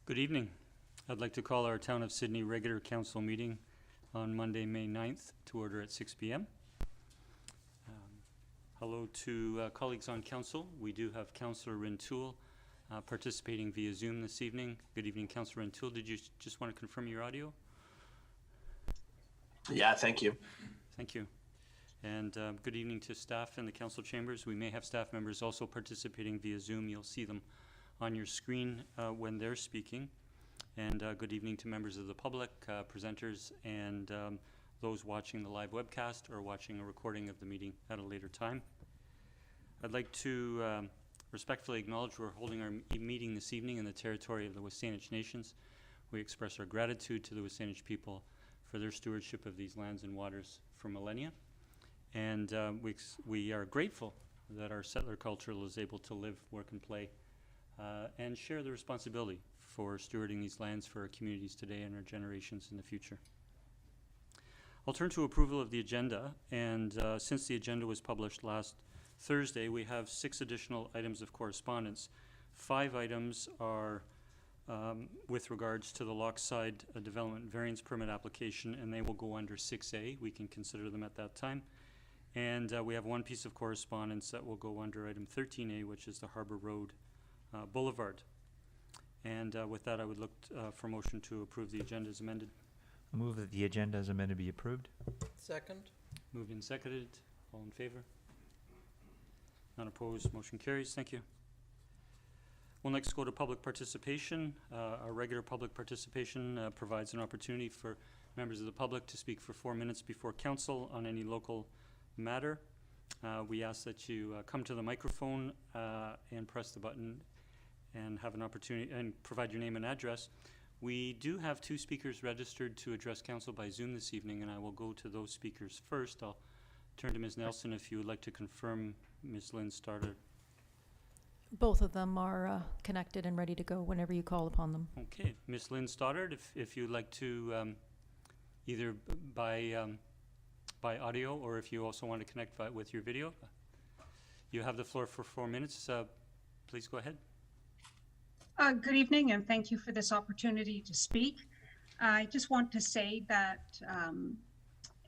Good evening. I'd like to call our Town of Sidney regular council meeting on Monday, May 9th to order at 6 p.m. Hello to colleagues on council. We do have Councillor Rintoul participating via Zoom this evening. Good evening, Councillor Rintoul. Did you just want to confirm your audio? Yeah, thank you. Thank you. And good evening to staff in the council chambers. We may have staff members also participating via Zoom. You'll see them on your screen when they're speaking. And good evening to members of the public, presenters, and those watching the live webcast or watching a recording of the meeting at a later time. I'd like to respectfully acknowledge we're holding our meeting this evening in the territory of the Saanich Nations. We express our gratitude to the Saanich people for their stewardship of these lands and waters for millennia. And we are grateful that our settler culture is able to live, work, and play and share the responsibility for stewarding these lands for our communities today and our generations in the future. I'll turn to approval of the agenda, and since the agenda was published last Thursday, we have 6 additional items of correspondence. 5 items are with regards to the Lochside development variance permit application, and they will go under 6A. We can consider them at that time. And we have 1 piece of correspondence that will go under item 13A, which is the Harbour Road Boulevard. And with that, I would look for motion to approve the agenda as amended. I move that the agenda as amended be approved. Second. Moved and seconded. All in favor? None opposed. Motion carries. Thank you. We'll next go to public participation. Our regular public participation provides an opportunity for members of the public to speak for 4 minutes before council on any local matter. We ask that you come to the microphone and press the button and have an opportunity and provide your name and address. We do have 2 speakers registered to address council by Zoom this evening, and I will go to those speakers first. I'll turn to Ms. Nelson if you would like to confirm Ms. Lynn Stoddart. Both of them are connected and ready to go whenever you call upon them. Okay, Ms. Lynn Stoddart, if you'd like to either by audio or if you also want to connect with your video, you have the floor for 4 minutes. Please go ahead. Good evening, and thank you for this opportunity to speak. I just want to say that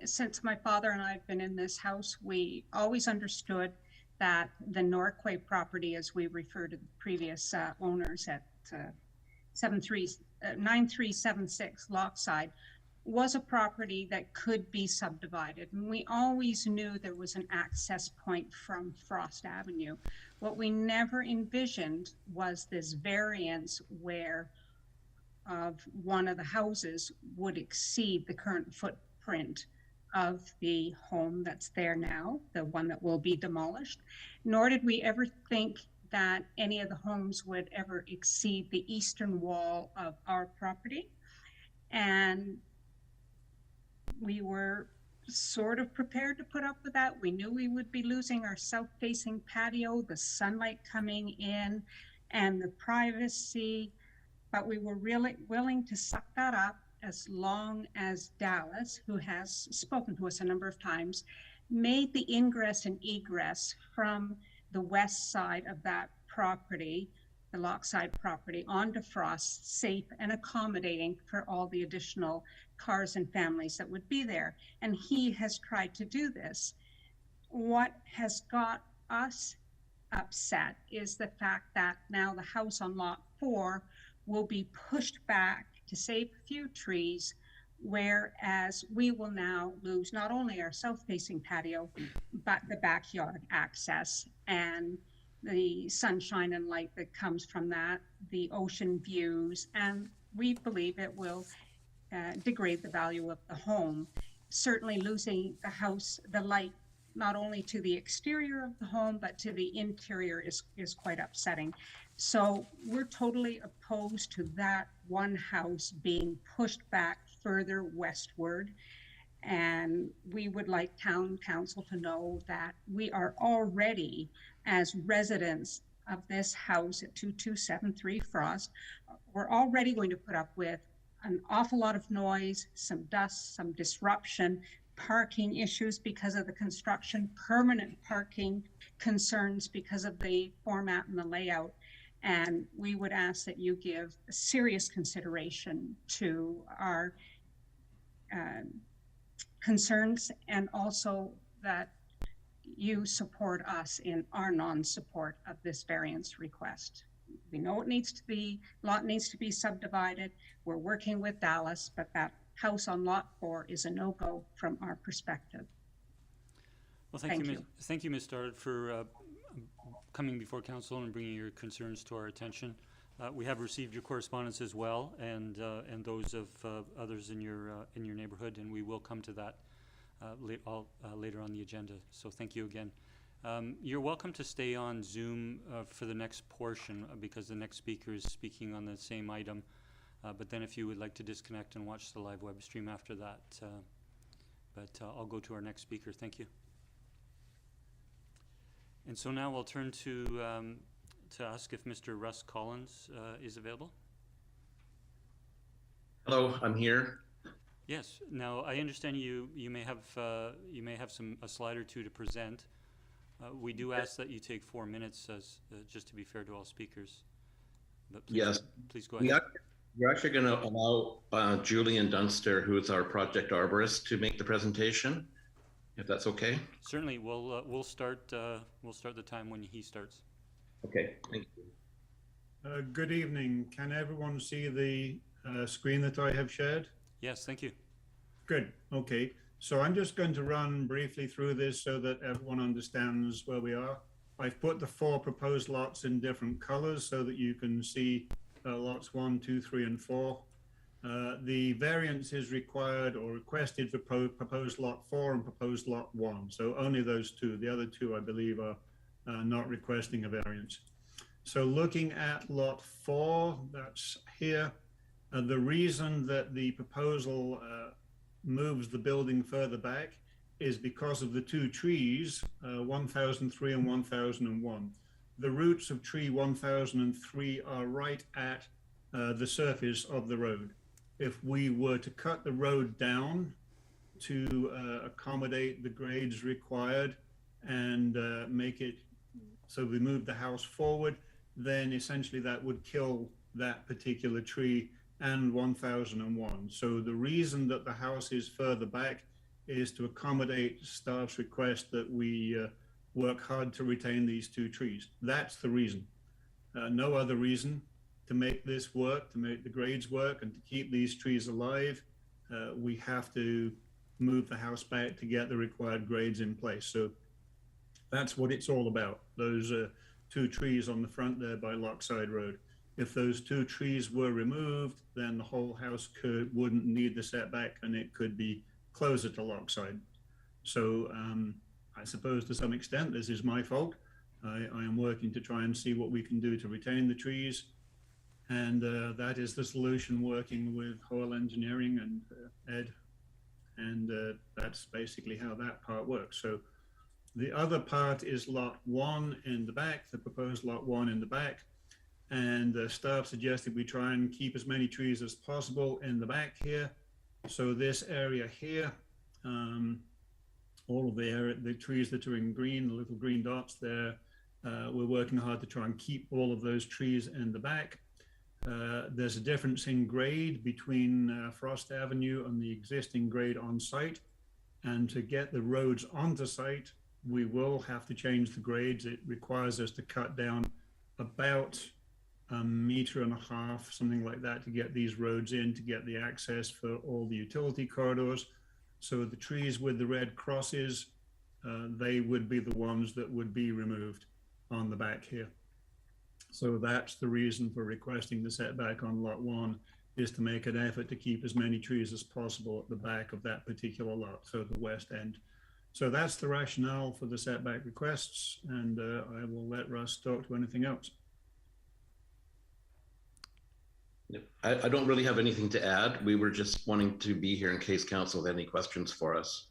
since my father and I have been in this house, we always understood that the Norquay property, as we refer to the previous owners at 9376 Lochside, was a property that could be subdivided. And we always knew there was an access point from Frost Avenue. What we never envisioned was this variance where one of the houses would exceed the current footprint of the home that's there now, the one that will be demolished. Nor did we ever think that any of the homes would ever exceed the eastern wall of our property. And we were sort of prepared to put up with that. We knew we would be losing our south-facing patio, the sunlight coming in, and the privacy, but we were really willing to suck that up as long as Dallas, who has spoken to us a number of times, made the ingress and egress from the west side of that property, the Lochside property, onto Frost safe and accommodating for all the additional cars and families that would be there. And he has tried to do this. What has got us upset is the fact that now the house on lot 4 will be pushed back to save a few trees, whereas we will now lose not only our south-facing patio, but the backyard access and the sunshine and light that comes from that, the ocean views, and we believe it will degrade the value of the home. Certainly losing the house, the light, not only to the exterior of the home, but to the interior is quite upsetting. So we're totally opposed to that one house being pushed back further westward. And we would like town council to know that we are already, as residents of this house at 2273 Frost, we're already going to put up with an awful lot of noise, some dust, some disruption, parking issues because of the construction, permanent parking concerns because of the format and the layout. And we would ask that you give serious consideration to our concerns, and also that you support us in our non-support of this variance request. We know lot needs to be subdivided. We're working with Dallas, but that house on lot 4 is a no-go from our perspective. Well, Thank you. Thank you, Ms. Stoddart, for coming before council and bringing your concerns to our attention. We have received your correspondence as well, and those of others in your neighborhood, and we will come to that later on the agenda. So thank you again. You're welcome to stay on Zoom for the next portion, because the next speaker is speaking on the same item. But then if you would like to disconnect and watch the live web stream after that, I'll go to our next speaker. Thank you. And so now I'll turn to ask if Mr. Russ Collins is available. Hello, I'm here. Yes. Now I understand you may have a slide or two to present. We do ask that you take 4 minutes, as just to be fair to all speakers. But please, Yes, please go ahead. we're actually going to allow Julian Dunster, who is our project arborist, to make the presentation, if that's okay. Certainly, we'll start the time when he starts. Okay, thank you. Good evening. Can everyone see the screen that I have shared? Yes, thank you. Good. Okay. So I'm just going to run briefly through this so that everyone understands where we are. I've put the 4 proposed lots in different colors so that you can see lots 1, 2, 3, and 4. The variance is required or requested for proposed lot 4 and proposed lot 1. So only those 2. The other 2, I believe, are not requesting a variance. So looking at lot 4, that's here. The reason that the proposal moves the building further back is because of the 2 trees, 1003 and 1001. The roots of tree 1003 are right at the surface of the road. If we were to cut the road down to accommodate the grades required and make it so we move the house forward, then essentially that would kill that particular tree and 1001. So the reason that the house is further back is to accommodate staff's request that we work hard to retain these 2 trees. That's the reason. No other reason. To make this work, to make the grades work, and to keep these trees alive, we have to move the house back to get the required grades in place. So that's what it's all about. Those 2 trees on the front there by Lochside Road. If those 2 trees were removed, then the whole house wouldn't need the setback, and it could be closer to Lochside. So I suppose to some extent this is my fault. I am working to try and see what we can do to retain the trees, and that is the solution, working with Hoyle Engineering and Ed, and that's basically how that part works. So the other part is lot 1 in the back, the proposed lot 1 in the back. And staff suggested we try and keep as many trees as possible in the back here. So this area here, all of the trees that are in green, the little green dots there, we're working hard to try and keep all of those trees in the back. There's a difference in grade between Frost Avenue and the existing grade on site. And to get the roads onto site, we will have to change the grades. It requires us to cut down about 1.5 meters, something like that, to get these roads in, to get the access for all the utility corridors. So the trees with the red crosses, they would be the ones that would be removed on the back here. So that's the reason for requesting the setback on lot 1, is to make an effort to keep as many trees as possible at the back of that particular lot, so the west end. So that's the rationale for the setback requests, and I will let Russ talk to anything else. I don't really have anything to add. We were just wanting to be here in case council had any questions for us.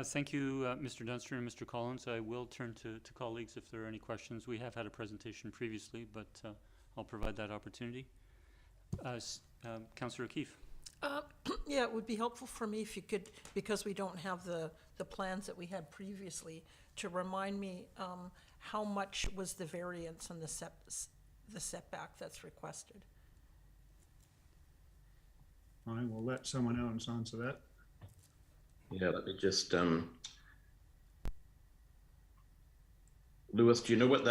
Thank you, Mr. Dunster and Mr. Collins. I will turn to colleagues if there are any questions. We have had a presentation previously, but I'll provide that opportunity. Councillor O'Keefe. Yeah, it would be helpful for me if you could, because we don't have the the plans that we had previously to remind me how much was the variance on the setback that's requested. I will let someone else answer that. Yeah, let me just, Lewis, do you know what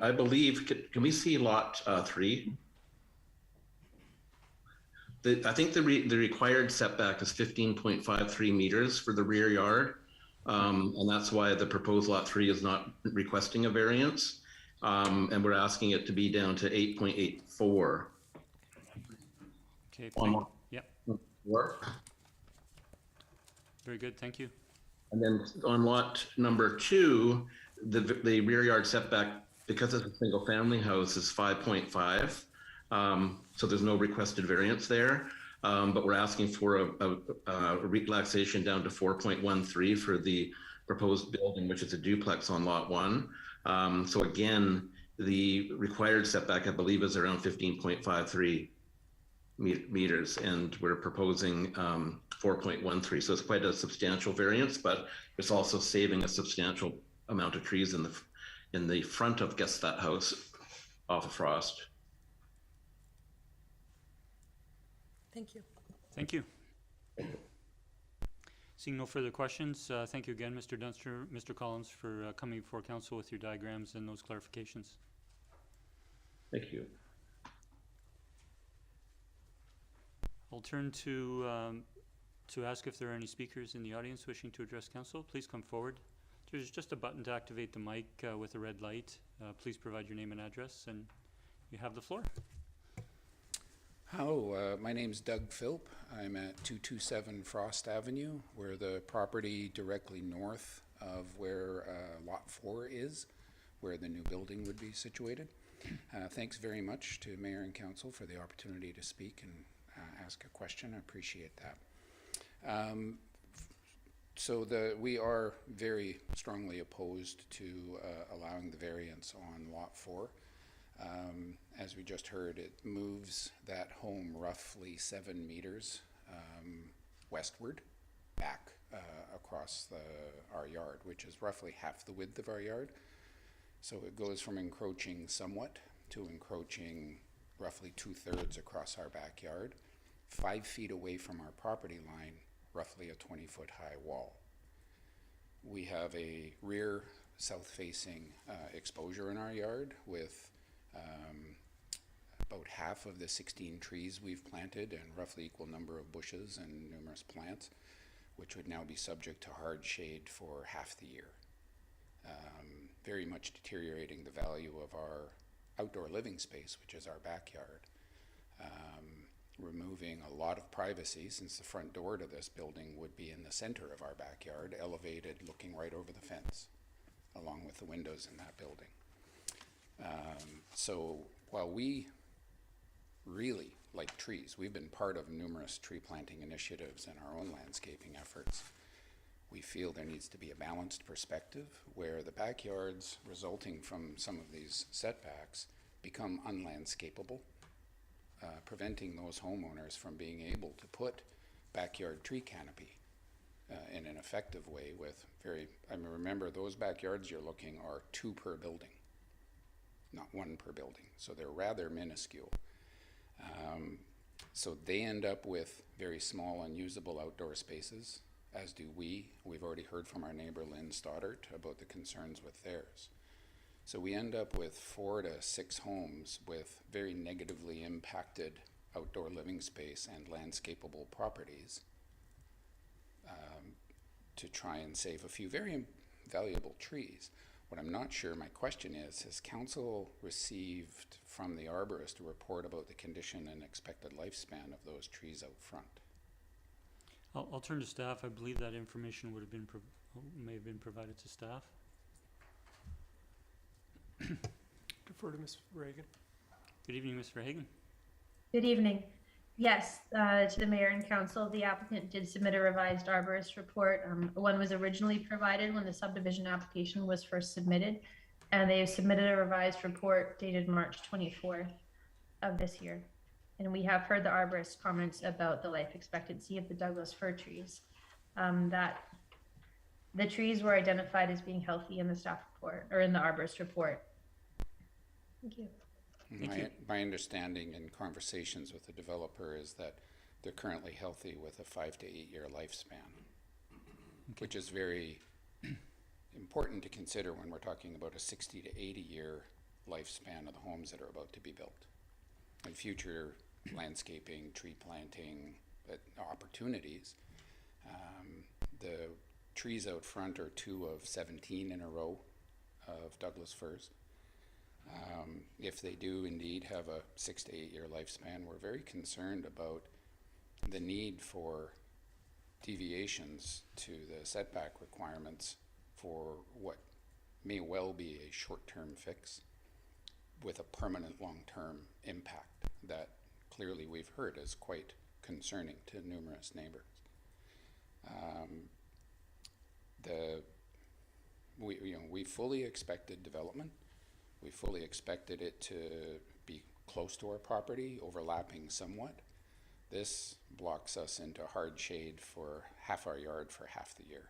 I believe, can we see lot 3? I think the required setback is 15.53 meters for the rear yard. And that's why the proposed lot 3 is not requesting a variance. And we're asking it to be down to 8.84. Okay, On yep, work. very good, thank you. And then on lot number 2, the rear yard setback, because it's a single family house, is 5.5. So there's no requested variance there. But we're asking for a relaxation down to 4.13 for the proposed building, which is a duplex on lot 1. So again, the required setback, I believe, is around 15.53 meters, and we're proposing 4.13. So it's quite a substantial variance, but it's also saving a substantial amount of trees in the front of that house off of Frost. Thank you. Thank you. Seeing no further questions, thank you again, Mr. Dunster, Mr. Collins, for coming before council with your diagrams and those clarifications. Thank you. I'll turn to ask if there are any speakers in the audience wishing to address council. Please come forward. There's just a button to activate the mic with a red light. Please provide your name and address, and you have the floor. Hello, my name's Doug Philp. I'm at 227 Frost Avenue. We're the property directly north of where Lot 4 is, where the new building would be situated. Thanks very much to Mayor and Council for the opportunity to speak and ask a question. I appreciate that. We are very strongly opposed to allowing the variance on Lot 4. As we just heard, it moves that home roughly 7 meters westward back across our yard, which is roughly half the width of our yard. So it goes from encroaching somewhat to encroaching roughly 2/3 across our backyard, 5 feet away from our property line, roughly a 20-foot high wall. We have a rear south-facing exposure in our yard with about half of the 16 trees we've planted and roughly equal number of bushes and numerous plants, which would now be subject to hard shade for half the year. Very much deteriorating the value of our outdoor living space, which is our backyard. Removing a lot of privacy, since the front door to this building would be in the center of our backyard, elevated, looking right over the fence, along with the windows in that building. So while we really like trees, we've been part of numerous tree planting initiatives and our own landscaping efforts, we feel there needs to be a balanced perspective where the backyards resulting from some of these setbacks become unlandscapable, preventing those homeowners from being able to put backyard tree canopy in an effective way with remember those backyards you're looking are 2 per building, not 1 per building. So they're rather minuscule. So they end up with very small unusable outdoor spaces, as do we. We've already heard from our neighbor Lynn Stoddart about the concerns with theirs. So we end up with 4 to 6 homes with very negatively impacted outdoor living space and landscapable properties to try and save a few very valuable trees. What I'm not sure, my question is, has council received from the arborist a report about the condition and expected lifespan of those trees out front? I'll turn to staff. I believe that information would have been may have been provided to staff. Defer to Ms. Reagan. Good evening, Ms. Verhagen. Good evening. Yes, to the mayor and council, the applicant did submit a revised arborist report. One was originally provided when the subdivision application was first submitted, and they submitted a revised report dated March 24th of this year. And we have heard the arborist comments about the life expectancy of the Douglas fir trees. That The trees were identified as being healthy in the staff report, or in the arborist report. Thank you. My understanding in conversations with the developer is that they're currently healthy with a 5 to 8 year lifespan, which is very important to consider when we're talking about a 60 to 80 year lifespan of the homes that are about to be built. And future landscaping, tree planting opportunities. The trees out front are 2 of 17 in a row of Douglas firs. If they do indeed have a 6 to 8 year lifespan, we're very concerned about the need for deviations to the setback requirements for what may well be a short-term fix with a permanent long-term impact that clearly we've heard is quite concerning to numerous neighbors. We fully expected development. We fully expected it to be close to our property, overlapping somewhat. This blocks us into hard shade for half our yard for half the year.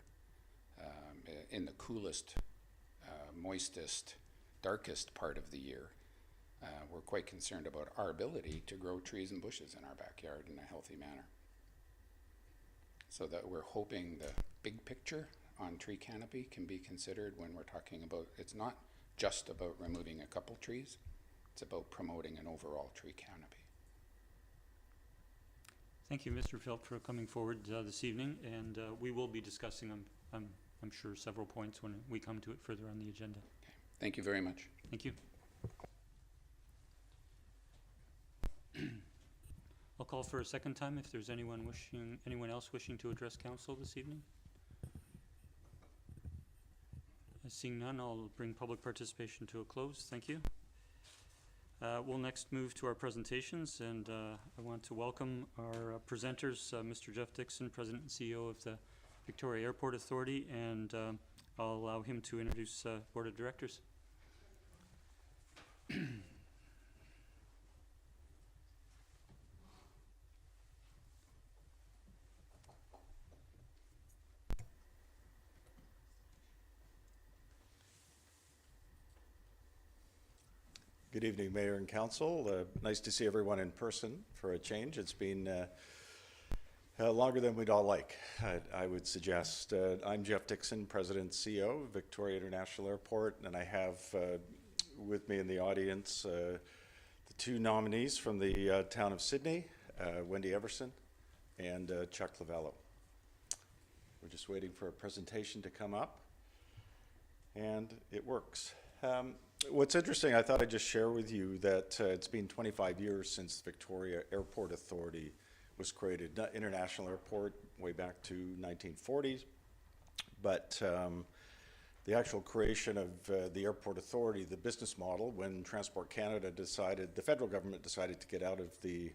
In the coolest, moistest, darkest part of the year, we're quite concerned about our ability to grow trees and bushes in our backyard in a healthy manner. So that we're hoping the big picture on tree canopy can be considered when we're talking about, it's not just about removing a couple trees, it's about promoting an overall tree canopy. Thank you, Mr. Felt, for coming forward this evening, and we will be discussing, I'm sure, several points when we come to it further on the agenda. Okay. Thank you very much. Thank you. I'll call for a second time if there's anyone else wishing to address council this evening. Seeing none, I'll bring public participation to a close. Thank you. We'll next move to our presentations, and I want to welcome our presenters, Mr. Jeff Dickson, President and CEO of the Victoria Airport Authority, and I'll allow him to introduce Board of Directors. Good evening, Mayor and Council. Nice to see everyone in person for a change. It's been longer than we'd all like, I would suggest. I'm Jeff Dickson, President and CEO of Victoria International Airport, and I have with me in the audience the 2 nominees from the town of Sidney, Wendy Everson and Chuck Lovallo. We're just waiting for a presentation to come up, and it works. What's interesting, I thought I'd just share with you that it's been 25 years since the Victoria Airport Authority was created. International Airport way back to 1940s, but the actual creation of the Airport Authority, the business model, when Transport Canada decided, the federal government decided to get out of the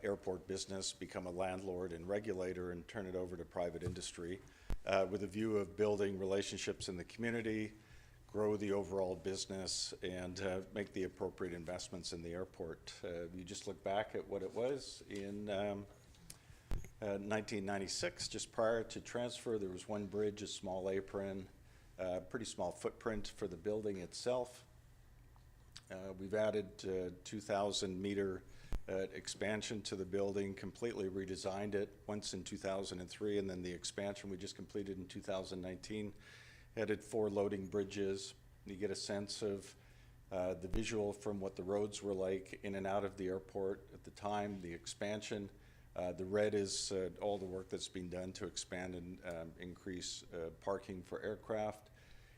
airport business, become a landlord and regulator and turn it over to private industry with a view of building relationships in the community, grow the overall business, and make the appropriate investments in the airport. You just look back at what it was in 1996, just prior to transfer. There was 1 bridge, a small apron, pretty small footprint for the building itself. We've added 2,000 meter expansion to the building, completely redesigned it once in 2003, and then the expansion we just completed in 2019. Added 4 loading bridges. You get a sense of the visual from what the roads were like in and out of the airport at the time, the expansion. The red is all the work that's been done to expand and increase parking for aircraft.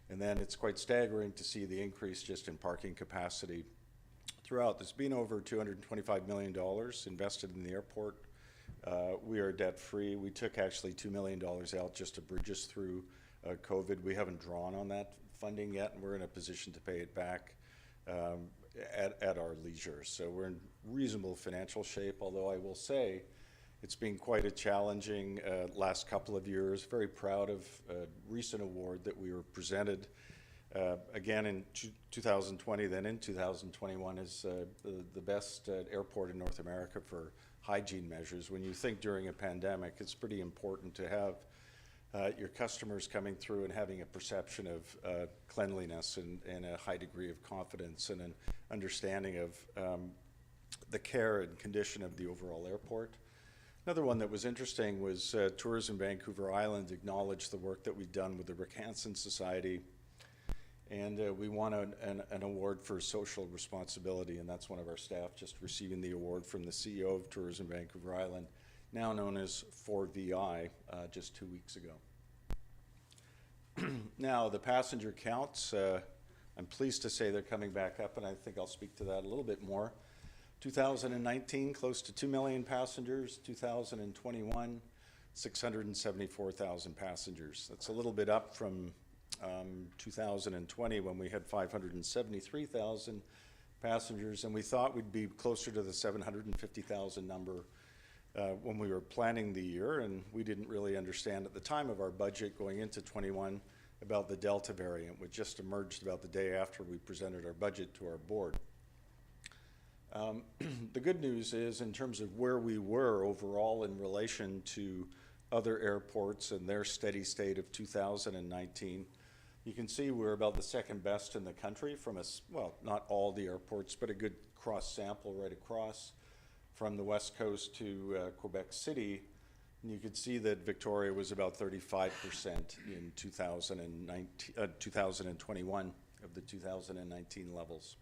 And then it's quite staggering to see the increase just in parking capacity throughout. There's been over $225 million invested in the airport. We are debt free. We took actually $2 million out just to bridge us through COVID. We haven't drawn on that funding yet, and we're in a position to pay it back at our leisure. So we're in reasonable financial shape, although I will say it's been quite a challenging last couple of years. Very proud of a recent award that we were presented again in 2020, then in 2021 as the best airport in North America for hygiene measures. When you think during a pandemic, it's pretty important to have your customers coming through and having a perception of cleanliness and a high degree of confidence and an understanding of the care and condition of the overall airport. Another one that was interesting was Tourism Vancouver Island acknowledged the work that we've done with the Rick Hansen Society, and we won an award for social responsibility, and that's one of our staff just receiving the award from the CEO of Tourism Vancouver Island, now known as 4VI, just 2 weeks ago. Now, the passenger counts, I'm pleased to say they're coming back up, and I think I'll speak to that a little bit more. 2019, close to 2 million passengers. 2021, 674,000 passengers. That's a little bit up from 2020 when we had 573,000 passengers, and we thought we'd be closer to the 750,000 number when we were planning the year, and we didn't really understand at the time of our budget going into 21 about the Delta variant, which just emerged about the day after we presented our budget to our board. The good news is, in terms of where we were overall in relation to other airports and their steady state of 2019, you can see we're about the second best in the country from well, not all the airports, but a good cross sample right across from the West Coast to Quebec City. And you could see that Victoria was about 35% in 2021 of the 2019 levels.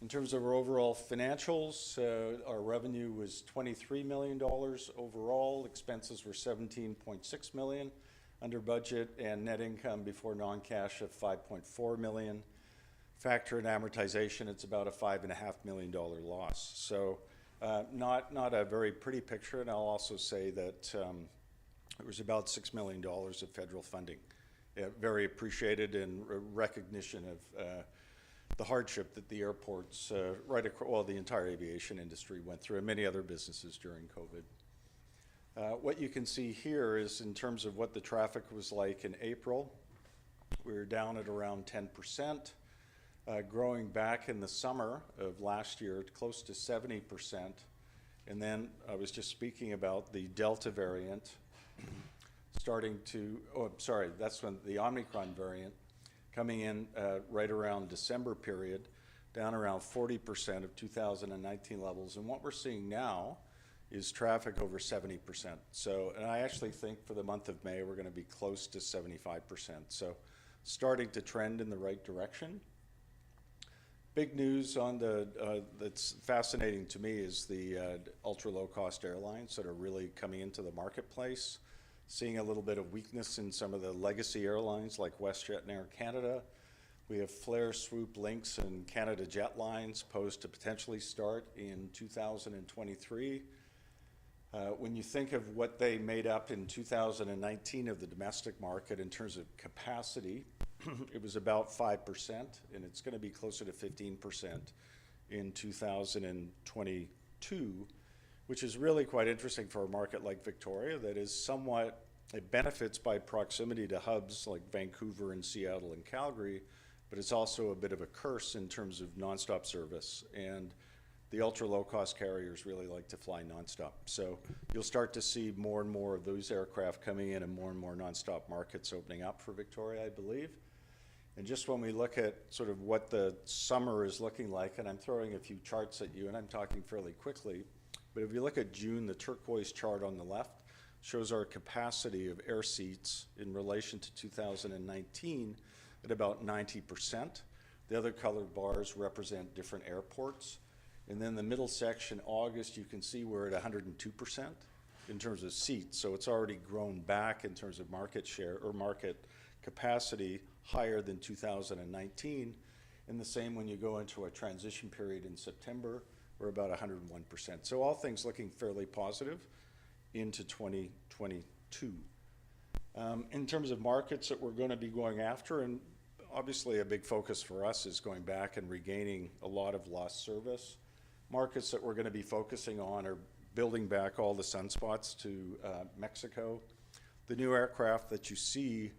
In terms of our overall financials, our revenue was $23 million overall. Expenses were $17.6 million under budget, and net income before non-cash of $5.4 million. Factor in amortization, it's about a $5.5 million loss. So not a very pretty picture, and I'll also say that it was about $6 million of federal funding. Very appreciated in recognition of the hardship that the airports, well, the entire aviation industry went through, and many other businesses during COVID. What you can see here is in terms of what the traffic was like in April. We were down at around 10%, growing back in the summer of last year to close to 70%. And then I was just speaking about the Delta variant starting to, that's when the Omicron variant coming in right around December period, down around 40% of 2019 levels. And what we're seeing now is traffic over 70%. So, and I actually think for the month of May, we're going to be close to 75%. So starting to trend in the right direction. Big news on that's fascinating to me is the ultra low cost airlines that are really coming into the marketplace. Seeing a little bit of weakness in some of the legacy airlines like WestJet and Air Canada. We have Flair, Swoop, Lynx, and Canada Jetlines posed to potentially start in 2023. When you think of what they made up in 2019 of the domestic market in terms of capacity, it was about 5%, and it's going to be closer to 15% in 2022, which is really quite interesting for a market like Victoria that is somewhat, it benefits by proximity to hubs like Vancouver and Seattle and Calgary, but it's also a bit of a curse in terms of nonstop service. And the ultra low cost carriers really like to fly nonstop. So you'll start to see more and more of those aircraft coming in and more nonstop markets opening up for Victoria, I believe. And just when we look at sort of what the summer is looking like, and I'm throwing a few charts at you, and I'm talking fairly quickly, but if you look at June, the turquoise chart on the left shows our capacity of air seats in relation to 2019 at about 90%. The other colored bars represent different airports. And then the middle section, August, you can see we're at 102% in terms of seats. So it's already grown back in terms of market share or market capacity higher than 2019. And the same when you go into a transition period in September, we're about 101%. So all things looking fairly positive into 2022. In terms of markets that we're going to be going after, and obviously a big focus for us is going back and regaining a lot of lost service. Markets that we're going to be focusing on are building back all the sunspots to Mexico. The new aircraft that you see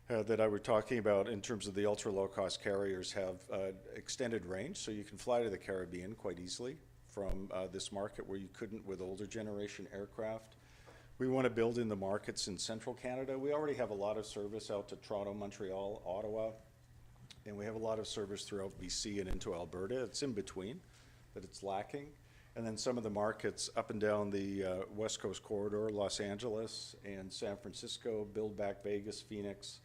that I was talking about in terms of the ultra low cost carriers have extended range, so you can fly to the Caribbean quite easily from this market where you couldn't with older generation aircraft. We want to build in the markets in central Canada. We already have a lot of service out to Toronto, Montreal, Ottawa, and we have a lot of service throughout BC and into Alberta. It's in between, but it's lacking. And then some of the markets up and down the West Coast corridor, Los Angeles and San Francisco, build back Vegas, Phoenix.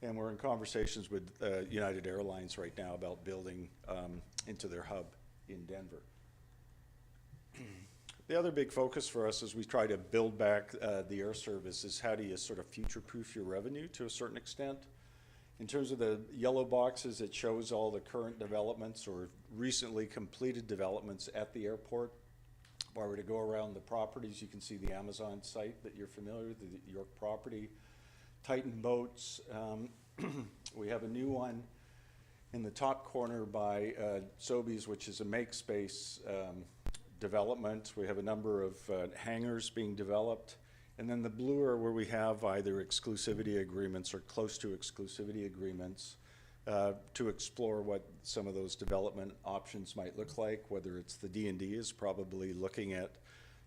And we're in conversations with United Airlines right now about building into their hub in Denver. The other big focus for us as we try to build back the air service is how do you sort of future-proof your revenue to a certain extent. In terms of the yellow boxes, it shows all the current developments or recently completed developments at the airport. If I were to go around the properties, you can see the Amazon site that you're familiar with, the York property, Titan Boats. We have a new one in the top corner by Sobeys, which is a make space development. We have a number of hangars being developed. And then the blue are where we have either exclusivity agreements or close to exclusivity agreements to explore what some of those development options might look like, whether it's the D&D is probably looking at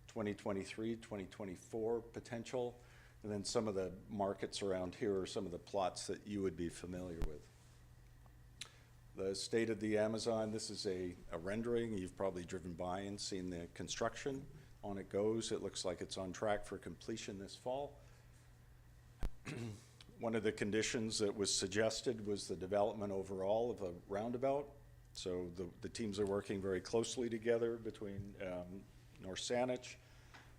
2023, 2024 potential, and then some of the markets around here are some of the plots that you would be familiar with. The state of the Amazon, this is a rendering. You've probably driven by and seen the construction. On it goes. It looks like it's on track for completion this fall. One of the conditions that was suggested was the development overall of a roundabout. So the teams are working very closely together between North Saanich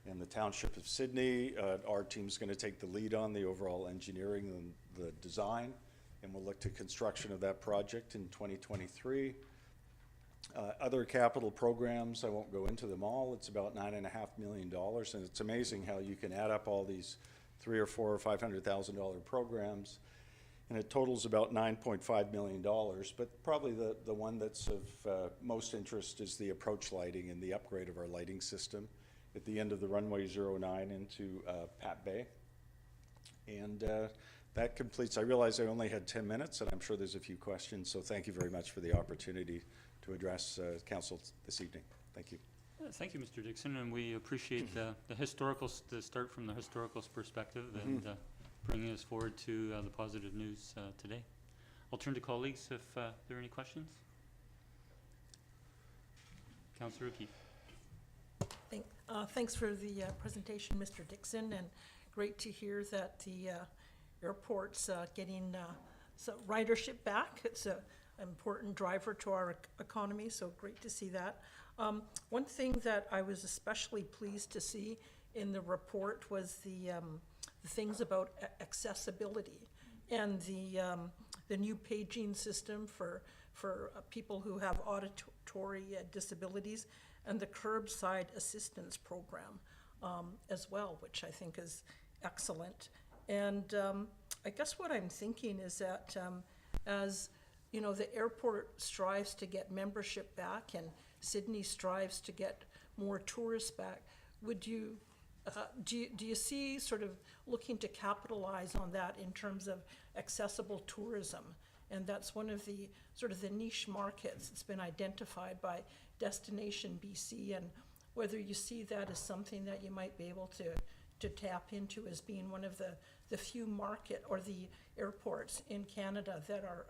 and the Township of Sidney. Our team's going to take the lead on the overall engineering and the design, and we'll look to construction of that project in 2023. Other capital programs, I won't go into them all. It's about $9.5 million, and it's amazing how you can add up all these $300,000 or $400,000 or $500,000 programs, and it totals about $9.5 million. But probably the one that's of most interest is the approach lighting and the upgrade of our lighting system at the end of the runway 09 into Pat Bay. And that completes. I realize I only had 10 minutes, and I'm sure there's a few questions, so thank you very much for the opportunity to address Council this evening. Thank you. Thank you, Mr. Dickson, and we appreciate the start from the historical perspective and bringing us forward to the positive news today. I'll turn to colleagues if there are any questions. Councillor O'Keefe. Thanks for the presentation, Mr. Dickson, and great to hear that the airport's getting some ridership back. It's an important driver to our economy, so great to see that. One thing that I was especially pleased to see in the report was the things about accessibility and the new paging system for people who have auditory disabilities, and the curbside assistance program as well, which I think is excellent. And I guess what I'm thinking is that as you know, the airport strives to get membership back and Sidney strives to get more tourists back, would you do you see sort of looking to capitalize on that in terms of accessible tourism? And that's one of the sort of the niche markets that's been identified by Destination BC, and whether you see that as something that you might be able to tap into as being one of the few market or the airports in Canada that are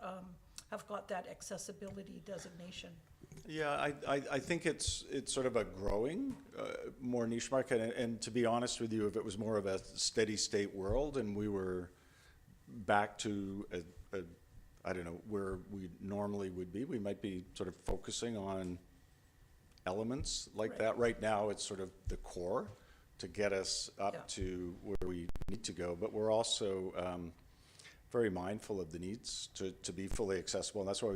have got that accessibility designation. Yeah, I think it's sort of a growing, more niche market, and to be honest with you, if it was more of a steady state world and we were back to I don't know, where we normally would be, we might be sort of focusing on elements like that. Right now, it's sort of the core to get us up to where we need to go, but we're also very mindful of the needs to be fully accessible, and that's why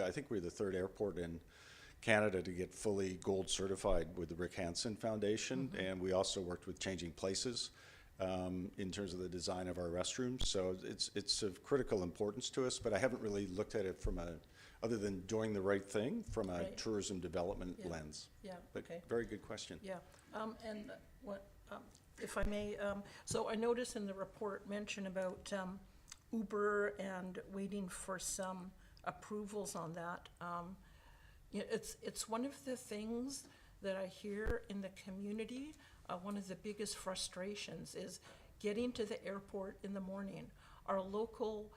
I think we're the third airport in Canada to get fully gold certified with the Rick Hansen Foundation, and we also worked with Changing Places in terms of the design of our restrooms. So it's of critical importance to us, but I haven't really looked at it from other than doing the right thing from a tourism development lens. Yeah, but very good question. Yeah, and what, if I may, so I noticed in the report mention about Uber and waiting for some approvals on that. It's one of the things that I hear in the community one of the biggest frustrations is getting to the airport in the morning. Our local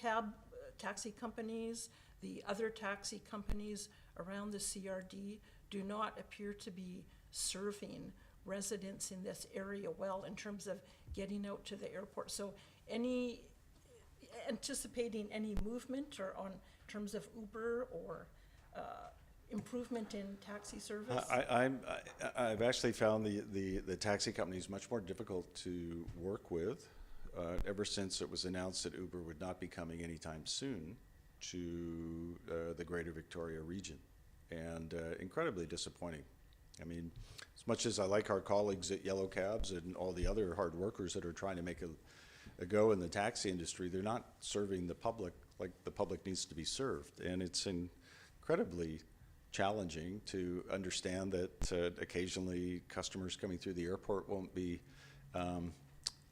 cab taxi companies, the other taxi companies around the CRD do not appear to be serving residents in this area well in terms of getting out to the airport. So anticipating any movement or on terms of Uber or improvement in taxi service? I've actually found the taxi companies much more difficult to work with ever since it was announced that Uber would not be coming anytime soon to the Greater Victoria region, and incredibly disappointing. I mean, as much as I like our colleagues at Yellow Cabs and all the other hard workers that are trying to make a go in the taxi industry, they're not serving the public like the public needs to be served. And it's incredibly challenging to understand that occasionally customers coming through the airport won't be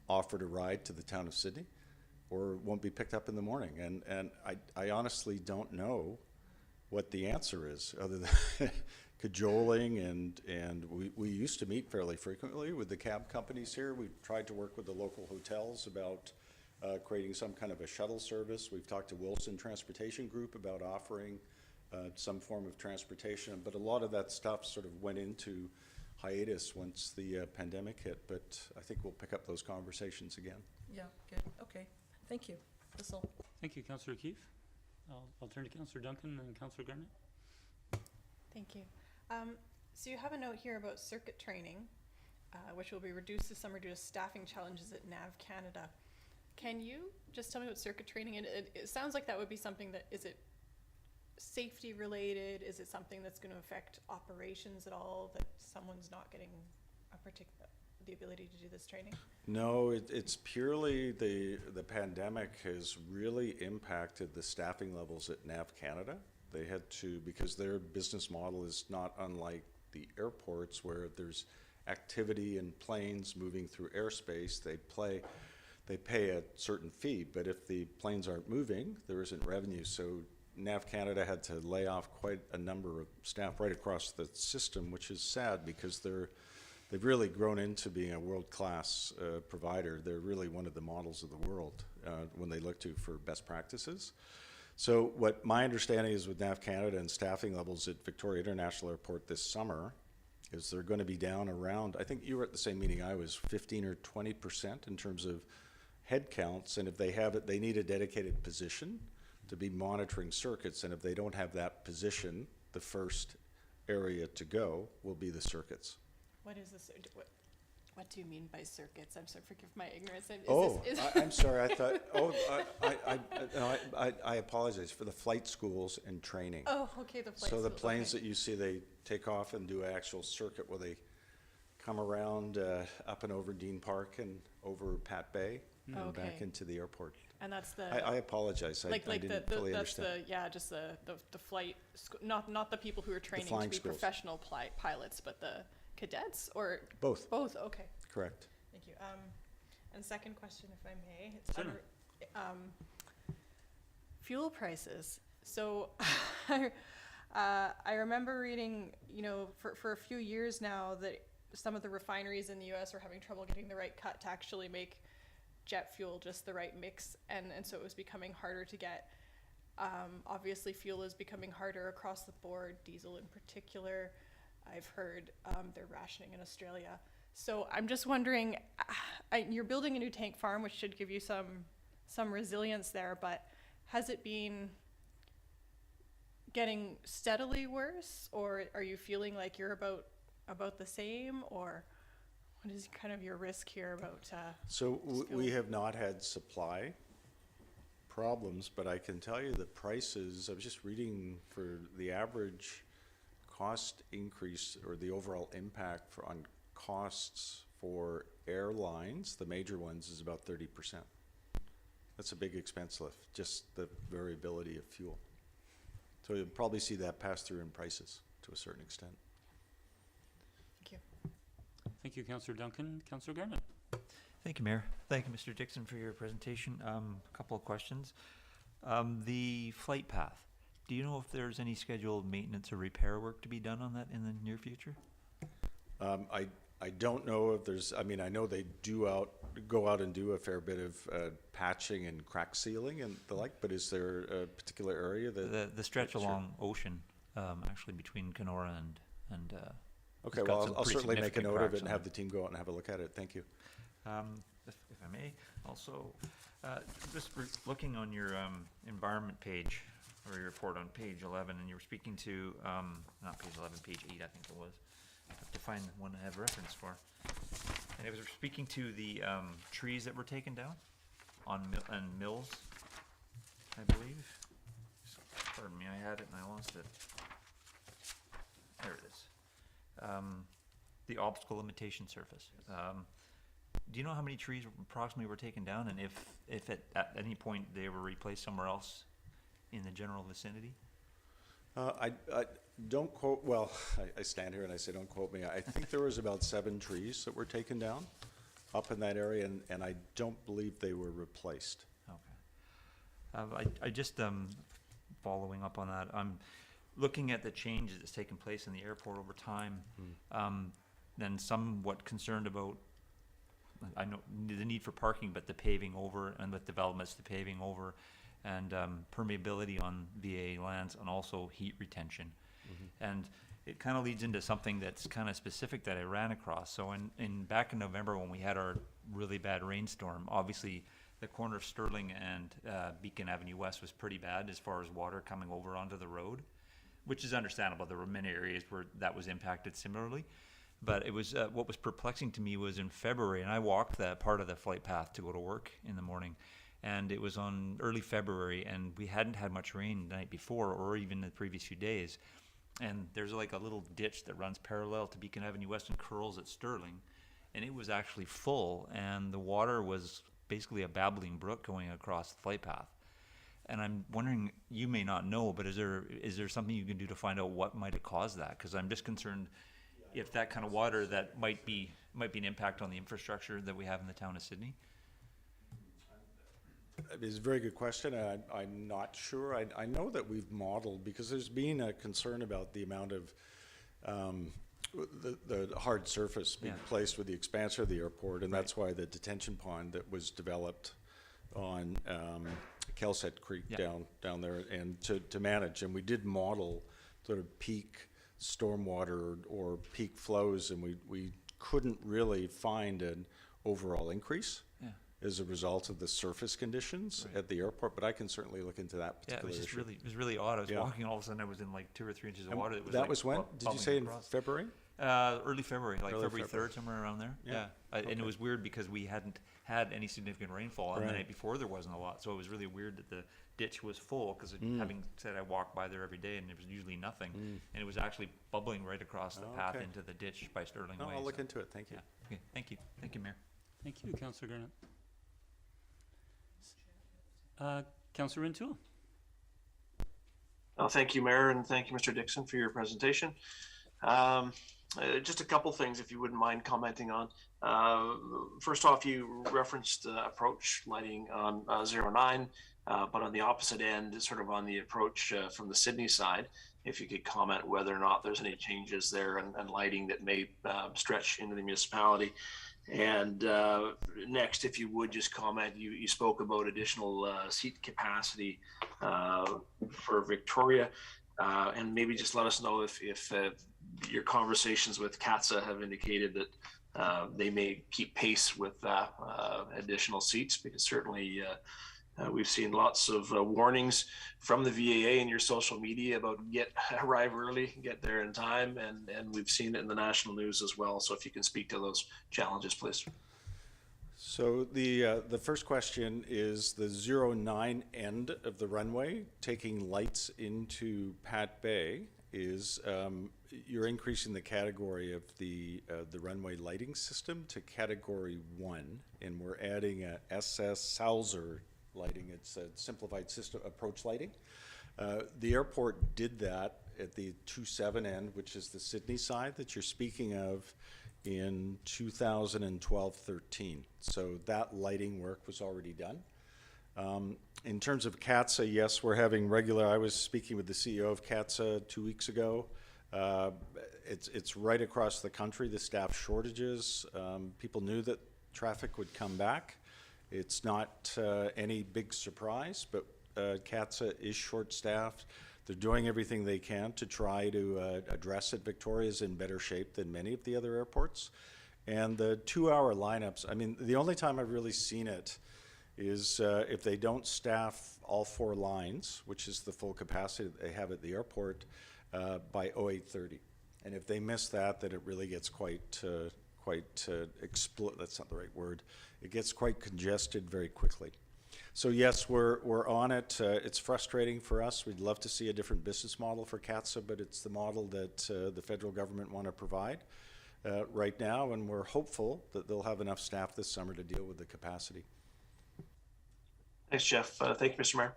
offered a ride to the town of Sidney or won't be picked up in the morning. And I honestly don't know what the answer is other than cajoling, and we used to meet fairly frequently with the cab companies here. We've tried to work with the local hotels about creating some kind of a shuttle service. We've talked to Wilson Transportation Group about offering some form of transportation, but a lot of that stuff sort of went into hiatus once the pandemic hit, but I think we'll pick up those conversations again. Yeah, good, okay, thank you. This'll. Thank you, Councillor Keefe. I'll turn to Councillor Duncan and Councillor Garnett. Thank you. So you have a note here about circuit training, which will be reduced this summer due to staffing challenges at NAV Canada. Can you just tell me what circuit training, and it sounds like that would be something that, is it safety related? Is it something that's going to affect operations at all, that someone's not getting the ability to do this training? No, it's purely the pandemic has really impacted the staffing levels at NAV Canada. They had to, because their business model is not unlike the airports where there's activity in planes moving through airspace. They pay a certain fee, but if the planes aren't moving, there isn't revenue. So NAV Canada had to lay off quite a number of staff right across the system, which is sad because they've really grown into being a world-class provider. They're really one of the models of the world when they look to for best practices. So what my understanding is with NAV Canada and staffing levels at Victoria International Airport this summer is they're going to be down around, I think you were at the same meeting I was, 15 or 20% in terms of head counts. And if they have it, they need a dedicated position to be monitoring circuits. And if they don't have that position, the first area to go will be the circuits. What is this? What do you mean by circuits? I'm sorry, forgive my ignorance. I'm sorry. I thought. I apologize for the flight schools and training. Oh, okay. The flight So the schools, planes okay. that you see, they take off and do an actual circuit where they come around up and over Dean Park and over Pat Bay and back into the airport. And that's the. I apologize. I didn't fully understand. Just the flight, not the people who are training to be schools. professional pilots, but the cadets or Both. Both. Okay. Correct. Thank you. And second question, if I may, it's fuel prices. So I remember reading, for a few years now that some of the refineries in the U.S. were having trouble getting the right cut to actually make jet fuel just the right mix, and so it was becoming harder to get. Obviously, fuel is becoming harder across the board, diesel in particular. I've heard they're rationing in Australia. So I'm just wondering, you're building a new tank farm, which should give you some resilience there, but has it been getting steadily worse, or are you feeling like you're about the same, or what is kind of your risk here about So we have not had supply problems, but I can tell you the prices, I was just reading for the average cost increase or the overall impact on costs for airlines, the major ones, is about 30%. That's a big expense lift, just the variability of fuel. So you'll probably see that pass through in prices to a certain extent. Thank you. Thank you, Councillor Duncan. Councillor Garnett. Thank you, Mayor. Thank you, Mr. Dickson, for your presentation. A couple of questions. The flight path. Do you know if there's any scheduled maintenance or repair work to be done on that in the near future? I don't know if there's, I mean, I know they go out and do a fair bit of patching and crack sealing and the like, but is there a particular area that? The stretch along Ocean, actually between Kenora and Okay, it's got well, some I'll pretty certainly make a significant note of cracks it and on have the team go out and have a look at it. Thank you. If I may, also, just looking on your environment page, or your report on page 11, and you were speaking to, not page 11, page 8, I think it was. I have to find the one I have reference for. And it was speaking to the trees that were taken down on Mills, I believe. Pardon me, I had it and I lost it. There it is. The obstacle limitation surface. Do you know how many trees approximately were taken down, and if at any point they were replaced somewhere else in the general vicinity? I don't quote, well, I stand here and I say don't quote me. I think there was about 7 trees that were taken down up in that area, and I don't believe they were replaced. Okay. I just, following up on that, I'm looking at the changes that's taken place in the airport over time, then somewhat concerned about, I know the need for parking, but the paving over, and with developments, the paving over, and permeability on VA lands, and also heat retention. And it kind of leads into something that's kind of specific that I ran across. So back in November, when we had our really bad rainstorm, obviously the corner of Sterling and Beacon Avenue West was pretty bad as far as water coming over onto the road, which is understandable. There were many areas where that was impacted similarly. But it was what was perplexing to me was in February, and I walked that part of the flight path to go to work in the morning, and it was on early February, and we hadn't had much rain the night before or even the previous few days. And there's like a little ditch that runs parallel to Beacon Avenue West and curls at Sterling, and it was actually full, and the water was basically a babbling brook going across the flight path. And I'm wondering, you may not know, but is there something you can do to find out what might have caused that? Because I'm just concerned if that kind of water that might be an impact on the infrastructure that we have in the town of Sidney. It's a very good question. I'm not sure. I know that we've modeled, because there's been a concern about the amount of the hard surface being placed with the expansion of the airport, and that's why the detention pond that was developed on Kelset Creek down there, and to manage. And we did model sort of peak stormwater or peak flows, and we couldn't really find an overall increase as a result of the surface conditions at the airport, but I can certainly look into that particular issue. It was really odd. I was walking, all of a sudden I was in like 2 or 3 inches of water. That was when? Did you say in February? Early February, like Early February 3rd, somewhere around there. Okay. And it was weird because we hadn't had any significant rainfall, and the night before there wasn't a lot, so it was really weird that the ditch was full, because having said I walk by there every day and there was usually nothing, and it was actually bubbling right across the path into the ditch by Sterling Way. I'll look into it. Thank you. Okay. Thank you, Mayor. Thank you, Councillor Gurnett. Councillor Rintoul. Thank you, Mayor, and thank you, Mr. Dickson, for your presentation. Just a couple things, if you wouldn't mind commenting on. First off, you referenced approach lighting on 09, but on the opposite end, sort of on the approach from the Sidney side, if you could comment whether or not there's any changes there and lighting that may stretch into the municipality. And next, if you would just comment, you spoke about additional seat capacity for Victoria, and maybe just let us know if your conversations with CATSA have indicated that they may keep pace with additional seats, because certainly we've seen lots of warnings from the VAA in your social media about arrive early, get there in time, and we've seen it in the national news as well. So if you can speak to those challenges, please. So the first question is the 09 end of the runway, taking lights into Pat Bay, is you're increasing the category of the runway lighting system to category 1, and we're adding a SS Salzer lighting. It's a simplified system approach lighting. The airport did that at the 27 end, which is the Sidney side that you're speaking of, in 2012-13. So that lighting work was already done. In terms of CATSA, yes, we're having regular, I was speaking with the CEO of CATSA 2 weeks ago. It's right across the country, the staff shortages. People knew that traffic would come back. It's not any big surprise, but CATSA is short-staffed. They're doing everything they can to try to address it. Victoria's in better shape than many of the other airports. And the 2-hour lineups, I mean, the only time I've really seen it is if they don't staff all 4 lines, which is the full capacity that they have at the airport, by 08:30. And if they miss that, then it really gets that's not the right word. It gets quite congested very quickly. So yes, we're on it. It's frustrating for us. We'd love to see a different business model for CATSA, but it's the model that the federal government want to provide right now, and we're hopeful that they'll have enough staff this summer to deal with the capacity. Thanks, Jeff. Thank you, Mr. Mayor.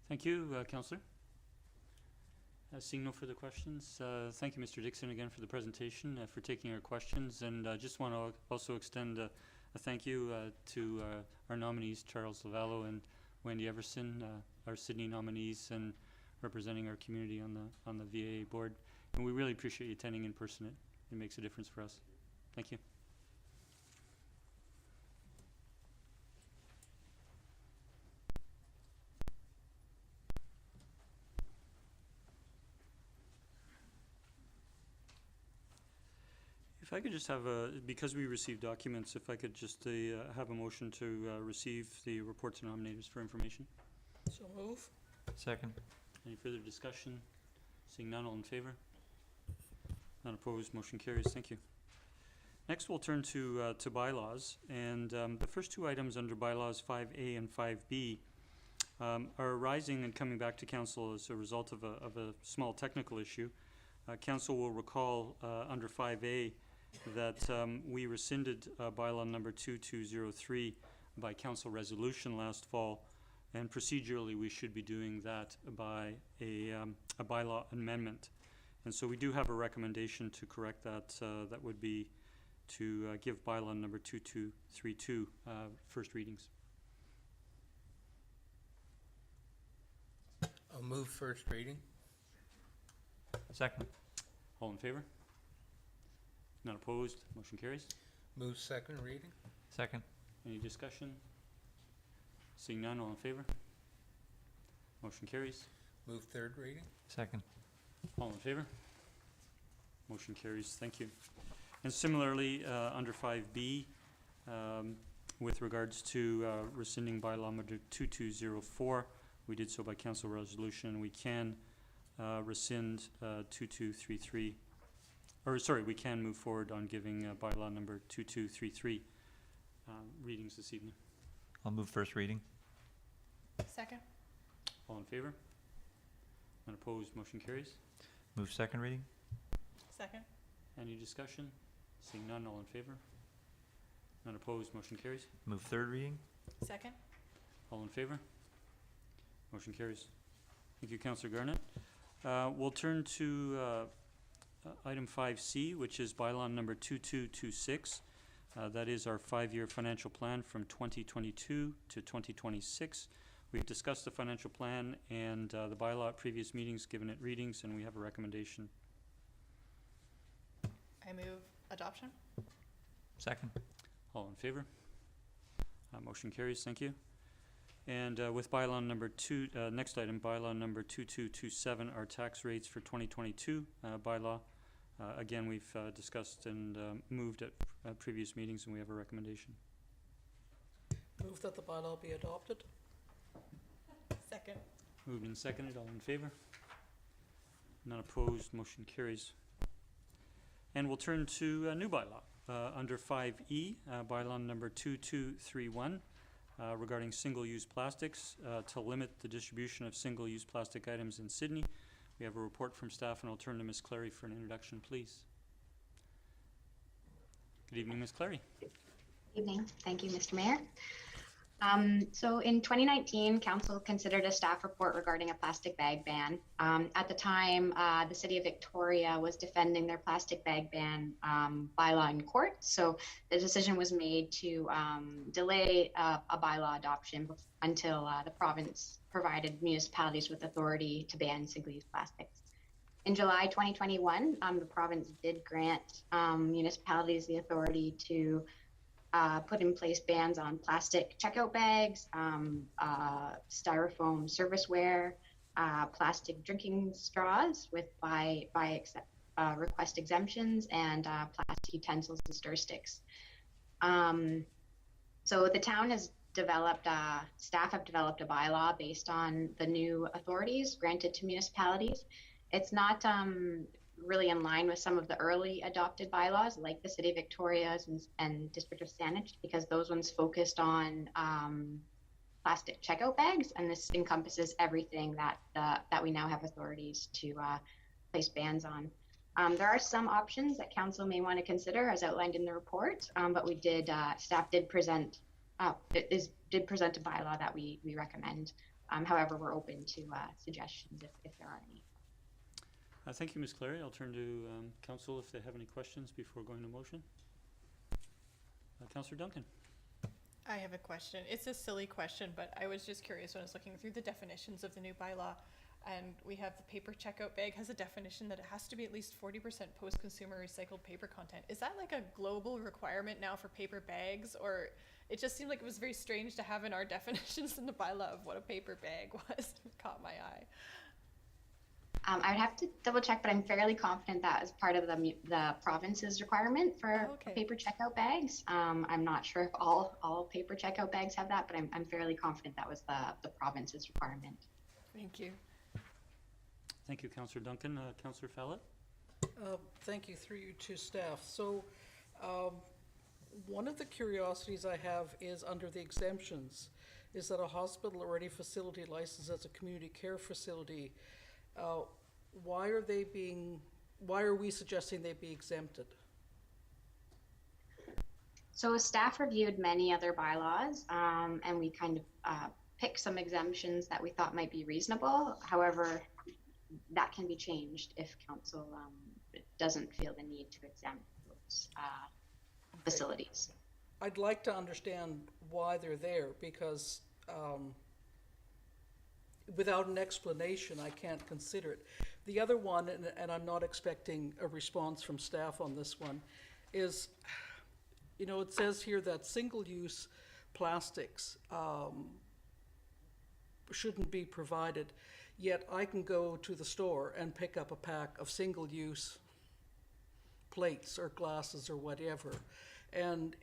Thank you, Councillor. Seeing no further questions, thank you, Mr. Dickson, again for the presentation, for taking our questions, and I just want to also extend a thank you to our nominees, Charles Lovallo and Wendy Everson, our Sidney nominees, and representing our community on the VA board. And we really appreciate you attending in person. It makes a difference for us. Thank you. If I could just have because we received documents, if I could just have a motion to receive the reports and nominators for information. So move. Second. Any further discussion? Seeing none, all in favor? None opposed, motion carries. Thank you. Next, we'll turn to bylaws, and the first 2 items under bylaws 5A and 5B are arising and coming back to council as a result of a small technical issue. Council will recall under 5A that we rescinded bylaw number 2203 by council resolution last fall, and procedurally we should be doing that by a bylaw amendment. And so we do have a recommendation to correct that. That would be to give bylaw number 2232 first readings. I'll move first reading. Second. All in favor? Not opposed, motion carries. Move second reading. Second. Any discussion? Seeing none, all in favor? Motion carries. Move third reading. Second. All in favor? Motion carries. Thank you. And similarly, under 5B, with regards to rescinding bylaw number 2204, we did so by council resolution. We can rescind 2233, or sorry, we can move forward on giving bylaw number 2233 readings this evening. I'll move first reading. Second. All in favor? None opposed, motion carries. Move second reading. Second. Any discussion? Seeing none, all in favor? None opposed, motion carries. Move third reading. Second. All in favor? Motion carries. Thank you, Councillor Garnett. We'll turn to item 5C, which is bylaw number 2226. That is our 5-year financial plan from 2022 to 2026. We've discussed the financial plan and the bylaw at previous meetings, given it readings, and we have a recommendation. I move adoption. Second. All in favor? Motion carries. Thank you. And with bylaw number 2, next item, bylaw number 2227, our tax rates for 2022 bylaw. Again, we've discussed and moved at previous meetings, and we have a recommendation. Move that the bylaw be adopted. Second. Moved and seconded. All in favor? None opposed. Motion carries. And we'll turn to a new bylaw under 5E, bylaw number 2231. Regarding single-use plastics, to limit the distribution of single-use plastic items in Sidney. We have a report from staff, and I'll turn to Ms. Clary for an introduction, please. Good evening, Ms. Clary. Good evening. Thank you, Mr. Mayor. So in 2019, Council considered a staff report regarding a plastic bag ban. At the time, the City of Victoria was defending their plastic bag ban bylaw in court. So the decision was made to delay a bylaw adoption until the province provided municipalities with authority to ban single-use plastics. In July 2021, the province did grant municipalities the authority to put in place bans on plastic checkout bags, styrofoam serviceware, plastic drinking straws with by request exemptions, and plastic utensils and stir sticks. So the town has developed, staff have developed a bylaw based on the new authorities granted to municipalities. It's not really in line with some of the early adopted bylaws, like the City of Victoria's and District of Saanich, because those ones focused on plastic checkout bags, and this encompasses everything that we now have authorities to place bans on. There are some options that council may want to consider, as outlined in the report, but we did, staff did present a bylaw that we recommend. However, we're open to suggestions if there are any. Thank you, Ms. Clary. I'll turn to council if they have any questions before going to motion. Councillor Duncan. I have a question. It's a silly question, but I was just curious when I was looking through the definitions of the new bylaw, and we have the paper checkout bag has a definition that it has to be at least 40% post-consumer recycled paper content. Is that like a global requirement now for paper bags, or it just seemed like it was very strange to have in our definitions in the bylaw of what a paper bag was? It caught my eye. I would have to double check, but I'm fairly confident that is part of the province's requirement for paper checkout bags. I'm not sure if all paper checkout bags have that, but I'm fairly confident that was the province's requirement. Thank you. Thank you, Councillor Duncan. Councillor Fallett. Thank you, through you to staff. So one of the curiosities I have is under the exemptions is that a hospital or any facility licensed as a community care facility, why are we suggesting they be exempted? So staff reviewed many other bylaws, and we kind of picked some exemptions that we thought might be reasonable. However, that can be changed if council doesn't feel the need to exempt those facilities. I'd like to understand why they're there, because without an explanation, I can't consider it. The other one, and I'm not expecting a response from staff on this one, is, you know, it says here that single-use plastics shouldn't be provided, yet I can go to the store and pick up a pack of single-use plates or glasses or whatever. And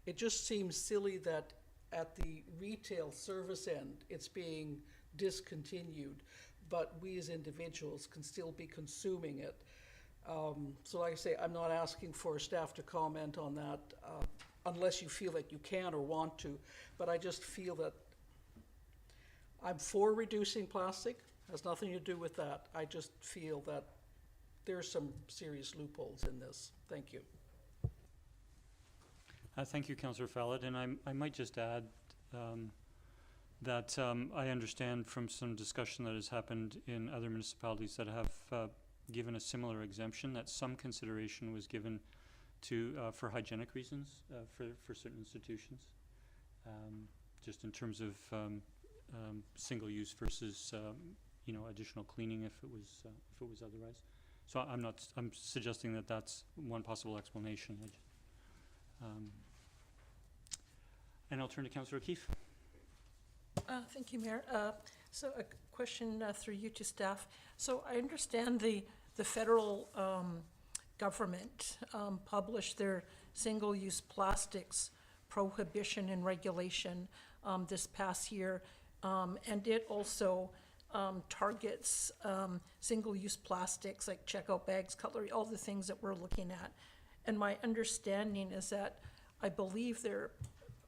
it just seems silly that at the retail service end, it's being discontinued, but we as individuals can still be consuming it. So like I say, I'm not asking for staff to comment on that unless you feel that you can or want to, but I just feel that I'm for reducing plastic, has nothing to do with that. I just feel that there's some serious loopholes in this. Thank you. Thank you, Councillor Fallett, and I might just add that I understand from some discussion that has happened in other municipalities that have given a similar exemption, that some consideration was given to for hygienic reasons for certain institutions, just in terms of single use versus you know, additional cleaning if it was otherwise. So I'm suggesting that that's one possible explanation. And I'll turn to Councillor O'Keefe. Thank you, Mayor. So a question through you to staff. So I understand the federal government published their single-use plastics prohibition and regulation this past year, and it also targets single-use plastics like checkout bags, cutlery, all the things that we're looking at. And my understanding is that I believe they're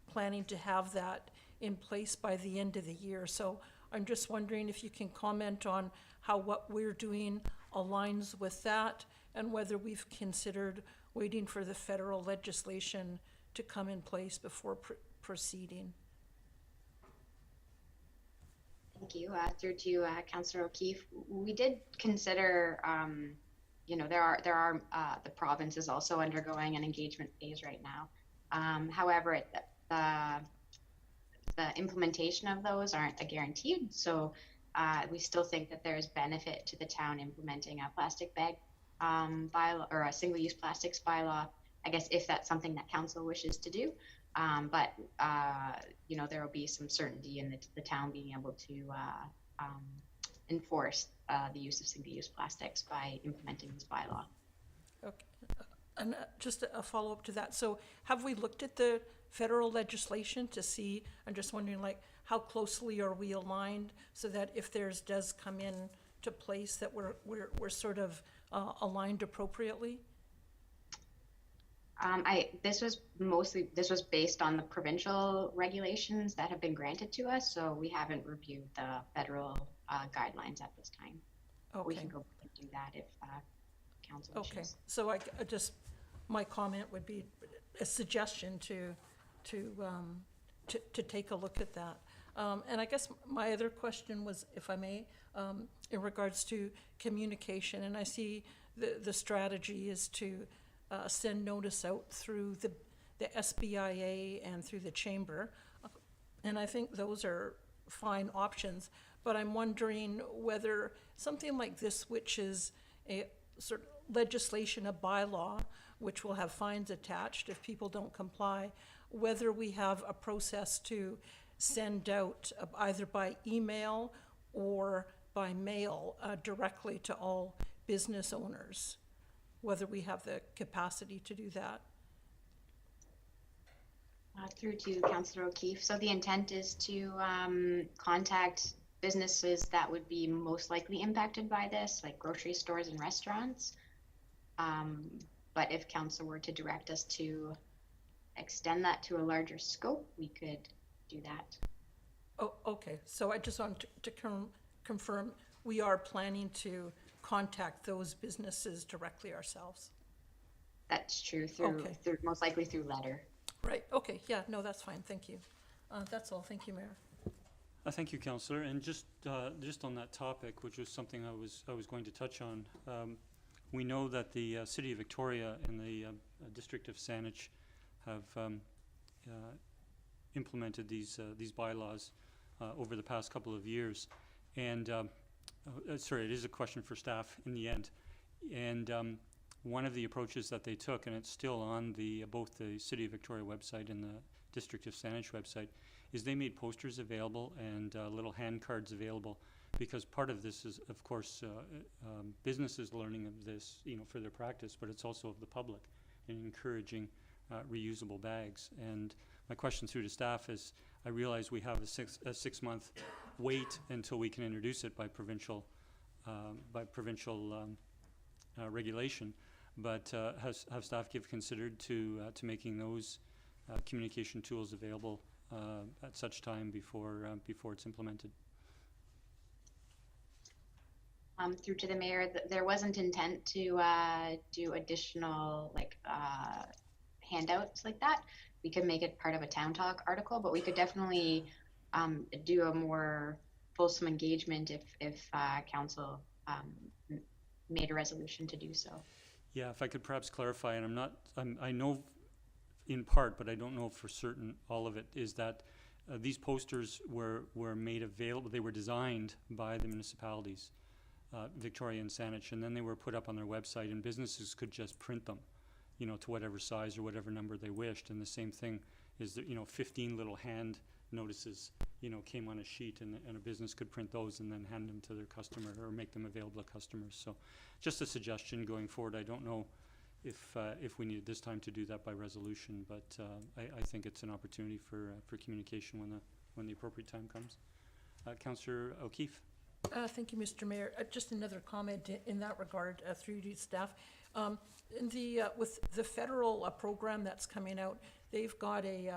planning to have that in place by the end of the year. So I'm just wondering if you can comment on how what we're doing aligns with that, and whether we've considered waiting for the federal legislation to come in place before proceeding. Thank you. Through to Councillor O'Keefe, we did consider, you know, there are the province is also undergoing an engagement phase right now. However, the implementation of those aren't guaranteed. So we still think that there is benefit to the town implementing a plastic bag bylaw or a single-use plastics bylaw, I guess, if that's something that council wishes to do. But you know, there will be some certainty in the town being able to enforce the use of single-use plastics by implementing this bylaw. Okay. And just a follow-up to that. So have we looked at the federal legislation to see, I'm just wondering, like, how closely are we aligned so that if theirs does come in to place that we're sort of aligned appropriately? This was based on the provincial regulations that have been granted to us, so we haven't reviewed the federal guidelines at this time. Okay. We can go and do that if council wishes. Okay, so I just, my comment would be a suggestion to take a look at that. And I guess my other question was, if I may, in regards to communication, and I see the strategy is to send notice out through the SBIA and through the chamber. And I think those are fine options, but I'm wondering whether something like this, which is a sort of legislation, a bylaw, which will have fines attached if people don't comply, whether we have a process to send out either by email or by mail directly to all business owners, whether we have the capacity to do that. Through to Councillor O'Keefe. So the intent is to contact businesses that would be most likely impacted by this, like grocery stores and restaurants. But if council were to direct us to extend that to a larger scope, we could do that. Oh, okay. So I just want to confirm we are planning to contact those businesses directly ourselves. That's true, through most likely through letter. Right, okay, yeah, no, that's fine, thank you. That's all, thank you, Mayor. Thank you, Councillor. And just on that topic, which was something I was going to touch on, we know that the City of Victoria and the District of Saanich have implemented these bylaws over the past couple of years. And sorry, it is a question for staff in the end. And one of the approaches that they took, and it's still on both the City of Victoria website and the District of Saanich website, is they made posters available and little hand cards available, because part of this is, of course, businesses learning of this, you know, for their practice, but it's also of the public and encouraging reusable bags. And my question through to staff is, I realize we have a six-month wait until we can introduce it by provincial regulation, but have staff considered to making those communication tools available at such time before it's implemented? Through to the mayor, there wasn't intent to do additional handouts like that. We could make it part of a Town Talk article, but we could definitely do a more fulsome engagement if council made a resolution to do so. Yeah, if I could perhaps clarify, and I know in part, but I don't know for certain all of it, is that these posters were made available, they were designed by the municipalities, Victoria and Saanich, and then they were put up on their website, and businesses could just print them, you know, to whatever size or whatever number they wished. And the same thing is that, you know, 15 little hand notices, you know, came on a sheet, and a business could print those and then hand them to their customer or make them available to customers. So just a suggestion going forward. I don't know if we needed this time to do that by resolution, but I think it's an opportunity for communication when the appropriate time comes. Councillor O'Keefe. Thank you, Mr. Mayor. Just another comment in that regard through to staff. With the federal program that's coming out, they've got a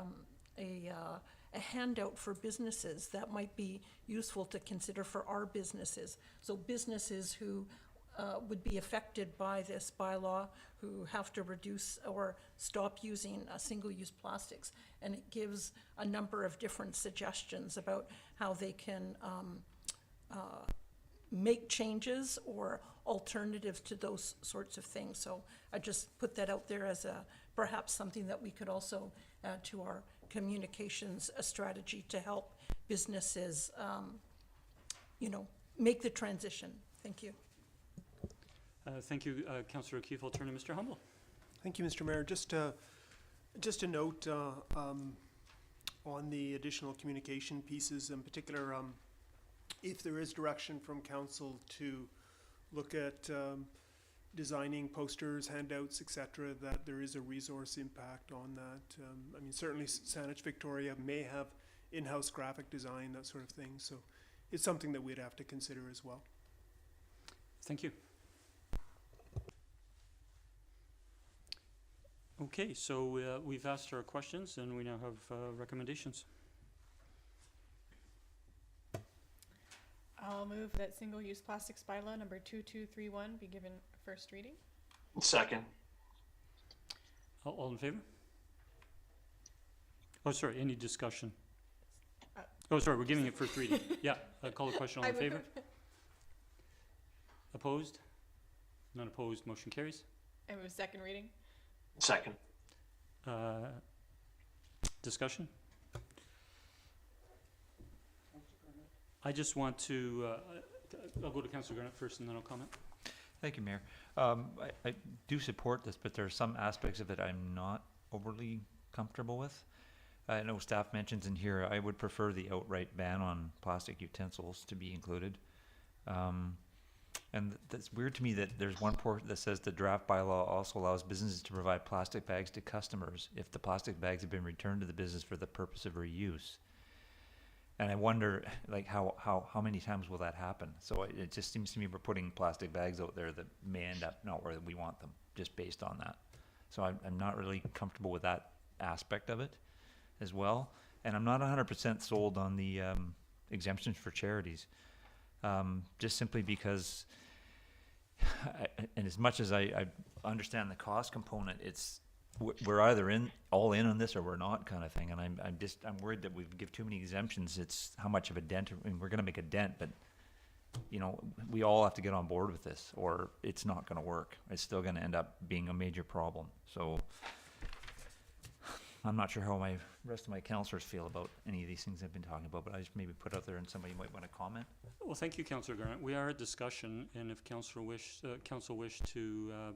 handout for businesses that might be useful to consider for our businesses. So businesses who would be affected by this bylaw, who have to reduce or stop using single-use plastics. And it gives a number of different suggestions about how they can make changes or alternatives to those sorts of things. So I just put that out there as perhaps something that we could also add to our communications strategy to help businesses you know, make the transition. Thank you. Thank you, Councillor O'Keefe. I'll turn to Mr. Humble. Thank you, Mr. Mayor. Just a note on the additional communication pieces, in particular, if there is direction from council to look at designing posters, handouts, etc., that there is a resource impact on that. I mean, certainly Saanich Victoria may have in-house graphic design, that sort of thing. So it's something that we'd have to consider as well. Thank you. Okay, so we've asked our questions and we now have recommendations. I'll move that single-use plastics bylaw number 2231 be given first reading. Second. All in favor? Oh, sorry, any discussion? Oh, sorry, we're giving it first reading. Yeah, call the question. All in favor? Opposed? None opposed, motion carries. I move second reading. Second. Discussion? I just want to, I'll go to Councillor Garnett first and then I'll comment. Thank you, Mayor. I do support this, but there are some aspects of it I'm not overly comfortable with. I know staff mentions in here, I would prefer the outright ban on plastic utensils to be included. And that's weird to me that there's one part that says the draft bylaw also allows businesses to provide plastic bags to customers if the plastic bags have been returned to the business for the purpose of reuse. And I wonder, like, how many times will that happen? So it just seems to me we're putting plastic bags out there that may end up not where we want them, just based on that. So I'm not really comfortable with that aspect of it as well. And I'm not 100% sold on the exemptions for charities, just simply because, and as much as I understand the cost component, we're either all in on this or we're not, kind of thing. And I'm worried that we give too many exemptions. It's how much of a dent. I mean, we're going to make a dent, but you know, we all have to get on board with this, or it's not going to work. It's still going to end up being a major problem. So I'm not sure how the rest of my councillors feel about any of these things I've been talking about, but I just maybe put out there and somebody might want to comment. Well, thank you, Councillor Garnett. We are at discussion, and if council wish to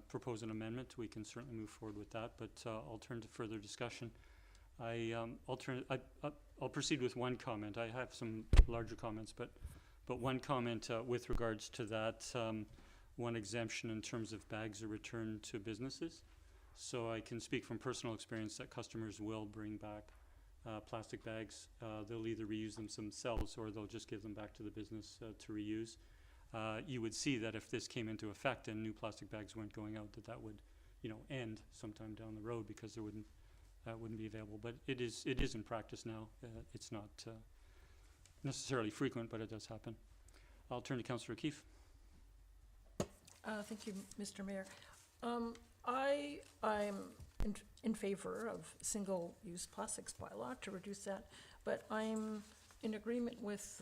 propose an amendment, we can certainly move forward with that. But I'll turn to further discussion. I'll proceed with one comment. I have some larger comments, but one comment with regards to that one exemption in terms of bags are returned to businesses. So I can speak from personal experience that customers will bring back plastic bags. They'll either reuse them themselves or they'll just give them back to the business to reuse. You would see that if this came into effect and new plastic bags weren't going out, that would, you know, end sometime down the road because there wouldn't be available. But it is in practice now. It's not necessarily frequent, but it does happen. I'll turn to Councillor O'Keefe. Thank you, Mr. Mayor. I'm in favor of single-use plastics bylaw to reduce that, but I'm in agreement with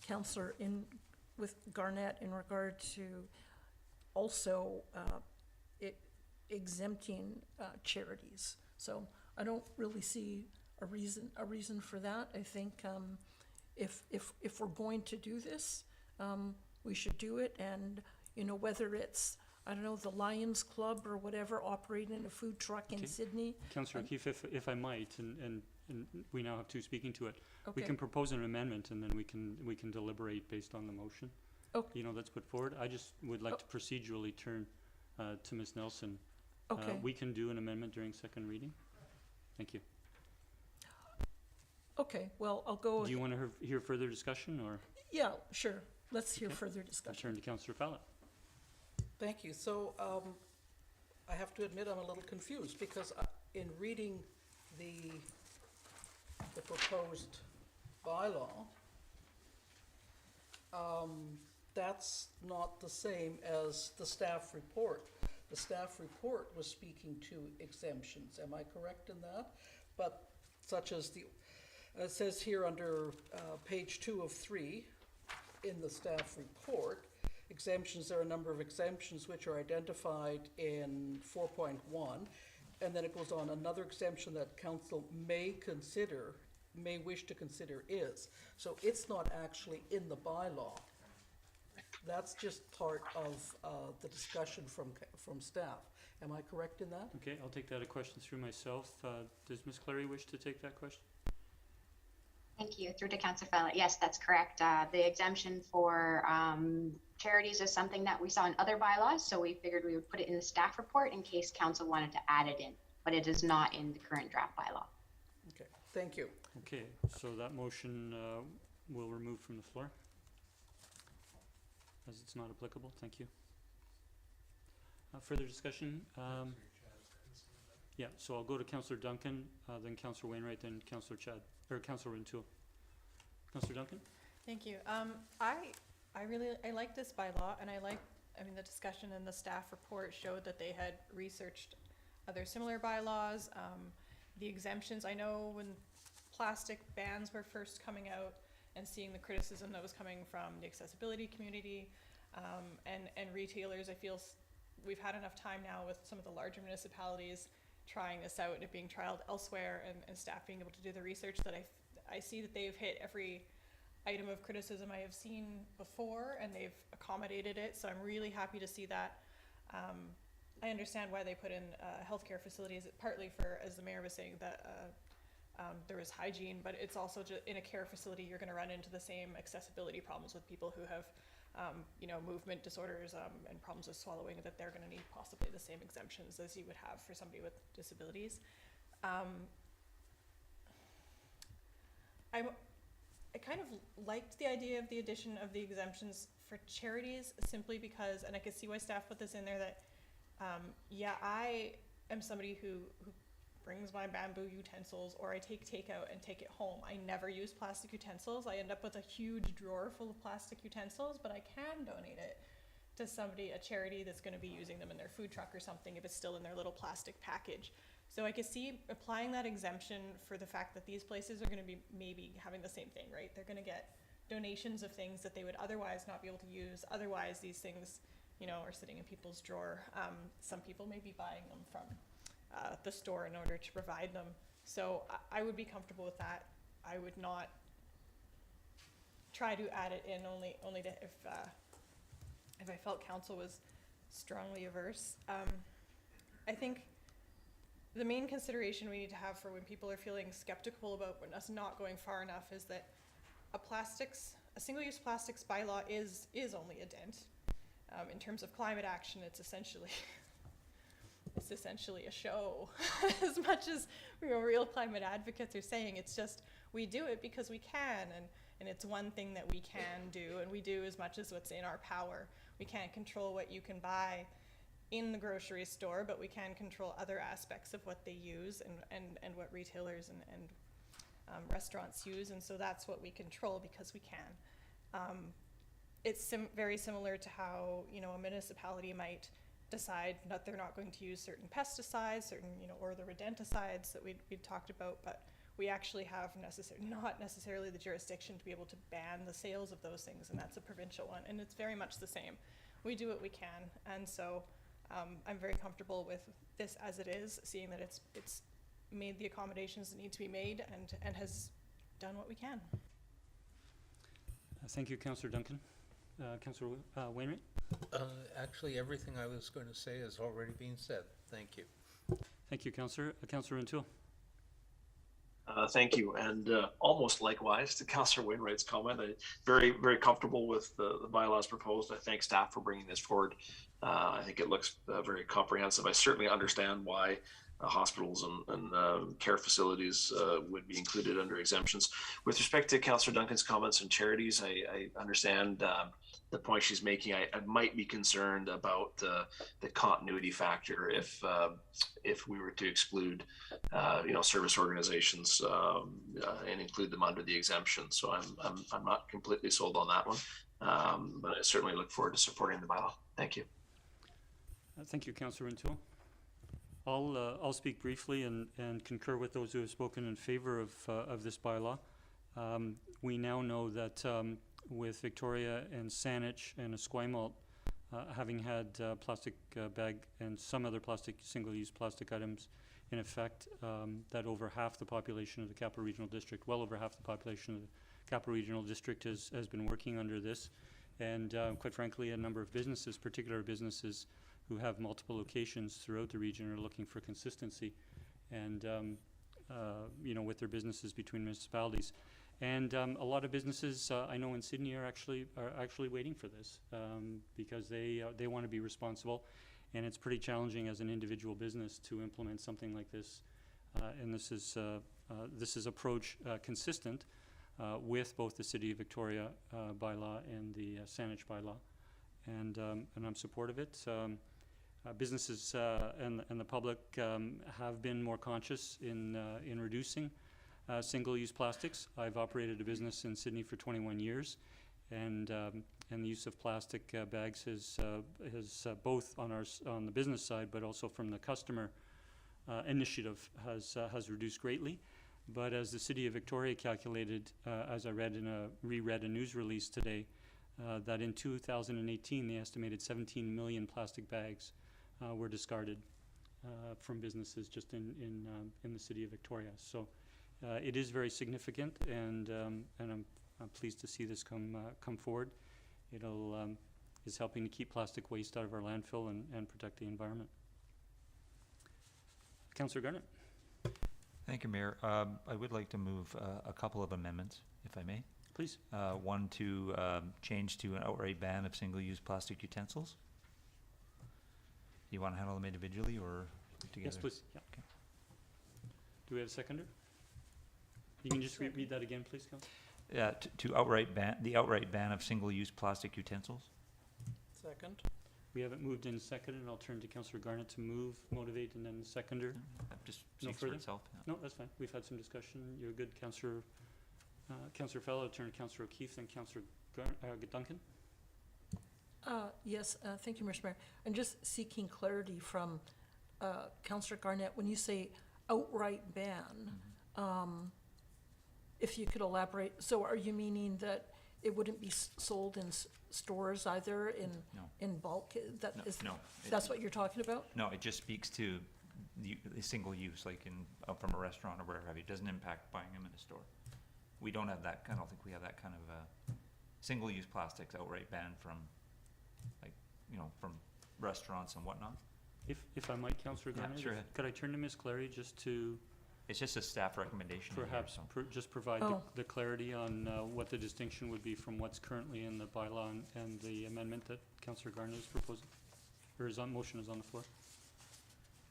Councillor with Garnett in regard to also exempting charities. So I don't really see a reason for that. I think if we're going to do this, we should do it, and you know, whether it's, I don't know, the Lions Club or whatever, operating a food truck in Sidney. Councillor O'Keefe, if I might, and we now have two speaking to it, we Okay. can propose an amendment and then we can deliberate based on the motion. Okay. You know, that's put forward. I just would like to procedurally turn to Ms. Nelson. Okay. We can do an amendment during second reading. Thank you. Okay, well, I'll go. Do you want to hear further discussion, or? Yeah, sure. Let's hear further I'll discussion. turn to Councillor Fallon. Thank you. So I have to admit I'm a little confused because in reading the proposed bylaw, that's not the same as the staff report. The staff report was speaking to exemptions. Am I correct in that? But such as it says here under page 2 of 3 in the staff report, exemptions, there are a number of exemptions which are identified in 4.1, and then it goes on, another exemption that council may wish to consider is. So it's not actually in the bylaw. That's just part of the discussion from staff. Am I correct in that? Okay, I'll take that a question through myself. Does Ms. Clary wish to take that question? Thank you. Through to Councillor Fella. Yes, that's correct. The exemption for charities is something that we saw in other bylaws, so we figured we would put it in the staff report in case council wanted to add it in, but it is not in the current draft bylaw. Okay, thank you. Okay, so that motion will remove from the floor as it's not applicable. Thank you. Further discussion? Yeah, so I'll go to Councillor Duncan, then Councillor Wainwright, then Councillor Chad, or Councillor Rintoul. Councillor Duncan? Thank you. I like this bylaw, and I mean, the discussion in the staff report showed that they had researched other similar bylaws. The exemptions, I know when plastic bans were first coming out and seeing the criticism that was coming from the accessibility community and retailers, I feel we've had enough time now with some of the larger municipalities trying this out and it being trialed elsewhere and staff being able to do the research that I see that they've hit every item of criticism I have seen before and they've accommodated it. So I'm really happy to see that. I understand why they put in healthcare facilities, partly for, as the mayor was saying, that there is hygiene, but it's also just in a care facility, you're going to run into the same accessibility problems with people who have movement disorders and problems with swallowing, that they're going to need possibly the same exemptions as you would have for somebody with disabilities. I kind of liked the idea of the addition of the exemptions for charities simply because, and I could see why staff put this in there, that I am somebody who brings my bamboo utensils, or I take takeout and take it home. I never use plastic utensils. I end up with a huge drawer full of plastic utensils, but I can donate it to somebody, a charity that's going to be using them in their food truck or something if it's still in their little plastic package. So I could see applying that exemption for the fact that these places are going to be maybe having the same thing, right? They're going to get donations of things that they would otherwise not be able to use. Otherwise, these things, are sitting in people's drawer. Some people may be buying them from the store in order to provide them. So I would be comfortable with that. I would not try to add it in only to if I felt council was strongly averse. I think the main consideration we need to have for when people are feeling skeptical about us not going far enough is that a single-use plastics bylaw is only a dent. In terms of climate action, it's essentially a show. As much as real climate advocates are saying, it's just we do it because we can, and it's one thing that we can do, and we do as much as what's in our power. We can't control what you can buy in the grocery store, but we can control other aspects of what they use and what retailers and restaurants use, and so that's what we control because we can. It's very similar to how a municipality might decide that they're not going to use certain pesticides, or the rodenticides that we'd talked about, but we actually have not necessarily the jurisdiction to be able to ban the sales of those things, and that's a provincial one, and it's very much the same. We do what we can, and so I'm very comfortable with this as it is, seeing that it's made the accommodations that need to be made and has done what we can. Thank you, Councillor Duncan. Councillor Wainwright? Actually, everything I was going to say has already been said. Thank you. Thank you, Councillor. Councillor Rintoul? Thank you, and almost likewise to Councillor Wainwright's comment. I'm very, very comfortable with the bylaws proposed. I thank staff for bringing this forward. I think it looks very comprehensive. I certainly understand why hospitals and care facilities would be included under exemptions. With respect to Councillor Duncan's comments on charities, I understand the point she's making. I might be concerned about the continuity factor if we were to exclude service organizations and include them under the exemption. So I'm not completely sold on that one, but I certainly look forward to supporting the bylaw. Thank you. Thank you, Councillor Rintoul. I'll speak briefly and concur with those who have spoken in favor of this bylaw. We now know that with Victoria and Saanich and Esquimalt having had plastic bag and some other single-use plastic items in effect, that over half the population of the Capital Regional District, well over half the population of the Capital Regional District has been working under this. and quite frankly, a number of businesses, particular businesses who have multiple locations throughout the region, are looking for consistency, and with their businesses between municipalities. And a lot of businesses I know in Sidney are actually waiting for this because they want to be responsible, and it's pretty challenging as an individual business to implement something like this. And this is approach consistent with both the City of Victoria bylaw and the Saanich bylaw, and I'm supportive of it. Businesses and the public have been more conscious in reducing single-use plastics. I've operated a business in Sidney for 21 years, and the use of plastic bags has both on the business side, but also from the customer initiative has reduced greatly. But as the City of Victoria calculated, as I reread a news release today, that in 2018 they estimated 17 million plastic bags were discarded from businesses just in the City of Victoria. So it is very significant, and I'm pleased to see this come forward. It'll is helping to keep plastic waste out of our landfill and protect the environment. Councillor Garnett. Thank you, Mayor. I would like to move a couple of amendments, if I may. Please. One to change to an outright ban of single-use plastic utensils. Do you want to handle them individually or together? Yes, please. Yeah. Okay. Do we have a seconder? You can just read that again, please, Councillor. Yeah, to outright ban of single-use plastic utensils. Second. We have it moved in second, and I'll turn to Councillor Garnett to move, motivate, and then the seconder. Just No speaks for further? itself. Yeah. No, that's fine. We've had some discussion. You're good, Councillor Fellow. I'll turn to Councillor O'Keefe, then Councillor Duncan. Yes, thank you, Mr. Mayor. I'm just seeking clarity from Councillor Garnett. When you say outright ban, if you could elaborate, so are you meaning that it wouldn't be sold in stores either in bulk? That's what you're talking about? No, it just speaks to the single use, like from a restaurant or wherever. It doesn't impact buying them in a store. We don't have that. I don't think we have that kind of single-use plastics outright banned from, from restaurants and whatnot. If I might, Councillor Garnett, sure. Could I turn to Ms. Clary just to It's just a staff recommendation. perhaps just provide the clarity on what the distinction would be from what's currently in the bylaw and the amendment that Councillor Garnett is proposing, or his motion is on the floor.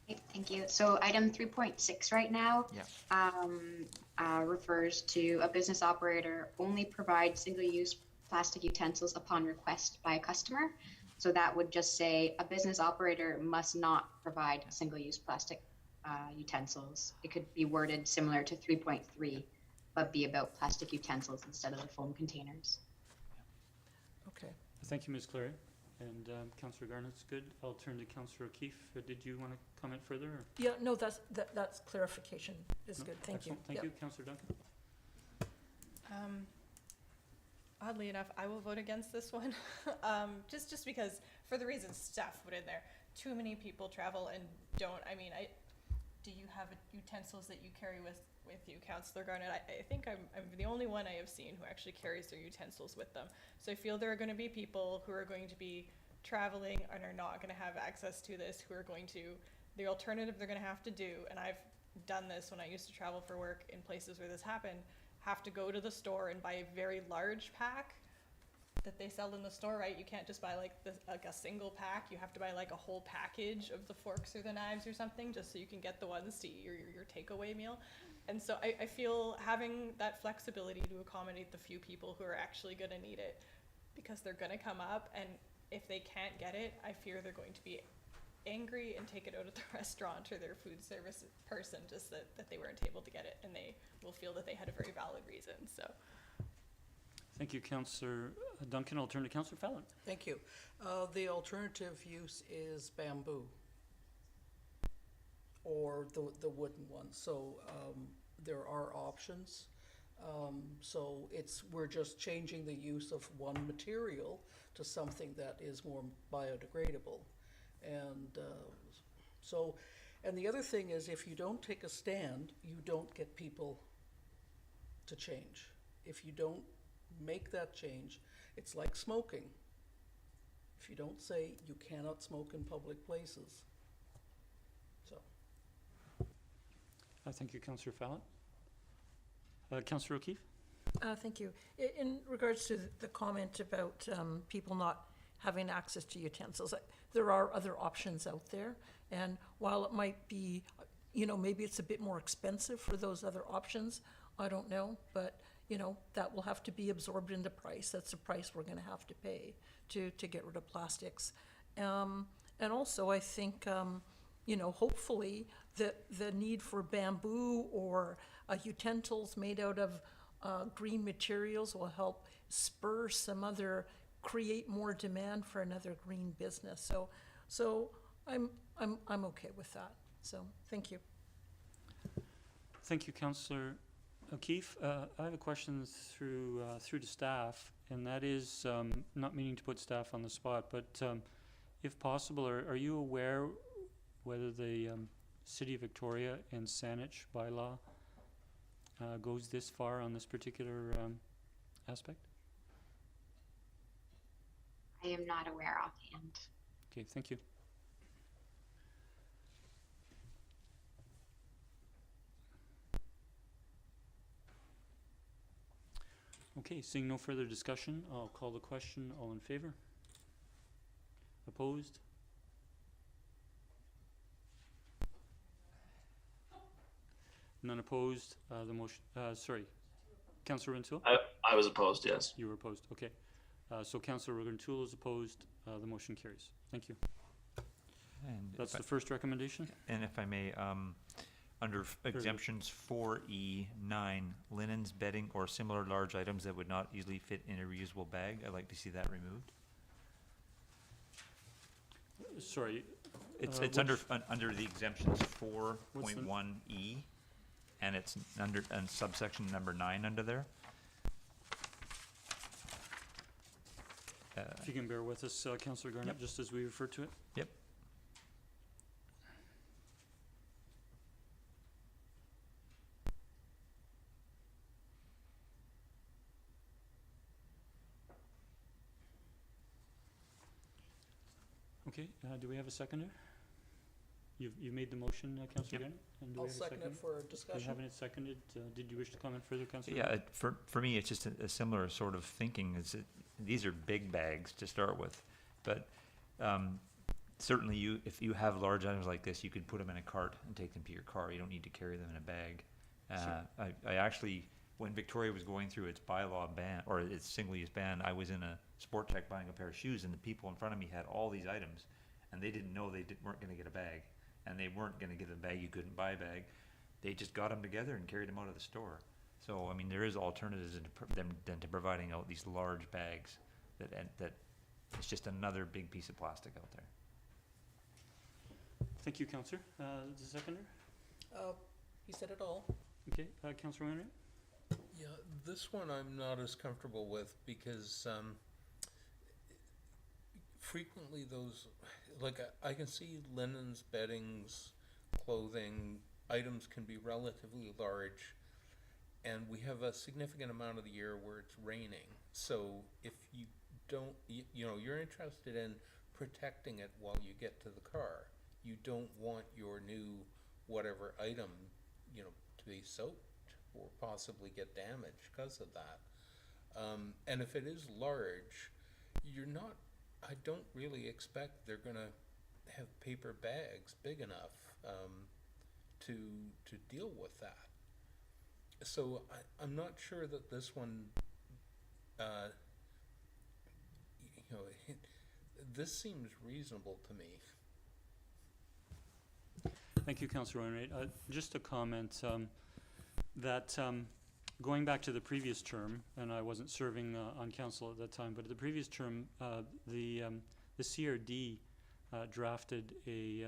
Okay, thank you. So item 3.6 right now refers to a business operator only provides single-use plastic utensils upon request by a customer. So that would just say a business operator must not provide single-use plastic utensils. It could be worded similar to 3.3, but be about plastic utensils instead of the foam containers. Okay. Thank you, Ms. Clary. And Councillor Garnett's good. I'll turn to Councillor O'Keefe. Did you want to comment further? Or? Yeah, no, that's clarification is good. Thank you. Thank you, Councillor Duncan. Oddly enough, I will vote against this one, just because, for the reasons staff put in there. Too many people travel and don't. I mean, do you have utensils that you carry with you, Councillor Garnett? I think I'm the only one I have seen who actually carries their utensils with them. So I feel there are going to be people who are going to be traveling and are not going to have access to this, who are going to, the alternative they're going to have to do, and I've done this when I used to travel for work in places where this happened, have to go to the store and buy a very large pack that they sell in the store, right? You can't just buy like a single pack. You have to buy like a whole package of the forks or the knives or something, just so you can get the ones to eat your takeaway meal. And so I feel having that flexibility to accommodate the few people who are actually going to need it, because they're going to come up, and if they can't get it, I fear they're going to be angry and take it out at the restaurant or their food service person, just that they weren't able to get it, and they will feel that they had a very valid reason. So thank you, Councillor Duncan. I'll turn to Councillor Fallon. Thank you. The alternative use is bamboo, or the wooden one. So there are options. So we're just changing the use of one material to something that is more biodegradable. And and the other thing is, if you don't take a stand, you don't get people to change. If you don't make that change, it's like smoking. if you don't say you cannot smoke in public places. So. Thank you, Councillor Fallon. Councillor O'Keefe? Thank you. In regards to the comment about people not having access to utensils, there are other options out there. And while it might be, you know, maybe it's a bit more expensive for those other options, I don't know, but, you know, that will have to be absorbed in the price. That's the price we're going to have to pay to get rid of plastics. And also, I think, you know, hopefully the need for bamboo or utensils made out of green materials will help spur some other, create more demand for another green business. So I'm okay with that. So thank you. Thank you, Councillor O'Keefe. I have a question through to staff, and that is, not meaning to put staff on the spot, but if possible, are you aware whether the City of Victoria and Saanich bylaw goes this far on this particular aspect? I am not aware offhand. Okay, thank you. Okay, seeing no further discussion, I'll call the question. All in favor? Opposed? None opposed. The motion, sorry, Councillor Rintoul? I was opposed, yes. You were opposed, okay. So Councillor Rintoul is opposed. The motion carries. Thank you. And That's the first recommendation? And if I may, under exemptions 4E9, linens, bedding, or similar large items that would not easily fit in a reusable bag, I'd like to see that removed. Sorry. It's under the exemptions 4.1E, and it's under subsection number 9 under there. If you can bear with us, Councillor Garnett, Yep. just as we refer to it. Yep. Okay, do we have a seconder? You made the motion, Councillor Garnett? And do we I'll have a second it for Do you discussion. have it seconded? Did you wish to comment further, Councillor? Yeah, for me, it's just a similar sort of thinking. These are big bags to start with, but certainly if you have large items like this, you could put them in a cart and take them to your car. You don't need to carry them in a bag. Sure. I actually, when Victoria was going through its bylaw ban, or its single-use ban, I was in a Sport Tech buying a pair of shoes, and the people in front of me had all these items, and they didn't know they weren't going to get a bag, and they weren't going to get a bag. You couldn't buy a bag. They just got them together and carried them out of the store. So, I mean, there is alternatives than to providing out these large bags that it's just another big piece of plastic out there. Thank you, Councillor. The seconder? He said it all. Okay, Councillor Wainwright? Yeah, this one I'm not as comfortable with because frequently those, like I can see linens, beddings, clothing, items can be relatively large, and we have a significant amount of the year where it's raining. So if you don't, you know, you're interested in protecting it while you get to the car. You don't want your new whatever item, you know, to be soaked or possibly get damaged because of that. And if it is large, I don't really expect they're gonna have paper bags big enough to deal with that. So I'm not sure that this one, you know, this seems reasonable to me. Thank you, Councillor Wainwright. Just a comment that going back to the previous term, and I wasn't serving on council at that time, but at the previous term, the CRD drafted a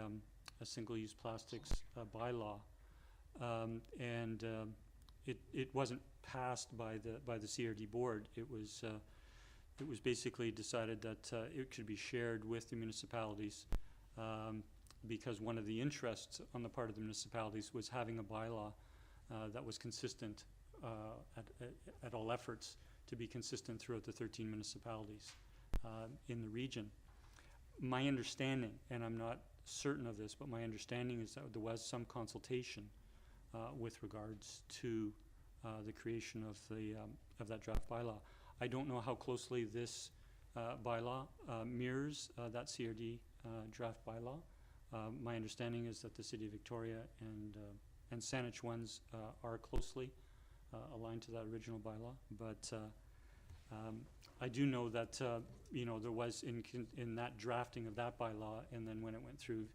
single-use plastics bylaw, and it wasn't passed by the CRD board. It was basically decided that it should be shared with the municipalities. Because one of the interests on the part of the municipalities was having a bylaw that was consistent at all efforts to be consistent throughout the 13 municipalities in the region. my understanding, and I'm not certain of this, but my understanding is that there was some consultation with regards to the creation of that draft bylaw. I don't know how closely this bylaw mirrors that CRD draft bylaw. My understanding is that the City of Victoria and Saanich ones are closely aligned to that original bylaw, but I do know that there was in that drafting of that bylaw, and then when it went through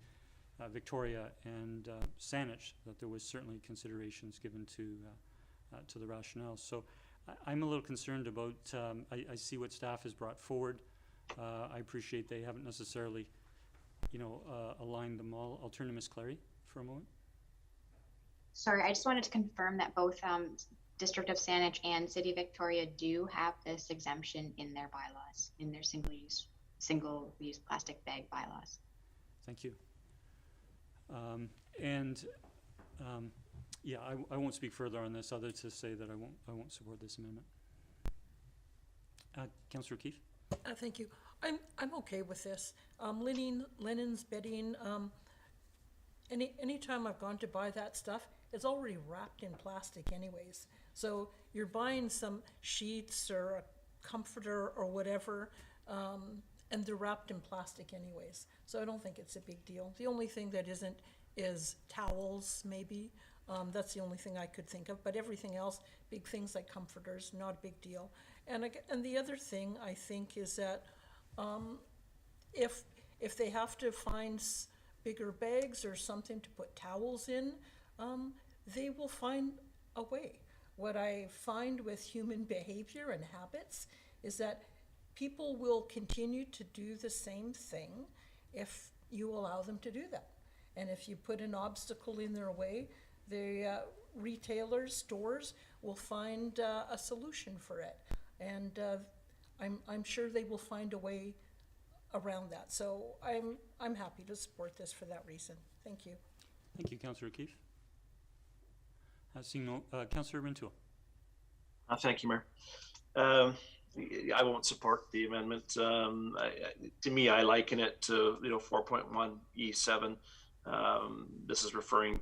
Victoria and Saanich, that there was certainly considerations given to the rationale. So I'm a little concerned about. I see what staff has brought forward. I appreciate they haven't necessarily, aligned them all. I'll turn to Ms. Clary for a moment. Sorry, I just wanted to confirm that both District of Saanich and City of Victoria do have this exemption in their bylaws, in their single-use plastic bag bylaws. Thank you. Yeah, I won't speak further on this, other to say that I won't support this amendment. Councillor Keefe. Thank you. I'm okay with this. Linens, bedding. Anytime I've gone to buy that stuff, it's already wrapped in plastic anyways. So you're buying some sheets or a comforter or whatever, and they're wrapped in plastic anyways. So I don't think it's a big deal. The only thing that isn't is towels, maybe. That's the only thing I could think of. But everything else, big things like comforters, not a big deal. And the other thing I think is that if they have to find bigger bags or something to put towels in, they will find a way. What I find with human behavior and habits is that people will continue to do the same thing if you allow them to do that. And if you put an obstacle in their way, the retailers, stores will find a solution for it. And I'm sure they will find a way around that. So I'm happy to support this for that reason. Thank you. Thank you, Councillor Keefe. Seeing no, Councillor Rintoul. Thank you, Mayor. I won't support the amendment. To me, I liken it to 4.1 E7. This is referring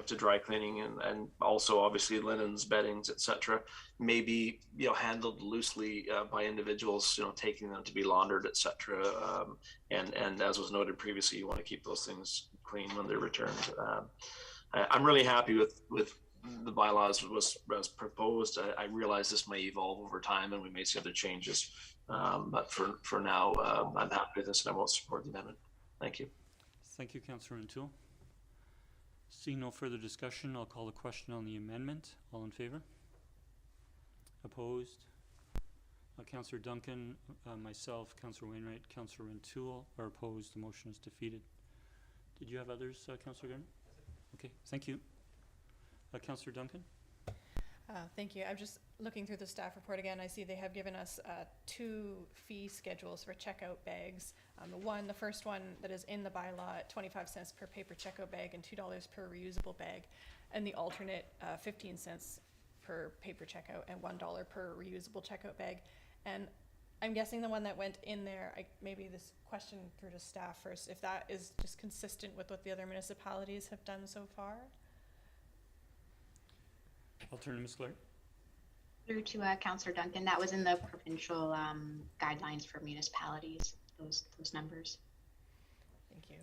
to dry cleaning and also obviously linens, beddings, etc. Maybe handled loosely by individuals, taking them to be laundered, etc. And as was noted previously, you want to keep those things clean when they're returned. I'm really happy with the bylaws was proposed. I realize this may evolve over time and we may see other changes, but for now, I'm happy with this and I won't support the amendment. Thank you. Thank you, Councillor Rintoul. Seeing no further discussion, I'll call the question on the amendment. All in favor? Opposed? Councillor Duncan, myself, Councillor Wainwright, Councillor Rintoul are opposed. The motion is defeated. Did you have others, Councillor Gardner? Okay, thank you. Councillor Duncan? Thank you. I'm just looking through the staff report again. I see they have given us 2 fee schedules for checkout bags. The first one that is in the bylaw at 25 cents per paper checkout bag and $2 per reusable bag, and the alternate 15 cents per paper checkout and $1 per reusable checkout bag. And I'm guessing the one that went in there, maybe this question through to staff first, if that is just consistent with what the other municipalities have done so far? I'll turn to Ms. Clare. Through to Councillor Duncan, that was in the provincial guidelines for municipalities, those numbers. Thank you.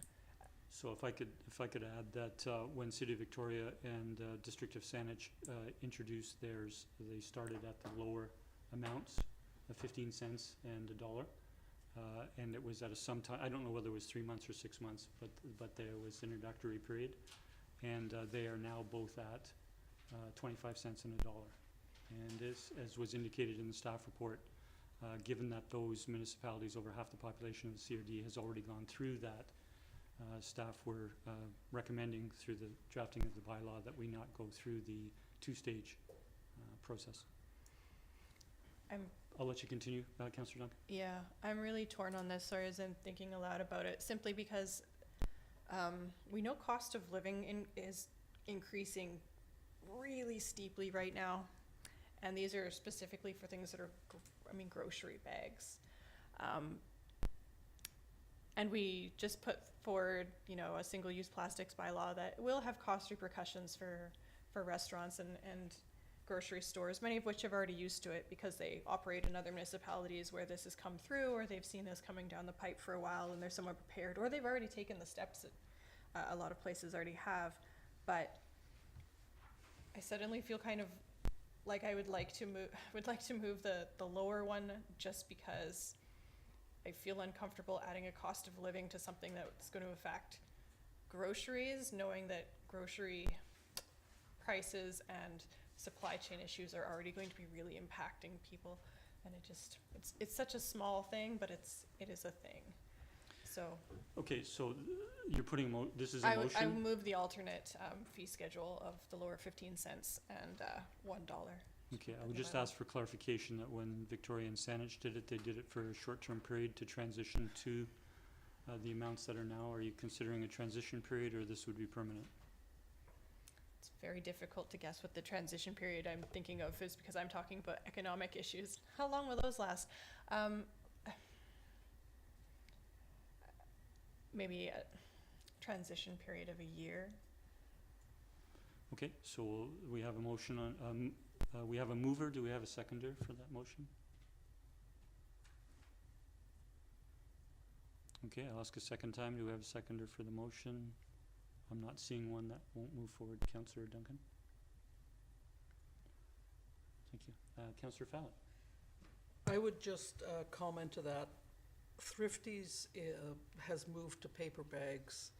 So if I could add that when City of Victoria and District of Saanich introduced theirs, they started at the lower amounts of 15 cents and $1, and it was at a sometime. I don't know whether it was 3 months or 6 months, but there was an introductory period, and they are now both at 25 cents and $1. And as was indicated in the staff report, given that those municipalities, over half the population of the CRD, has already gone through that, staff were recommending through the drafting of the bylaw that we not go through the 2-stage process. I'll let you continue, Councillor Duncan. Yeah, I'm really torn on this, sorry, as I'm thinking aloud about it, simply because we know cost of living is increasing really steeply right now, and these are specifically for things that are, grocery bags. And we just put forward, you know, a single-use plastics bylaw that will have cost repercussions for restaurants and grocery stores, many of which have already used to it because they operate in other municipalities where this has come through, or they've seen this coming down the pipe for a while and they're somewhat prepared, or they've already taken the steps that a lot of places already have. But I suddenly feel kind of like I would like to move the lower one, just because I feel uncomfortable adding a cost of living to something that's going to affect groceries, knowing that grocery prices and supply chain issues are already going to be really impacting people. And it's such a small thing, but it is a thing. So. Okay, so you're putting, this is a motion? I would move the alternate fee schedule of the lower 15 cents and $1. Okay, I would just ask for clarification that when Victoria and Saanich did it, they did it for a short-term period to transition to the amounts that are now. Are you considering a transition period, or this would be permanent? It's very difficult to guess what the transition period I'm thinking of is, because I'm talking about economic issues. How long will those last? Maybe a transition period of a year. Okay, so we have a motion on, we have a mover. Do we have a seconder for that motion? Okay, I'll ask a second time. Do we have a seconder for the motion? I'm not seeing one. That won't move forward. Councillor Duncan. Thank you. Councillor Fallon. I would just comment to that. Thrifty's has moved to paper bags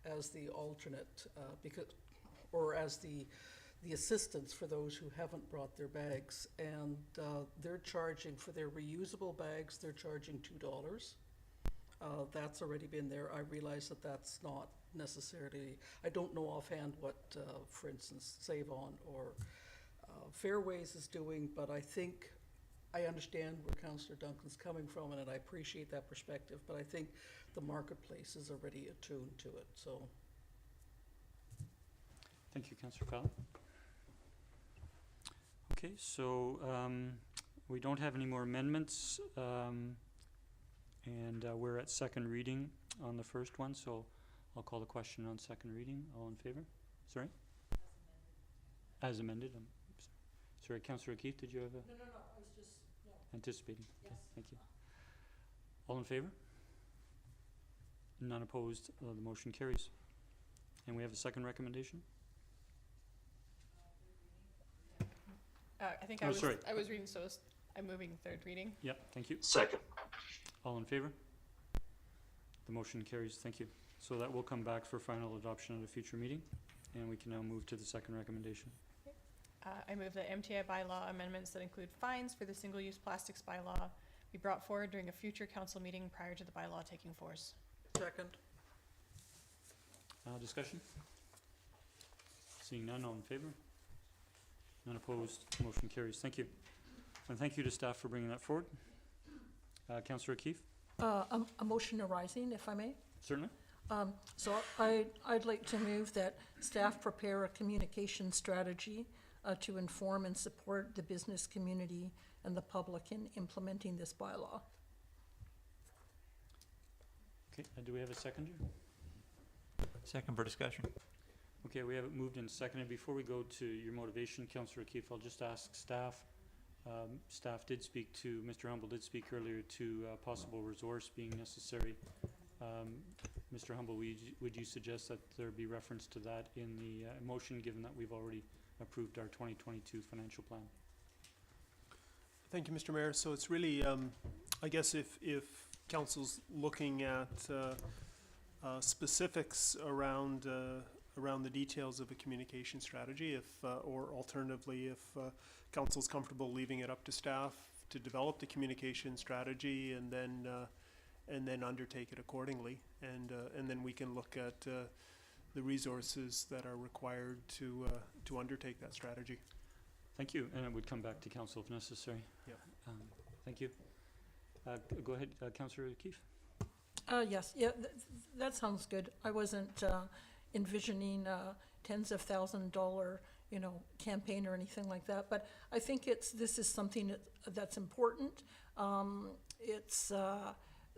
as the alternate or as the assistance for those who haven't brought their bags, and they're charging for their reusable bags. They're charging $2. That's already been there. I realize that that's not necessarily. I don't know offhand what, for instance, Save On or Fairways is doing, but I think I understand where Councillor Duncan's coming from, and I appreciate that perspective, but I think the marketplace is already attuned to it, so. Thank you, Councillor Fallon. Okay, so we don't have any more amendments, and we're at second reading on the first one, so I'll call the question on second reading. All in favor? Sorry? As amended. Sorry, Councillor O'Keefe, did you have a? No, I was just, no. Anticipating. Yes. Okay, thank you. All in favor? None opposed. The motion carries. And we have a second recommendation? I think Oh, sorry. I was reading, so I'm moving third reading. Yep, thank you. Second. All in favor? The motion carries. Thank you. So that will come back for final adoption at a future meeting, and we can now move to the second recommendation. I move that MTI bylaw amendments that include fines for the single-use plastics bylaw be brought forward during a future council meeting prior to the bylaw taking force. Second. Discussion? Seeing none, all in favor? None opposed, motion carries. Thank you. And thank you to staff for bringing that forward. Councillor O'Keefe? A motion arising, if I may. Certainly. So I'd like to move that staff prepare a communication strategy to inform and support the business community and the public in implementing this bylaw. Okay, do we have a seconder? Second for discussion. Okay, we have it moved and seconded. Before we go to your motivation, Councillor O'Keefe, I'll just ask staff. Staff did speak to, Mr. Humble did speak earlier to possible resource being necessary. Mr. Humble, would you suggest that there be reference to that in the motion, given that we've already approved our 2022 financial plan? Thank you, Mr. Mayor. So it's really, I guess if council's looking at specifics around the details of a communication strategy, or alternatively, if council's comfortable leaving it up to staff to develop the communication strategy and then undertake it accordingly, and then we can look at the resources that are required to undertake that strategy. Thank you, and it would come back to council if necessary. Yep. Thank you. Go ahead, Councillor O'Keefe. Yes, yeah, that sounds good. I wasn't envisioning tens of $1,000, campaign or anything like that, but I think this is something that's important. It's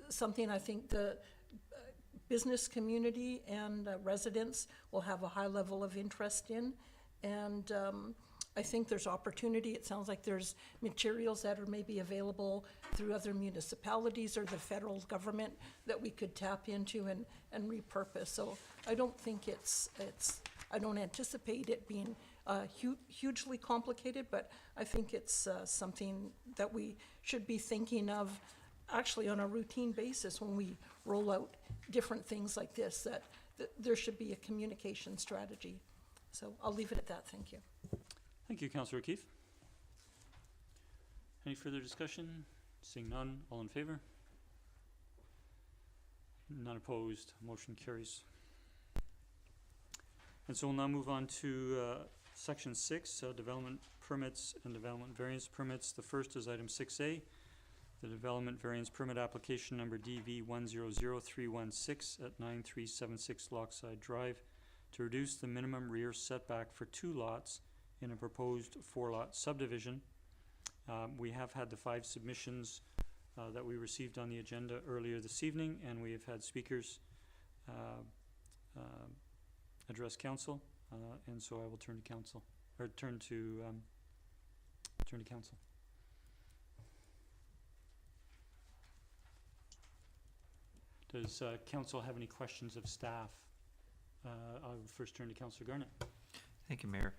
something I think the business community and residents will have a high level of interest in. And I think there's opportunity. It sounds like there's materials that are maybe available through other municipalities or the federal government that we could tap into and repurpose. So I don't think I don't anticipate it being hugely complicated, but I think it's something that we should be thinking of actually on a routine basis when we roll out different things like this, that there should be a communication strategy. So I'll leave it at that. Thank you. Thank you, Councillor O'Keefe. Any further discussion? Seeing none, all in favor? None opposed, motion carries. And so we'll now move on to section 6, development permits and development variance permits. The first is item 6A, the development variance permit application number DV 100316 at 9376 Lochside Drive to reduce the minimum rear setback for 2 lots in a proposed 4-lot subdivision. We have had the 5 submissions that we received on the agenda earlier this evening, and we have had speakers address council, and so I will turn to council, or turn to council. Does council have any questions of staff? I'll first turn to Councillor Garnett. Thank you, Mayor.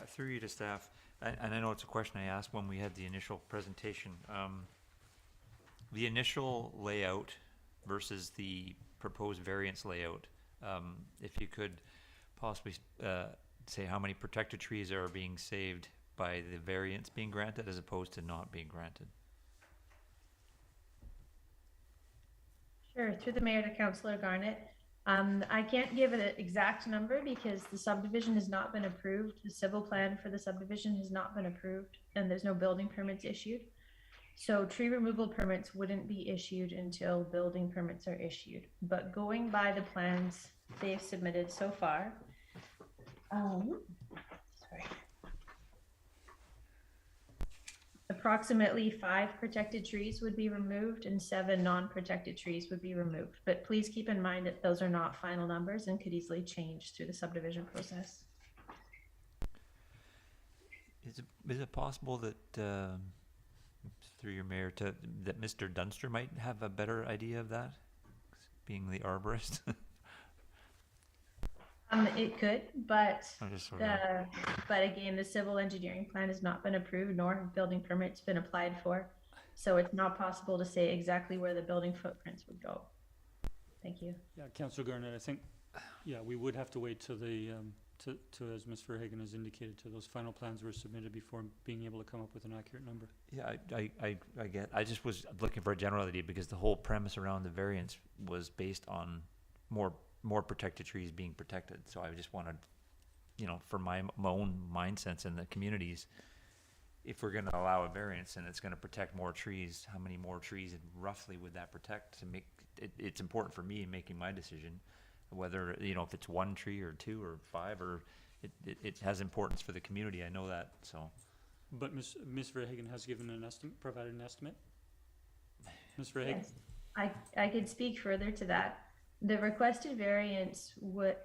Through you to staff, and I know it's a question I asked when we had the initial presentation. The initial layout versus the proposed variance layout, if you could possibly say how many protected trees are being saved by the variance being granted as opposed to not being granted. Sure, through the mayor to Councillor Garnett. I can't give an exact number because the subdivision has not been approved. The civil plan for the subdivision has not been approved, and there's no building permits issued. So tree removal permits wouldn't be issued until building permits are issued. But going by the plans they've submitted so far, approximately 5 protected trees would be removed and 7 non-protected trees would be removed. But please keep in mind that those are not final numbers and could easily change through the subdivision process. Is it possible that, through your mayor, that Mr. Dunster might have a better idea of that, being the arborist? It could, but but again, the civil engineering plan has not been approved, nor have building permits been applied for. So it's not possible to say exactly where the building footprints would go. Thank you. Yeah, Councillor Garnett, I think, yeah, we would have to wait till the, as Ms. Verhagen has indicated, till those final plans were submitted before being able to come up with an accurate number. Yeah, I just was looking for a general idea because the whole premise around the variance was based on more protected trees being protected. So I just wanted, for my own mind sense in the communities, if we're going to allow a variance and it's going to protect more trees, how many more trees roughly would that protect to make it? It's important for me in making my decision, whether, if it's 1 tree or 2 or 5, or it has importance for the community. I know that, so. But Ms. Verhagen has given an estimate, provided an estimate. Ms. Verhagen? Yes, I could speak further to that. The requested variance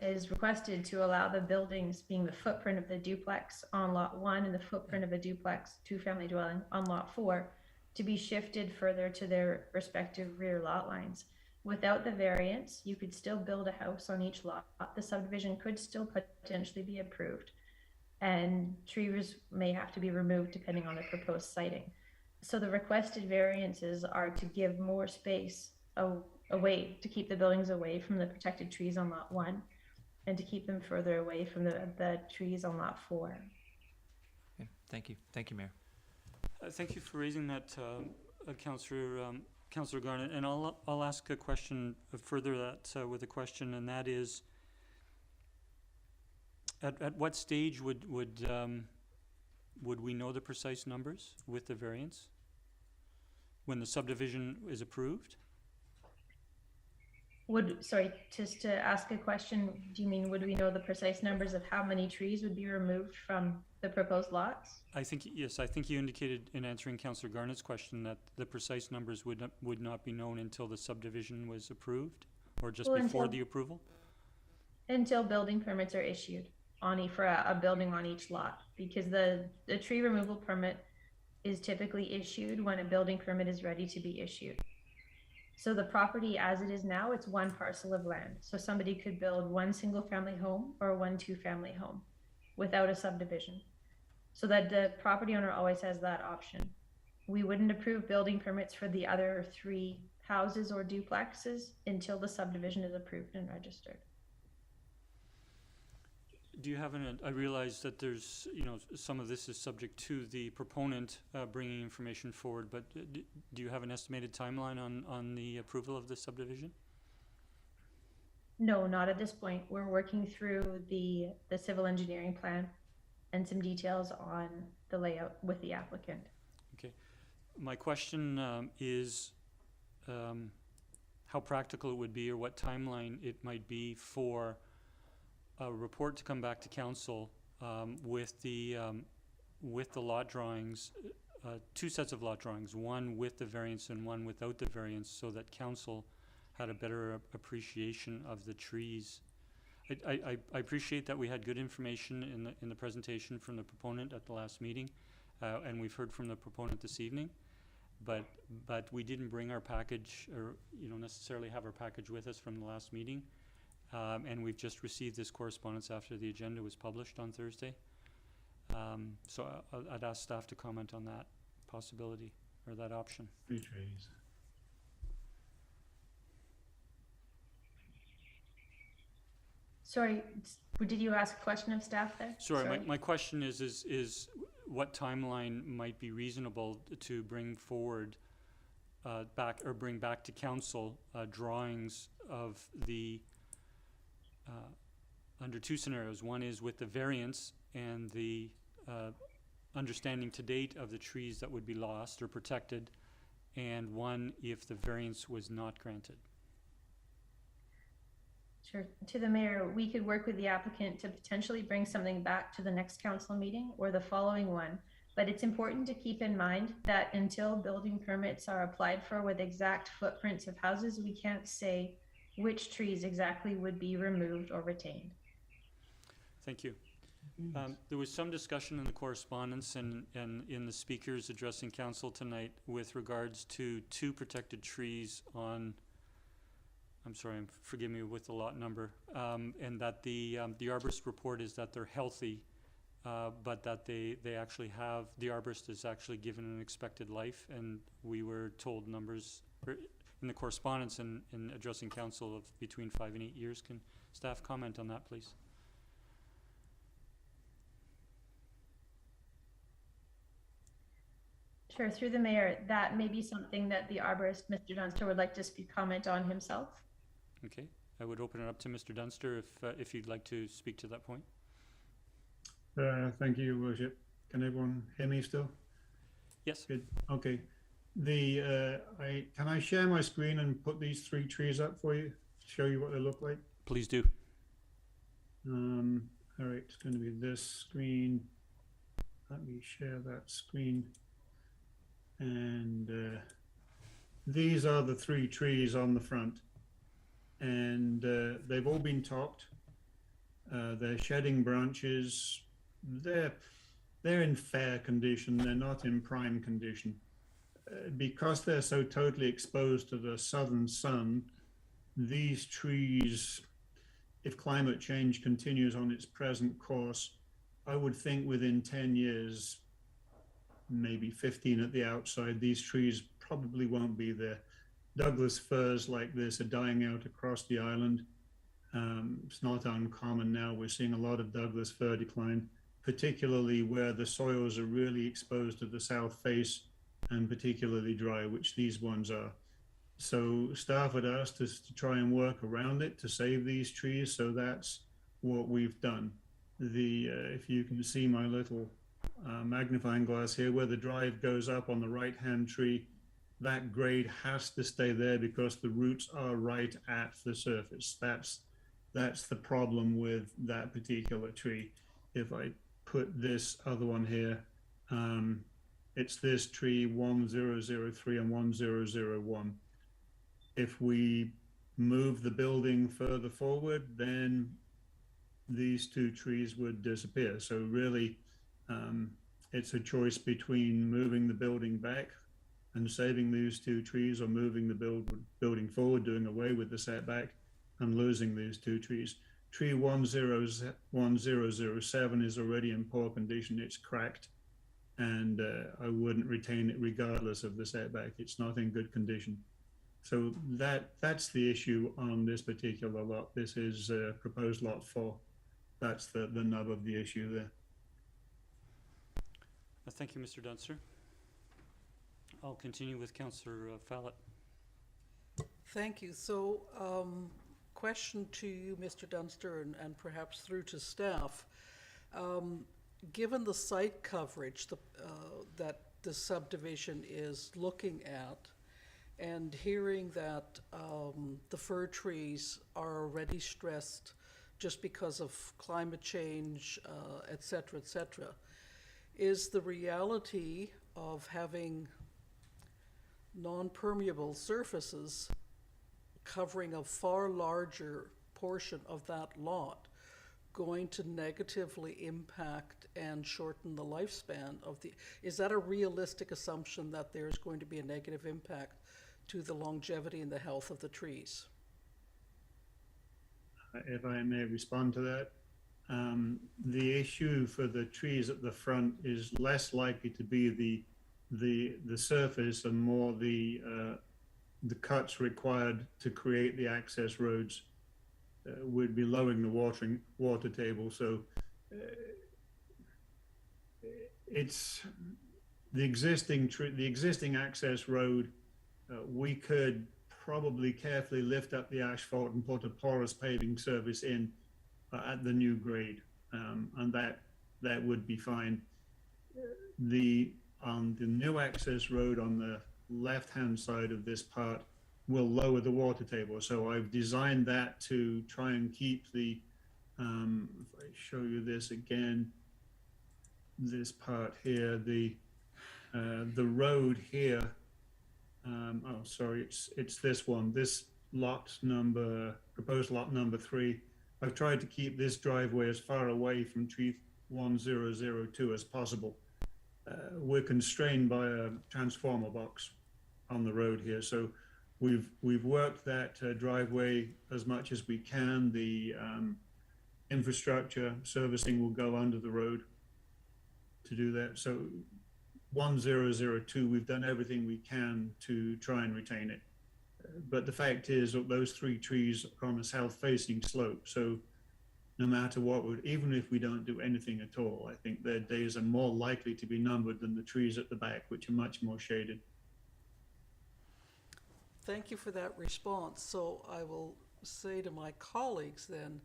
is requested to allow the buildings being the footprint of the duplex on lot 1 and the footprint of a duplex 2-family dwelling on lot 4 to be shifted further to their respective rear lot lines. Without the variance, you could still build a house on each lot. The subdivision could still potentially be approved, and trees may have to be removed depending on the proposed siting. So the requested variances are to give more space away, to keep the buildings away from the protected trees on lot 1 and to keep them further away from the trees on lot 4. Okay, thank you, Mayor. Thank you for raising that, Councillor Garnett, and I'll ask a question further that with a question, and that is, at what stage would we know the precise numbers with the variance? When the subdivision is approved? Sorry, just to ask a question, do you mean would we know the precise numbers of how many trees would be removed from the proposed lots? I think, yes, I think you indicated in answering Councillor Garnett's question that the precise numbers would not be known until the subdivision was approved, or just Well, before until- the approval? Until building permits are issued for a building on each lot, because the tree removal permit is typically issued when a building permit is ready to be issued. So the property as it is now, it's one parcel of land. So somebody could build one single family home or one 2-family home without a subdivision. So that the property owner always has that option. We wouldn't approve building permits for the other 3 houses or duplexes until the subdivision is approved and registered. Do you have I realize that there's, some of this is subject to the proponent bringing information forward, but do you have an estimated timeline on the approval of the subdivision? No, not at this point. We're working through the civil engineering plan and some details on the layout with the applicant. Okay. My question is how practical it would be, or what timeline it might be for a report to come back to council with the lot drawings, 2 sets of lot drawings, one with the variance and one without the variance, so that council had a better appreciation of the trees. I appreciate that we had good information in the presentation from the proponent at the last meeting, and we've heard from the proponent this evening, but we didn't bring our package, or necessarily have our package with us from the last meeting. And we've just received this correspondence after the agenda was published on Thursday. So I'd ask staff to comment on that possibility, or that option. 3 trees. Sorry, did you ask a question of staff there? Sorry. My question is what timeline might be reasonable to bring forward bring back to council drawings of the under 2 scenarios. One is with the variance and the understanding to date of the trees that would be lost or protected, and one if the variance was not granted. Sure. To the mayor, we could work with the applicant to potentially bring something back to the next council meeting or the following one. But it's important to keep in mind that until building permits are applied for with exact footprints of houses, we can't say which trees exactly would be removed or retained. Thank you. There was some discussion in the correspondence and in the speakers addressing council tonight with regards to 2 protected trees on, I'm sorry, forgive me with the lot number, and that the arborist report is that they're healthy, but that they actually have, the arborist is actually given an expected life, and we were told numbers in the correspondence and in addressing council of between 5 and 8 years. Can staff comment on that, please? Sure, through the mayor, that may be something that the arborist, Mr. Dunster, would like to comment on himself. Okay, I would open it up to Mr. Dunster if you'd like to speak to that point. Thank you, Your Worship. Can everyone hear me still? Yes. Good. Okay. Can I share my screen and put these 3 trees up for you, show you what they look like? Please do. All right, it's going to be this screen. Let me share that screen. And these are the 3 trees on the front, and they've all been topped. They're shedding branches. They're in fair condition. They're not in prime condition. Because they're so totally exposed to the southern sun, these trees, if climate change continues on its present course, I would think within 10 years, maybe 15 at the outside, these trees probably won't be there. Douglas firs like this are dying out across the island. It's not uncommon now. We're seeing a lot of Douglas fir decline, particularly where the soils are really exposed to the south face and particularly dry, which these ones are. So staff had asked us to try and work around it to save these trees, so that's what we've done. If you can see my little magnifying glass here, where the drive goes up on the right-hand tree, that grade has to stay there because the roots are right at the surface. That's the problem with that particular tree. If I put this other one here, it's this tree 1003 and 1001. If we move the building further forward, then these two trees would disappear. So really, it's a choice between moving the building back and saving these two trees, or moving the building forward, doing away with the setback and losing these two trees. Tree 1007 is already in poor condition. It's cracked, and I wouldn't retain it regardless of the setback. It's not in good condition. So that's the issue on this particular lot. This is proposed lot 4. That's the nub of the issue there. Thank you, Mr. Dunster. I'll continue with Councillor Fallett. Thank you. So, question to you, Mr. Dunster, and perhaps through to staff. Given the site coverage that the subdivision is looking at, and hearing that the fir trees are already stressed just because of climate change, et cetera, is the reality of having non-permeable surfaces covering a far larger portion of that lot going to negatively impact and shorten the lifespan of the, is that a realistic assumption that there's going to be a negative impact to the longevity and the health of the trees? If I may respond to that, the issue for the trees at the front is less likely to be the surface and more the cuts required to create the access roads. Would be lowering the water table. So it's the existing access road. We could probably carefully lift up the asphalt and put a porous paving surface in at the new grade, and that would be fine. On the new access road on the left-hand side of this part will lower the water table. So I've designed that to try and keep the, if I show you this again, this part here, the road here, oh, sorry, it's this one, this lot number, proposed lot number 3. I've tried to keep this driveway as far away from tree 1002 as possible. We're constrained by a transformer box on the road here. So we've worked that driveway as much as we can. The infrastructure servicing will go under the road to do that. So 1002, we've done everything we can to try and retain it. But the fact is that those 3 trees are on a south-facing slope. So no matter what, even if we don't do anything at all, I think their days are more likely to be numbered than the trees at the back, which are much more shaded. Thank you for that response. So I will say to my colleagues then,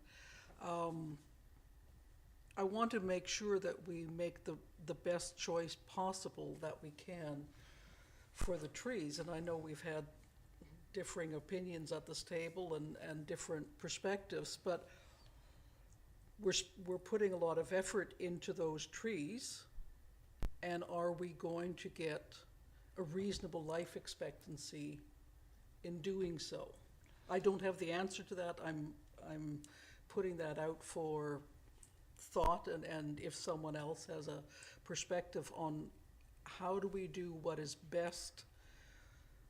I want to make sure that we make the best choice possible that we can for the trees. And I know we've had differing opinions at this table and different perspectives, but we're putting a lot of effort into those trees. And are we going to get a reasonable life expectancy in doing so? I don't have the answer to that. I'm putting that out for thought, and if someone else has a perspective on how do we do what is best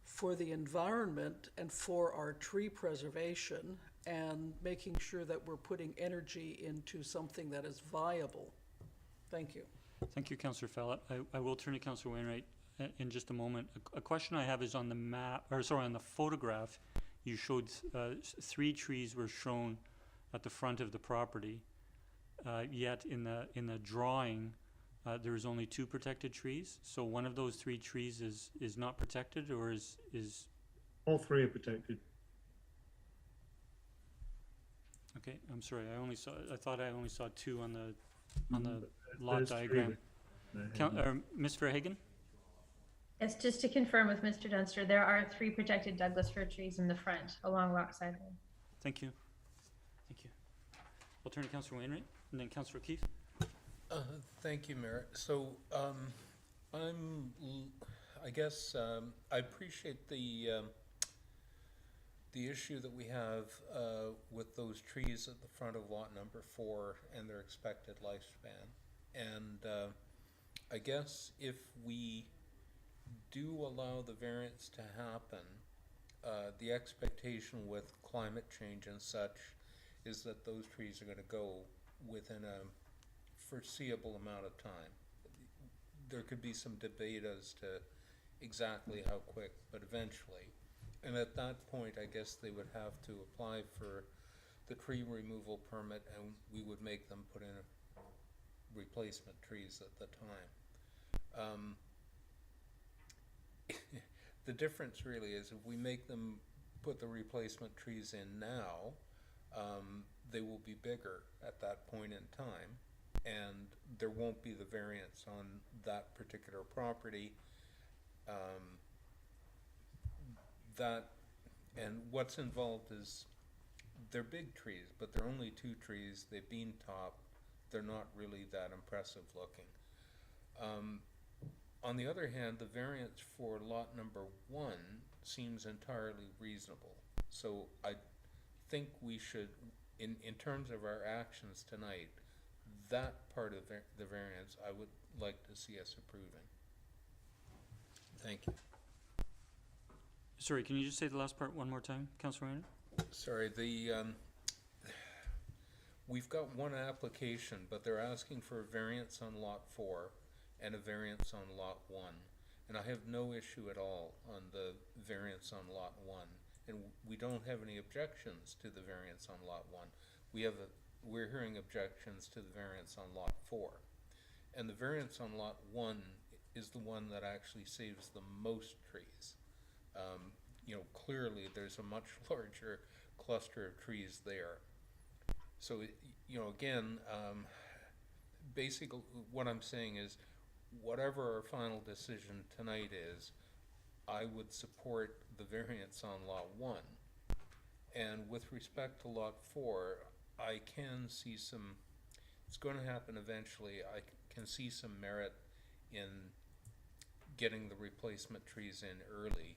for the environment and for our tree preservation, and making sure that we're putting energy into something that is viable. Thank you. Thank you, Councillor Fallett. I will turn to Councillor Wainwright in just a moment. A question I have is on the map, or sorry, on the photograph. You showed 3 trees were shown at the front of the property, yet in the drawing there is only 2 protected trees. So one of those 3 trees is not protected, or is all 3 are protected. Okay, I'm sorry. I thought I only saw 2 on the lot diagram. Ms. Verhagen? Yes, just to confirm with Mr. Dunster, there are 3 protected Douglas fir trees in the front along Lochside Drive. Thank you. Thank you. I'll turn to Councillor Wainwright and then Councillor Keith. Thank you, Mayor. So I guess I appreciate the issue that we have with those trees at the front of lot number 4 and their expected lifespan. And I guess if we do allow the variance to happen, the expectation with climate change and such is that those trees are going to go within a foreseeable amount of time. There could be some debate as to exactly how quick, but eventually. And at that point, I guess they would have to apply for the tree removal permit, and we would make them put in replacement trees at the time. The difference really is if we make them put the replacement trees in now, they will be bigger at that point in time, and there won't be the variance on that particular property. And what's involved is they're big trees, but they're only 2 trees. They've been topped. They're not really that impressive looking. On the other hand, the variance for lot number 1 seems entirely reasonable. So I think we should, in terms of our actions tonight, that part of the variance I would like to see us approving. Thank you. Sorry, can you just say the last part one more time, Councillor Wainwright? Sorry, we've got one application, but they're asking for a variance on lot 4 and a variance on lot 1. And I have no issue at all on the variance on lot 1. And we don't have any objections to the variance on lot 1. We're hearing objections to the variance on lot 4. And the variance on lot 1 is the one that actually saves the most trees. Clearly there's a much larger cluster of trees there. So, again, basically what I'm saying is, whatever our final decision tonight is, I would support the variance on lot 1. And with respect to lot 4, I can see it's going to happen eventually, I can see some merit in getting the replacement trees in early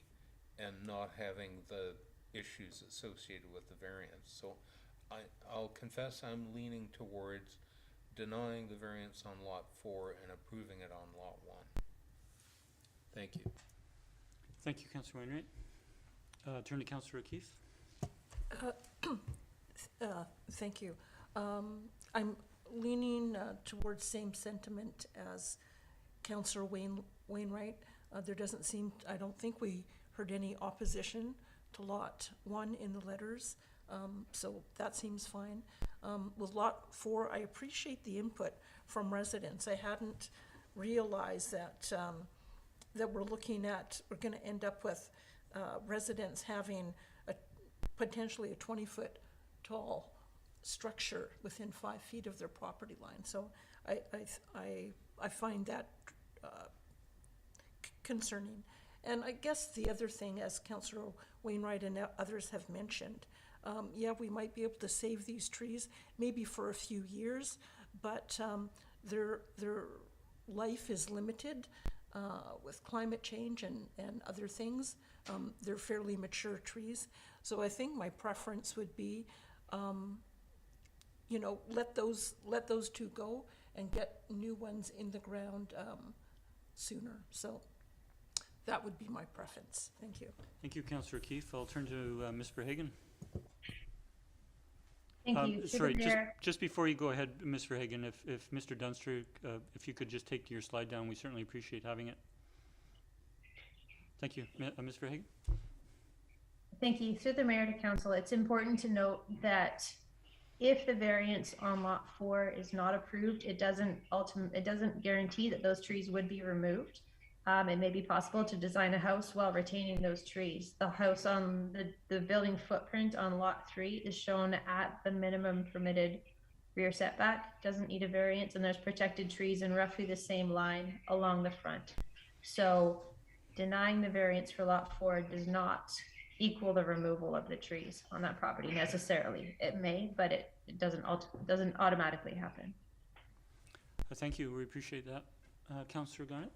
and not having the issues associated with the variance. So I'll confess I'm leaning towards denying the variance on lot 4 and approving it on lot 1. Thank you. Thank you, Councillor Wainwright. Turn to Councillor Keith. Thank you. I'm leaning towards same sentiment as Councillor Wainwright. There doesn't seem, I don't think we heard any opposition to lot 1 in the letters, so that seems fine. With lot 4, I appreciate the input from residents. I hadn't realized that that we're going to end up with residents having potentially a 20-foot tall structure within 5 feet of their property line. So I find that concerning. And I guess the other thing, as Councillor Wainwright and others have mentioned, yeah, we might be able to save these trees maybe for a few years, but their life is limited with climate change and other things. They're fairly mature trees. So I think my preference would be, let those 2 go and get new ones in the ground sooner. So that would be my preference. Thank you. Thank you, Councillor Keith. I'll turn to Ms. Verhagen. Thank you. Sorry, just before you go ahead, Ms. Verhagen, if Mr. Dunster, if you could just take your slide down, we certainly appreciate having it. Thank you. Ms. Verhagen? Thank you. Through the Mayor to Council, it's important to note that if the variance on lot 4 is not approved, it doesn't guarantee that those trees would be removed. It may be possible to design a house while retaining those trees. The house on the building footprint on lot 3 is shown at the minimum permitted rear setback, doesn't need a variance, and there's protected trees in roughly the same line along the front. So denying the variance for lot 4 does not equal the removal of the trees on that property necessarily. It may, but it doesn't automatically happen. Thank you, we appreciate that. Councillor Garnett?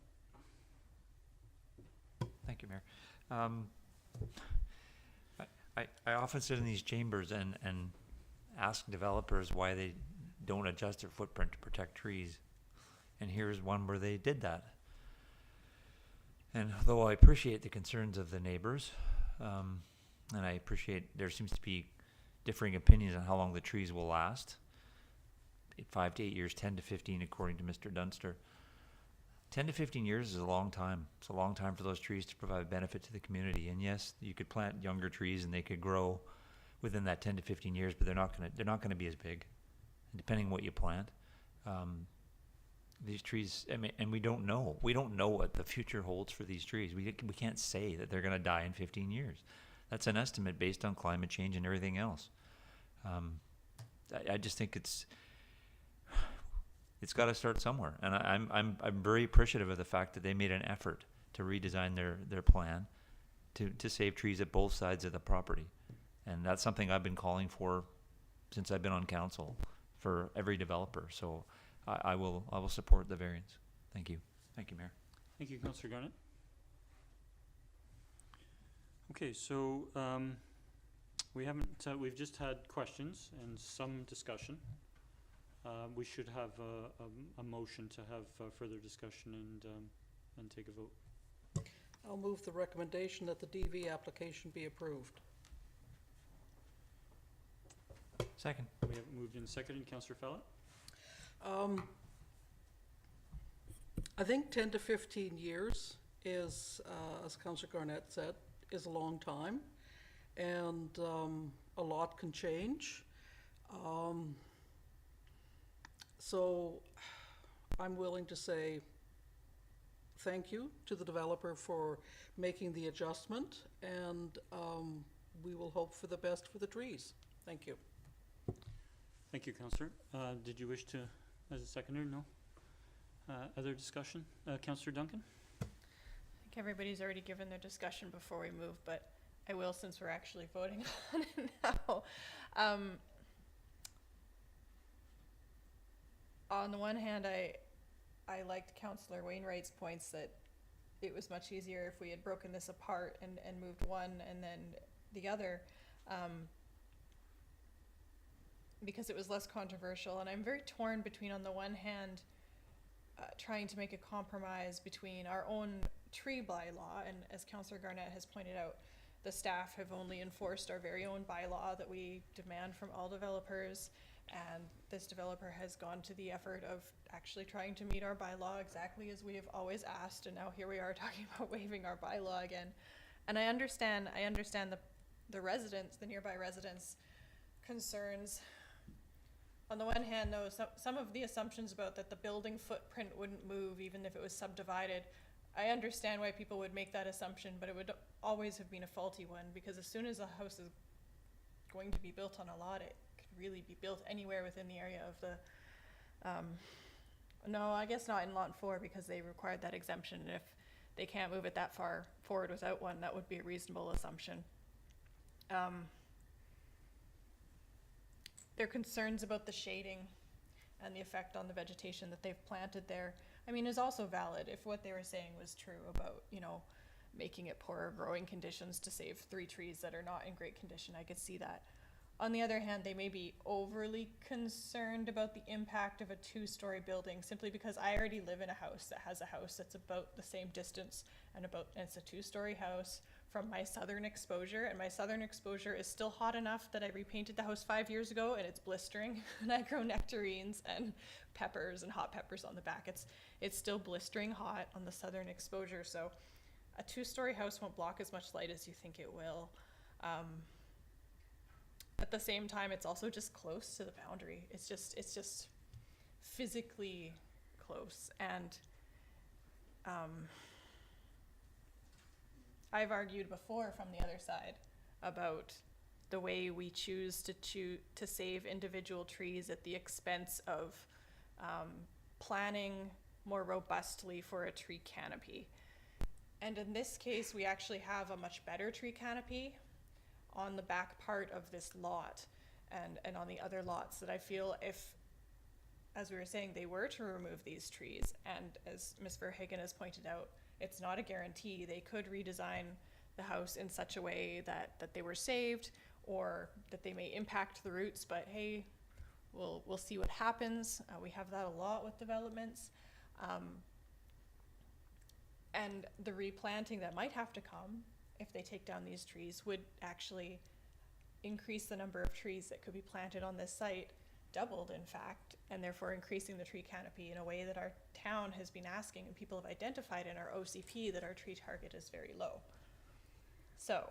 Thank you, Mayor. I often sit in these chambers and ask developers why they don't adjust their footprint to protect trees. And here's one where they did that. And though I appreciate the concerns of the neighbors, and I appreciate there seems to be differing opinions on how long the trees will last. 5 to 8 years, 10 to 15, according to Mr. Dunster. 10 to 15 years is a long time. It's a long time for those trees to provide benefit to the community. And yes, you could plant younger trees and they could grow within that 10 to 15 years, but they're not going to be as big, depending on what you plant. These trees, I mean, and we don't know what the future holds for these trees. We can't say that they're going to die in 15 years. That's an estimate based on climate change and everything else. I just think it's got to start somewhere, and I'm very appreciative of the fact that they made an effort to redesign their plan to save trees at both sides of the property, and that's something I've been calling for since I've been on council for every developer. So I will support the variance. Thank you, Mayor. Thank you, Councillor Garnett. Okay, so we've just had questions and some discussion. We should have a motion to have further discussion and take a vote. I'll move the recommendation that the DV application be approved. Second. We have moved in second. Councillor Fallon? I think 10 to 15 years is, as Councillor Garnett said, is a long time, and a lot can change. So I'm willing to say thank you to the developer for making the adjustment, and we will hope for the best for the trees. Thank you. Thank you, Councillor. Did you wish to, as a seconder? No? Other discussion? Councillor Duncan? I think everybody's already given their discussion before we move, but I will since we're actually voting on it now. On the one hand, I liked Councillor Wainwright's points that it was much easier if we had broken this apart and moved one and then the other, because it was less controversial. And I'm very torn between, on the one hand, trying to make a compromise between our own tree bylaw, and as Councillor Garnett has pointed out, the staff have only enforced our very own bylaw that we demand from all developers, and this developer has gone to the effort of actually trying to meet our bylaw exactly as we have always asked, and now here we are talking about waiving our bylaw again. And I understand the residents, the nearby residents' concerns. On the one hand, though, some of the assumptions about that the building footprint wouldn't move even if it was subdivided, I understand why people would make that assumption, but it would always have been a faulty one, because as soon as a house is going to be built on a lot, it could really be built anywhere within the area of the, no, I guess not in lot 4, because they required that exemption, and if they can't move it that far forward without one, that would be a reasonable assumption. Their concerns about the shading and the effect on the vegetation that they've planted there, I mean, is also valid. If what they were saying was true about, you know, making it poorer growing conditions to save 3 trees that are not in great condition, I could see that. On the other hand, they may be overly concerned about the impact of a 2-story building, simply because I already live in a house that has a house that's about the same distance, and it's a 2-story house from my southern exposure, and my southern exposure is still hot enough that I repainted the house 5 years ago and it's blistering, and I grow nectarines and peppers and hot peppers on the back. It's still blistering hot on the southern exposure, so a 2-story house won't block as much light as you think it will. At the same time, it's also just close to the boundary. It's just physically close, and I've argued before from the other side about the way we choose to save individual trees at the expense of planning more robustly for a tree canopy. And in this case, we actually have a much better tree canopy on the back part of this lot and on the other lots, that I feel if, as we were saying, they were to remove these trees, and as Ms. Verhagen has pointed out, it's not a guarantee. They could redesign the house in such a way that they were saved, or that they may impact the roots, but hey, we'll see what happens. We have that a lot with developments. And the replanting that might have to come if they take down these trees would actually increase the number of trees that could be planted on this site, doubled in fact, and therefore increasing the tree canopy in a way that our town has been asking, and people have identified in our OCP that our tree target is very low. So,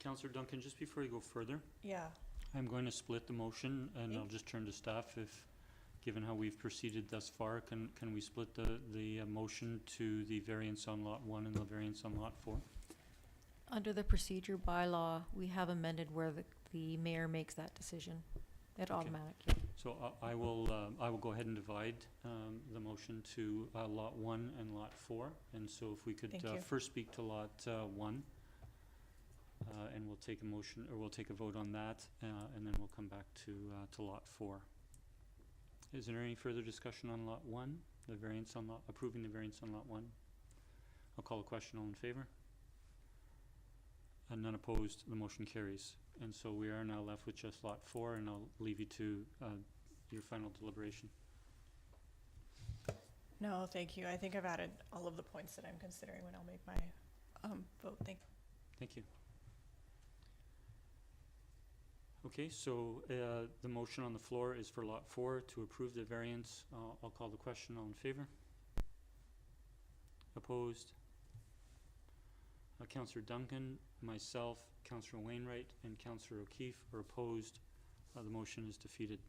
Councillor Duncan, just before you go further, yeah, I'm going to split the motion, and I'll just turn to staff if, given how we've proceeded thus far, can we split the motion to the variance on lot 1 and the variance on lot 4? Under the procedure bylaw, we have amended where the mayor makes that decision. It automatically. So I will go ahead and divide the motion to lot 1 and lot 4. And so if we could first speak to lot 1, and we'll take a motion, or we'll take a vote on that, and then we'll come back to lot 4. Is there any further discussion on lot 1, the variance on approving the variance on lot 1? I'll call a question. All in favor? And none opposed. The motion carries. And so we are now left with just lot 4, and I'll leave you to your final deliberation. no, thank you. I think I've added all of the points that I'm considering when I'll make my vote. Thank you. Okay, so the motion on the floor is for lot 4 to approve the variance. I'll call the question. All in favor? Opposed? Councillor Duncan, myself, Councillor Wainwright, and Councillor O'Keefe are opposed. The motion is defeated.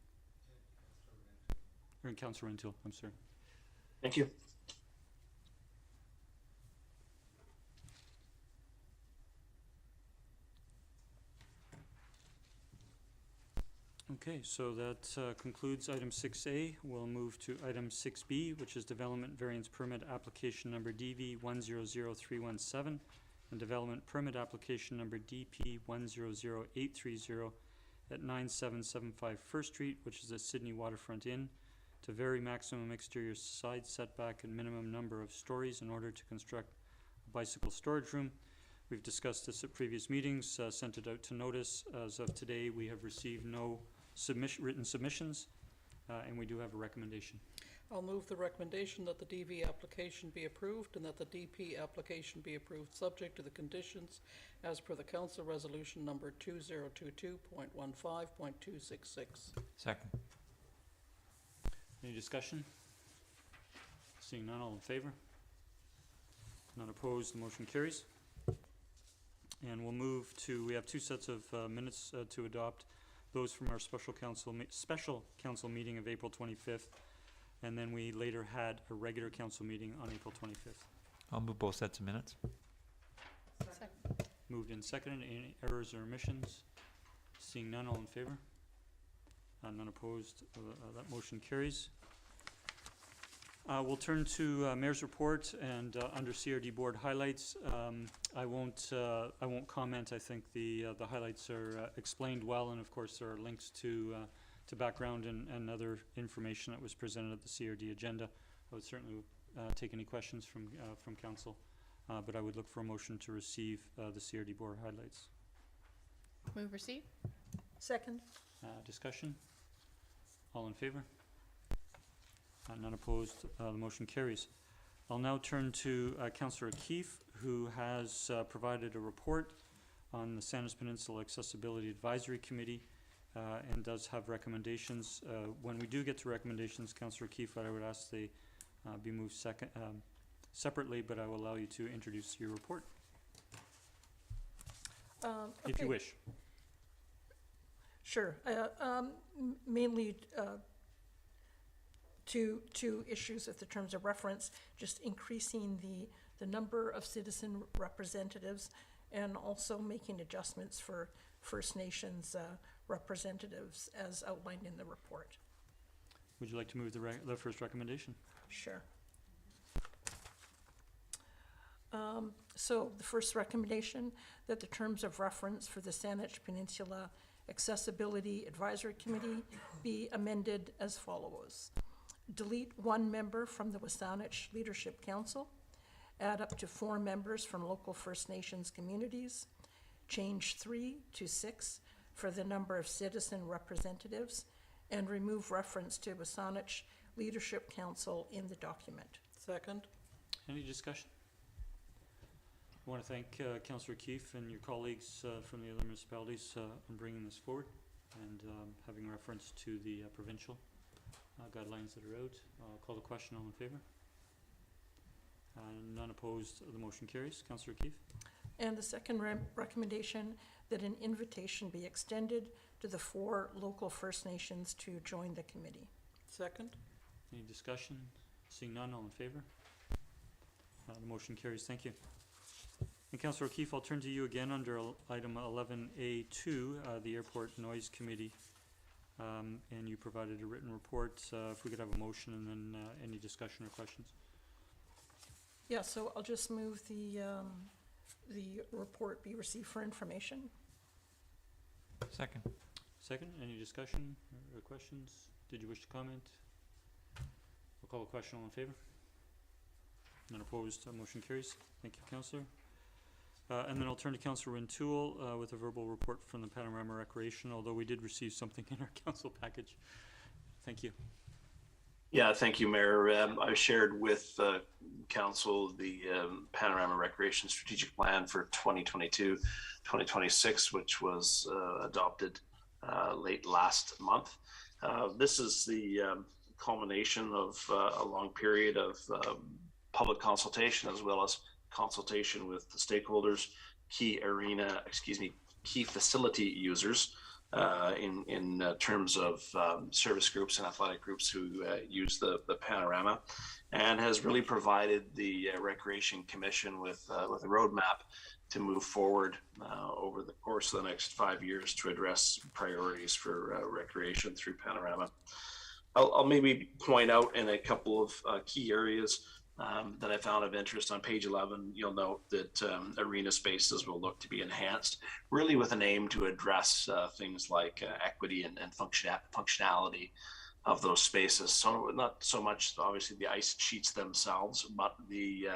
Or Councillor Rintoul, I'm sorry. Thank you. Okay, so that concludes item 6A. We'll move to item 6B, which is Development Variance Permit Application Number DV 100317 and Development Permit Application Number DP 100830 at 9775 First Street, which is a Sidney Waterfront Inn, to vary maximum exterior side setback and minimum number of stories in order to construct a bicycle storage room. We've discussed this at previous meetings, sent it out to notice. As of today, we have received no written submissions, and we do have a recommendation. I'll move the recommendation that the DV application be approved and that the DP application be approved subject to the conditions as per the Council Resolution number 2022.15.266. Second. Any discussion? Seeing none, all in favor? None opposed, the motion carries. And we'll move to, we have 2 sets of minutes to adopt. Those from our special council meeting of April 25th, and then we later had a regular council meeting on April 25th. I'll move both sets of minutes. Second. Moved and seconded. Any errors or omissions? Seeing none, all in favor? None opposed. That motion carries. We'll turn to Mayor's report, and under CRD board highlights, I won't comment. I think the highlights are explained well, and of course there are links to background and other information that was presented at the CRD agenda. I would certainly take any questions from council, but I would look for a motion to receive the CRD board highlights. Move receipt. Second. Discussion? All in favor? None opposed. The motion carries. I'll now turn to Councillor O'Keefe, who has provided a report on the Saanich Peninsula Accessibility Advisory Committee and does have recommendations. When we do get to recommendations, Councillor O'Keefe, I would ask they be moved separately, but I will allow you to introduce your report if you wish. Sure. Mainly two issues with the terms of reference, just increasing the number of citizen representatives and also making adjustments for First Nations representatives as outlined in the report. Would you like to move the first recommendation? Sure. So the first recommendation, that the terms of reference for the Saanich Peninsula Accessibility Advisory Committee be amended as follows. Delete 1 member from the Saanich Leadership Council, add up to 4 members from local First Nations communities, change 3 to 6 for the number of citizen representatives, and remove reference to Saanich Leadership Council in the document. Second. Any discussion? I want to thank Councillor Keefe and your colleagues from the other municipalities on bringing this forward and having reference to the provincial guidelines that are out. I'll call the question. All in favour? None opposed. The motion carries. Councillor Keefe. And the second recommendation, that an invitation be extended to the 4 local First Nations to join the committee. Second. Any discussion? Seeing none, all in favour? The motion carries. Thank you. And Councillor O'Keefe, I'll turn to you again under item 11A2, the Airport Noise Committee. And you provided a written report. If we could have a motion and then any discussion or questions. Yeah, so I'll just move the report be received for information. Second. Second, any discussion or questions? Did you wish to comment? We'll call the question. All in favour? None opposed. Motion carries. Thank you, Councillor. And then I'll turn to Councillor Rintoul with a verbal report from the Panorama Recreation, although we did receive something in our council package. Thank you. Yeah, thank you, Mayor. I shared with Council the Panorama Recreation Strategic Plan for 2022-2026, which was adopted late last month. This is the culmination of a long period of public consultation, as well as consultation with the stakeholders, key facility users in terms of service groups and athletic groups who use the panorama, and has really provided the Recreation Commission with a roadmap to move forward over the course of the next 5 years to address priorities for recreation through panorama. I'll maybe point out in a couple of key areas that I found of interest. On page 11, you'll note that arena spaces will look to be enhanced, really with an aim to address things like equity and functionality of those spaces. So not so much obviously the ice sheets themselves, but the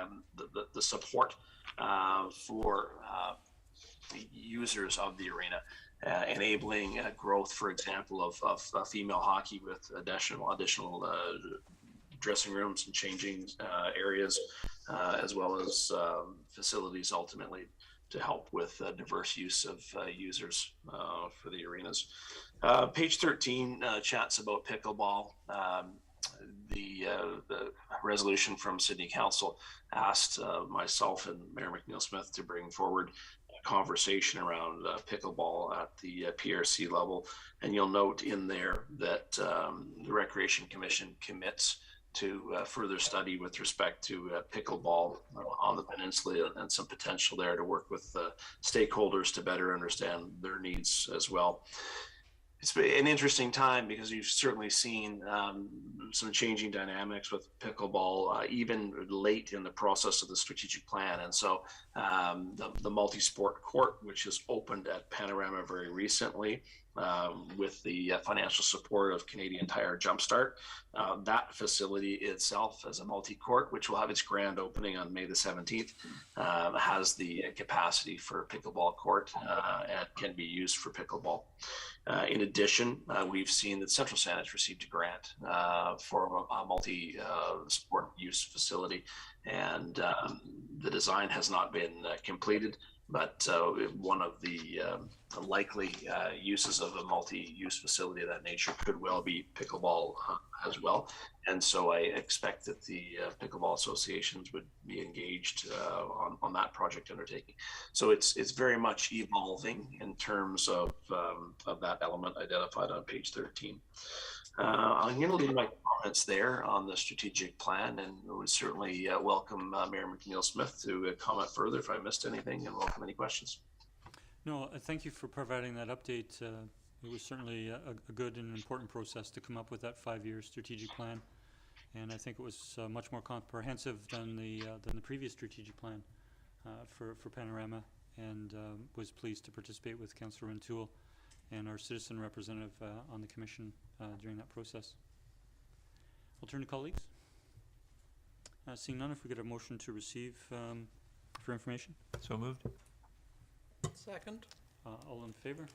support for the users of the arena, enabling growth, for example, of female hockey with additional dressing rooms and changing areas, as well as facilities ultimately to help with diverse use of users for the arenas. Page 13 chats about pickleball. The resolution from Sidney Council asked myself and Mayor McNeil-Smith to bring forward a conversation around pickleball at the PRC level. And you'll note in there that the Recreation Commission commits to further study with respect to pickleball on the peninsula, and some potential there to work with stakeholders to better understand their needs as well. It's an interesting time because you've certainly seen some changing dynamics with pickleball, even late in the process of the strategic plan. And so the multi-sport court, which has opened at Panorama very recently, with the financial support of Canadian Tire Jumpstart. That facility itself, as a multi-court, which will have its grand opening on May the 17th, has the capacity for a pickleball court and can be used for pickleball. In addition, we've seen that Central Saanich received a grant for a multi-sport use facility, and the design has not been completed, but one of the likely uses of a multi-use facility of that nature could well be pickleball as well. And so I expect that the pickleball associations would be engaged on that project undertaking. So it's very much evolving in terms of that element identified on page 13. I'm going to leave my comments there on the strategic plan, and would certainly welcome Mayor McNeil-Smith to comment further if I missed anything, and welcome any questions. No, thank you for providing that update. It was certainly a good and important process to come up with that 5-year strategic plan, and I think it was much more comprehensive than the previous strategic plan. for Panorama, and was pleased to participate with Councillor Rintoul and our citizen representative on the commission during that process. I'll turn to colleagues. Seeing none, if we get a motion to receive for information. So moved. Second. All in favor?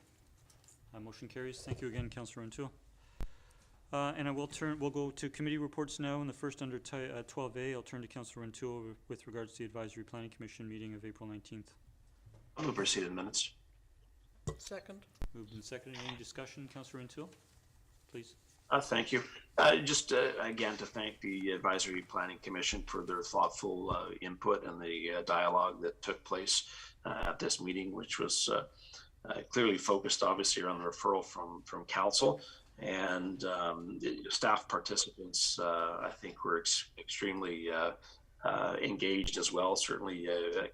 Motion carries. Thank you again, Councillor Rintoul. And we'll go to committee reports now, and the first under 12A, I'll turn to Councillor Rintoul with regards to the Advisory Planning Commission meeting of April 19th. I'll move receipt of minutes. Second. Moved and seconded. Any discussion, Councillor Rintoul? Please. Thank you. Just again to thank the Advisory Planning Commission for their thoughtful input and the dialogue that took place at this meeting, which was clearly focused obviously on the referral from council, and staff participants I think were extremely engaged as well. Certainly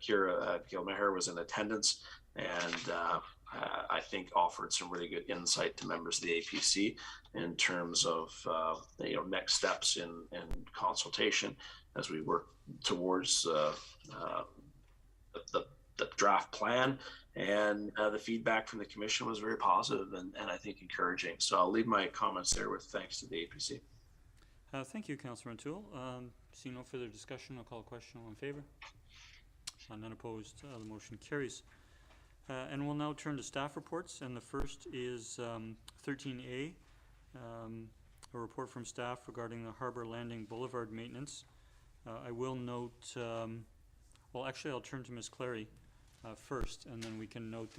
Kira Gilmeher was in attendance, and I think offered some really good insight to members of the APC in terms of next steps in consultation as we work towards the draft plan. And the feedback from the commission was very positive and I think encouraging. So I'll leave my comments there with thanks to the APC. Thank you, Councillor Rintoul. Seeing no further discussion, I'll call a question. All in favor? None opposed. The motion carries. And we'll now turn to staff reports, and the first is 13A, a report from staff regarding the Harbour Landing Boulevard maintenance. I will note, well actually I'll turn to Ms. Clary first, and then we can note,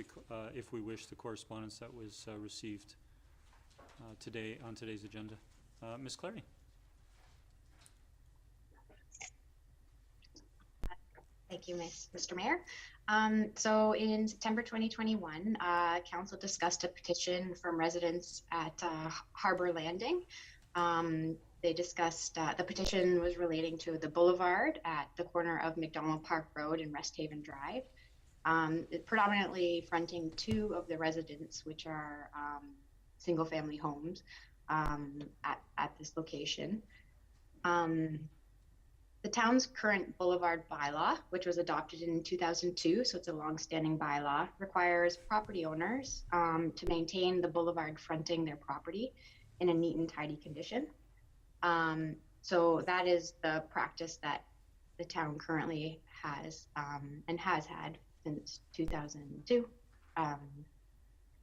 if we wish, the correspondence that was received today on today's agenda. Ms. Clary. Thank you, Mr. Mayor. So in September 2021, Council discussed a petition from residents at Harbour Landing. They discussed, the petition was relating to the boulevard at the corner of McDonald Park Road and Resthaven Drive, predominantly fronting two of the residents, which are single-family homes at this location. The town's current boulevard bylaw, which was adopted in 2002, so it's a long-standing bylaw, requires property owners to maintain the boulevard fronting their property in a neat and tidy condition. So that is the practice that the town currently has and has had since 2002.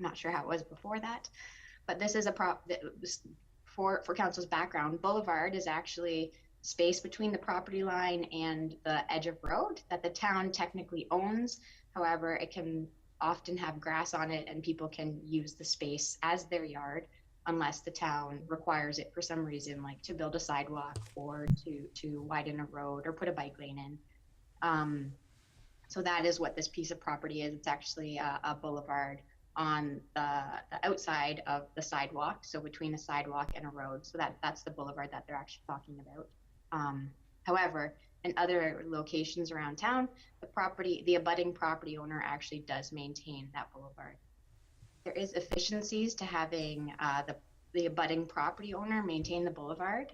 Not sure how it was before that, but this is for council's background. Boulevard is actually space between the property line and the edge of road that the town technically owns. However, it can often have grass on it and people can use the space as their yard unless the town requires it for some reason, like to build a sidewalk or to widen a road or put a bike lane in. So that is what this piece of property is. It's actually a boulevard on the outside of the sidewalk, so between a sidewalk and a road. So that's the boulevard that they're actually talking about. However, in other locations around town, the abutting property owner actually does maintain that boulevard. There is efficiencies to having the abutting property owner maintain the boulevard.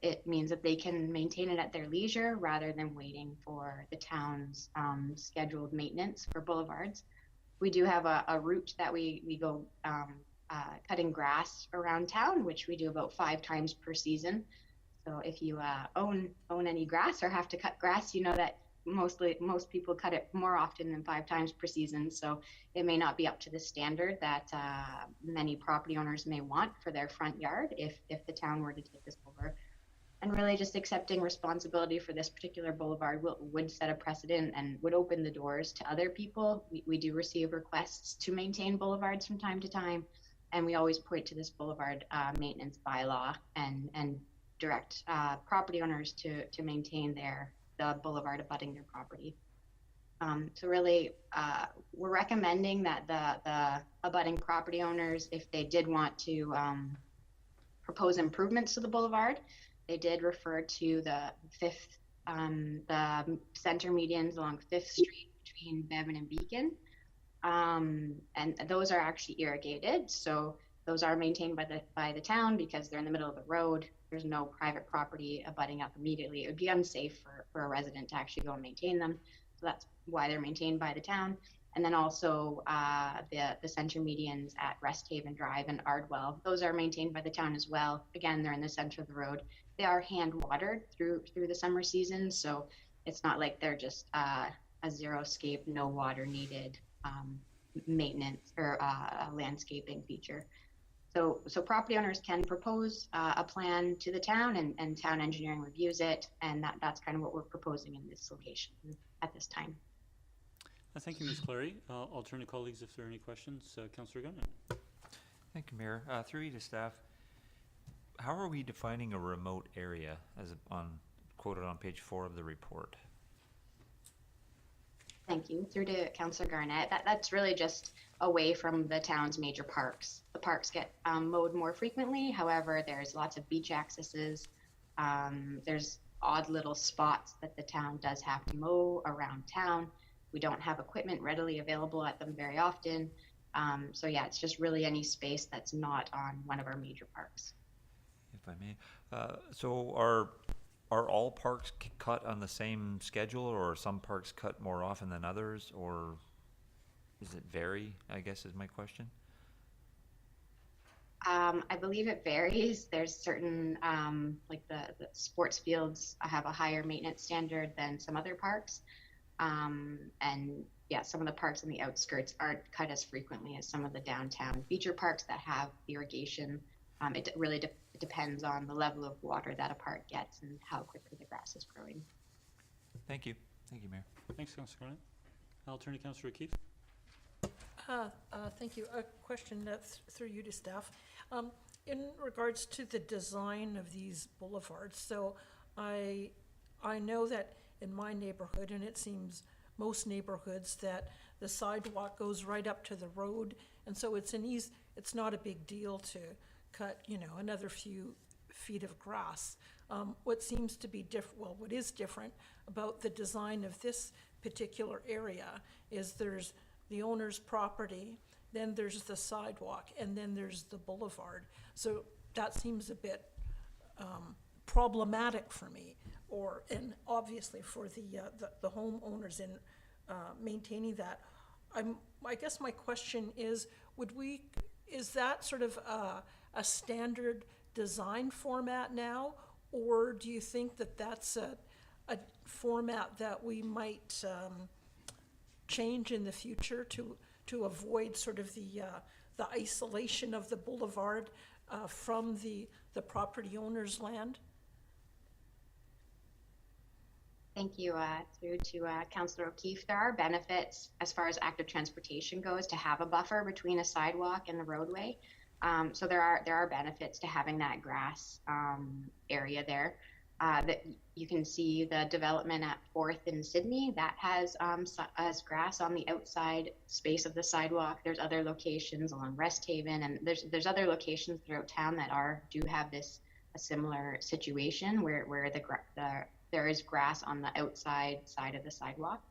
It means that they can maintain it at their leisure rather than waiting for the town's scheduled maintenance for boulevards. We do have a route that we go cutting grass around town, which we do about 5 times per season. So if you own any grass or have to cut grass, you know that most people cut it more often than 5 times per season. So it may not be up to the standard that many property owners may want for their front yard if the town were to take this over. And really just accepting responsibility for this particular boulevard would set a precedent and would open the doors to other people. We do receive requests to maintain boulevards from time to time, and we always point to this boulevard maintenance bylaw and direct property owners to maintain the boulevard abutting their property. So really, we're recommending that the abutting property owners, if they did want to propose improvements to the boulevard, they did refer to the center medians along 5th Street between Bevan and Beacon. And those are actually irrigated. So those are maintained by the town because they're in the middle of the road. There's no private property abutting up immediately. It would be unsafe for a resident to actually go and maintain them. So that's why they're maintained by the town. And then also the center medians at Resthaven Drive and Ardwell, those are maintained by the town as well. Again, they're in the center of the road. They are hand watered through the summer season, so it's not like they're just a zero-scape, no water needed maintenance or landscaping feature. So property owners can propose a plan to the town, and town engineering reviews it, and that's kind of what we're proposing in this location at this time. Thank you, Ms. Clary. I'll turn to colleagues if there are any questions. Councillor Gunn. Thank you, Mayor. Through you to staff, how are we defining a remote area as quoted on page 4 of the report? Thank you. Through to Councillor Garnett. That's really just away from the town's major parks. The parks get mowed more frequently. However, there's lots of beach accesses. There's odd little spots that the town does have to mow around town. We don't have equipment readily available at them very often. So yeah, it's just really any space that's not on one of our major parks. If I may, so are all parks cut on the same schedule, or are some parks cut more often than others, or does it vary, I guess is my question? I believe it varies. There's certain, like the sports fields have a higher maintenance standard than some other parks. And yeah, some of the parks on the outskirts aren't cut as frequently as some of the downtown feature parks that have irrigation. It really depends on the level of water that a park gets and how quickly the grass is growing. Thank you. Thank you, Mayor. Thanks, Councillor Garnett. I'll turn to Councillor O'Keefe. Thank you. A question that's through you to staff. In regards to the design of these boulevards, so I know that in my neighborhood, and it seems most neighborhoods, that the sidewalk goes right up to the road, and so it's not a big deal to cut, another few feet of grass. What seems to be what is different about the design of this particular area is there's the owner's property, then there's the sidewalk, and then there's the boulevard. So that seems a bit problematic for me, and obviously for the homeowners in maintaining that. I guess my question is, is that sort of a standard design format now, or do you think that that's a format that we might change in the future to avoid sort of the isolation of the boulevard from the property owner's land? Thank you. Through to Councillor O'Keefe. There are benefits as far as active transportation goes to have a buffer between a sidewalk and the roadway. So there are benefits to having that grass area there. That you can see the development at 4th and Sidney that has grass on the outside space of the sidewalk. There's other locations along Resthaven, and there's other locations throughout town that do have a similar situation where there is grass on the outside side of the sidewalk.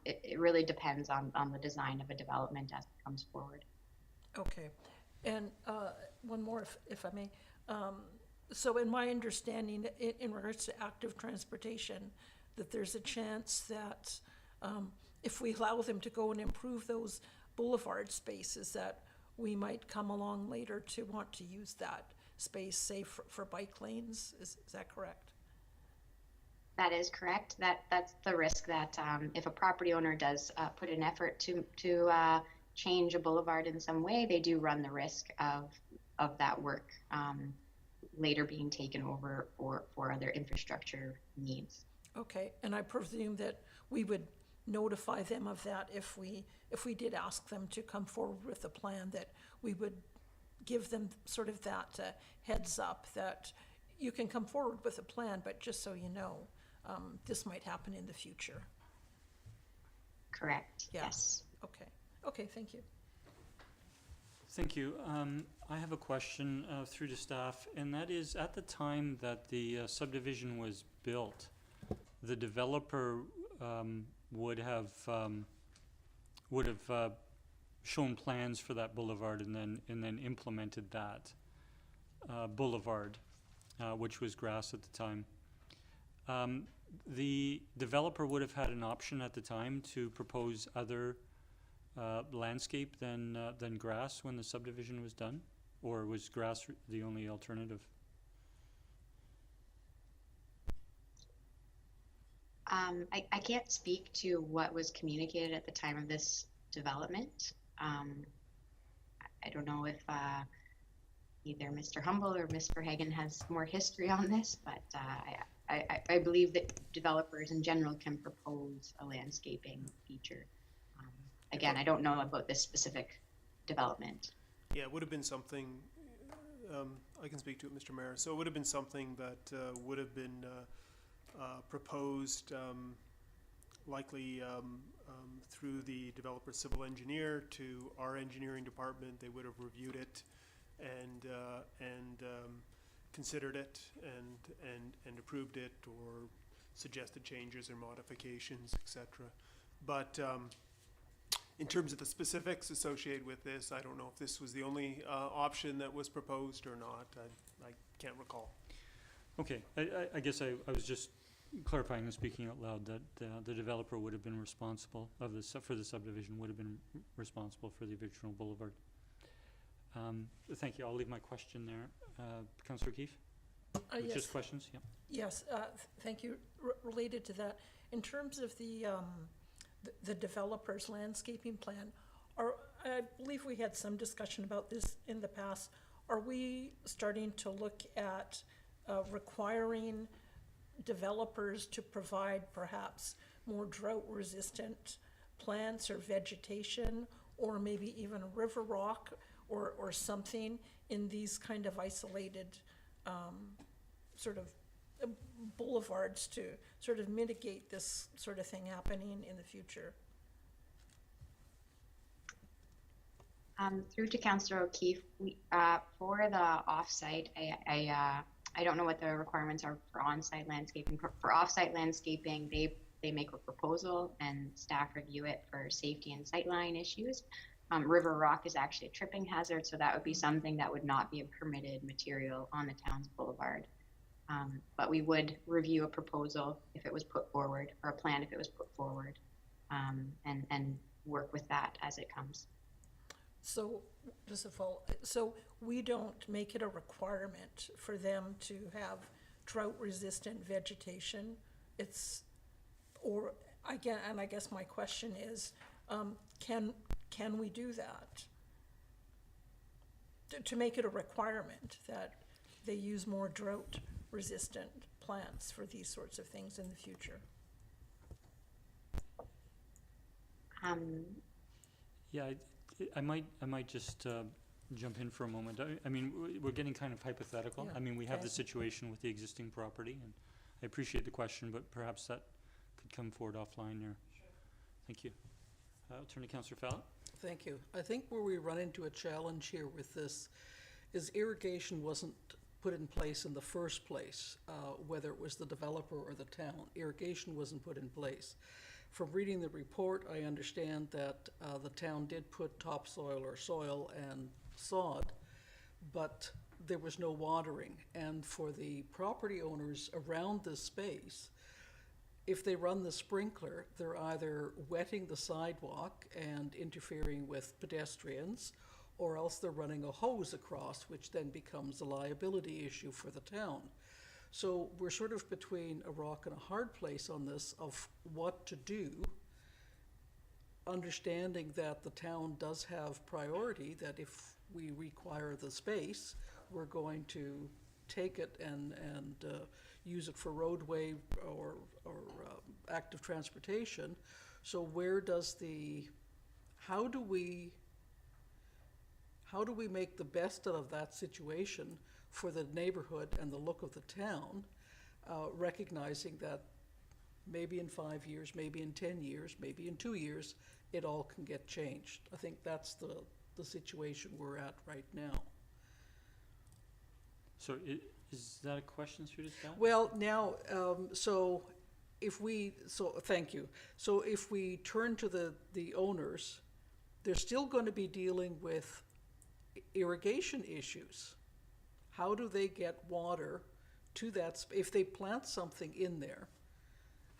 It really depends on the design of a development as it comes forward. Okay, and one more, if I may. So in my understanding, in regards to active transportation, that there's a chance that if we allow them to go and improve those boulevard spaces, that we might come along later to want to use that space, say for bike lanes. Is that correct? That is correct. That's the risk that if a property owner does put an effort to change a boulevard in some way, they do run the risk of that work later being taken over for other infrastructure needs. Okay, and I presume that we would notify them of that if we did ask them to come forward with a plan, that we would give them sort of that heads up that you can come forward with a plan, but just so you know, this might happen in the future. Correct. Yeah. Yes. Okay, thank you. Thank you. I have a question through to staff, and that is, at the time that the subdivision was built, the developer would have shown plans for that boulevard and then implemented that boulevard, which was grass at the time. the developer would have had an option at the time to propose other landscape than grass when the subdivision was done? Or was grass the only alternative? I can't speak to what was communicated at the time of this development. I don't know if either Mr. Humble or Ms. Verhagen has more history on this, but I believe that developers in general can propose a landscaping feature. Again, I don't know about this specific development. Yeah, it would have been something, I can speak to it, Mr. Mayor. So it would have been something that would have been proposed likely through the developer civil engineer to our engineering department. They would have reviewed it and considered it and approved it or suggested changes or modifications, etc. But in terms of the specifics associated with this, I don't know if this was the only option that was proposed or not. I can't recall. Okay, I guess I was just clarifying and speaking out loud that the developer would have been responsible for the subdivision, would have been responsible for the original boulevard. Thank you. I'll leave my question there. Councillor Keefe? Yes. Just questions? Yeah. Yes, thank you. Related to that, in terms of the developer's landscaping plan, I believe we had some discussion about this in the past. Are we starting to look at requiring developers to provide perhaps more drought-resistant plants or vegetation, or maybe even a river rock or something in these kind of isolated sort of boulevards to sort of mitigate this sort of thing happening in the future? Through to Councillor O'Keefe, for the off-site, I don't know what the requirements are for on-site landscaping. For off-site landscaping, they make a proposal and staff review it for safety and sightline issues. River rock is actually a tripping hazard, so that would be something that would not be a permitted material on the town's boulevard. But we would review a proposal if it was put forward, or a plan if it was put forward, and work with that as it comes. So, just a follow, so we don't make it a requirement for them to have drought-resistant vegetation? It's, or again, and I guess my question is, can we do that? To make it a requirement that they use more drought-resistant plants for these sorts of things in the future? Yeah, I might just jump in for a moment. I mean, we're getting kind of hypothetical. Yeah, I mean, we have okay. the situation with the existing property, and I appreciate the question, but perhaps that could come forward offline there. Sure. Thank you. I'll turn to Councillor Fallon. Thank you. I think where we run into a challenge here with this is irrigation wasn't put in place in the first place, whether it was the developer or the town. Irrigation wasn't put in place. From reading the report, I understand that the town did put topsoil or soil and sod, but there was no watering. And for the property owners around this space, if they run the sprinkler, they're either wetting the sidewalk and interfering with pedestrians, or else they're running a hose across, which then becomes a liability issue for the town. So we're sort of between a rock and a hard place on this of what to do, understanding that the town does have priority, that if we require the space, we're going to take it and use it for roadway or active transportation. So where does how do we make the best out of that situation for the neighborhood and the look of the town, recognizing that maybe in 5 years, maybe in 10 years, maybe in 2 years, it all can get changed. I think that's the situation we're at right now. So is that a question through this guy? Well, now, thank you. So if we turn to the owners, they're still going to be dealing with irrigation issues. How do they get water to that? If they plant something in there,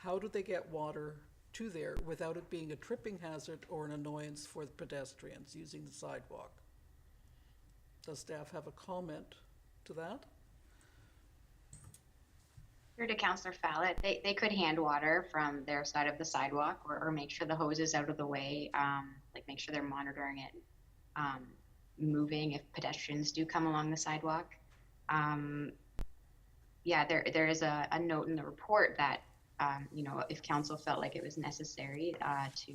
how do they get water to there without it being a tripping hazard or an annoyance for the pedestrians using the sidewalk? Does staff have a comment to that? Through to Councillor Fallett, they could hand water from their side of the sidewalk or make sure the hose is out of the way, like make sure they're monitoring it, moving if pedestrians do come along the sidewalk. Yeah, there is a note in the report that, you know, if council felt like it was necessary to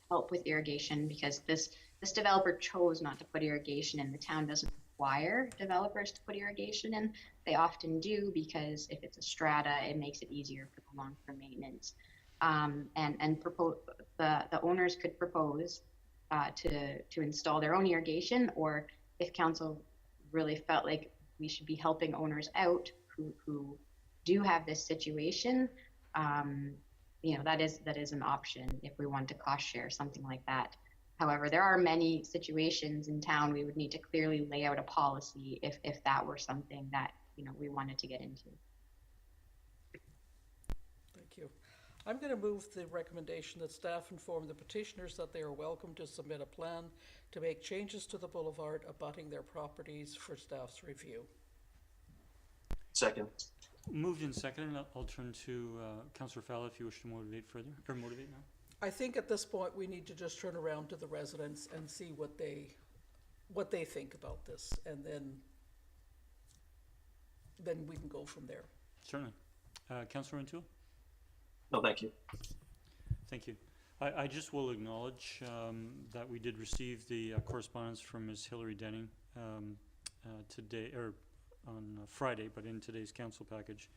help with irrigation, because this developer chose not to put irrigation in. The town doesn't require developers to put irrigation in. They often do because if it's a strata, it makes it easier for the long-term maintenance. The owners could propose to install their own irrigation, or if council really felt like we should be helping owners out who do have this situation, you know, that is an option if we want to cost share something like that. However, there are many situations in town we would need to clearly lay out a policy if that were something that, you know, we wanted to get into. Thank you. I'm going to move the recommendation that staff inform the petitioners that they are welcome to submit a plan to make changes to the boulevard abutting their properties for staff's review. Second. Moved and seconded. I'll turn to Councillor Fallett if you wish to motivate further, or motivate now. I think at this point we need to just turn around to the residents and see what they think about this, and then we can go from there. Certainly. Councillor O'Toole? No, thank you. Thank you. I just will acknowledge that we did receive the correspondence from Ms. Hilary Denning today, or on Friday, but in today's council package,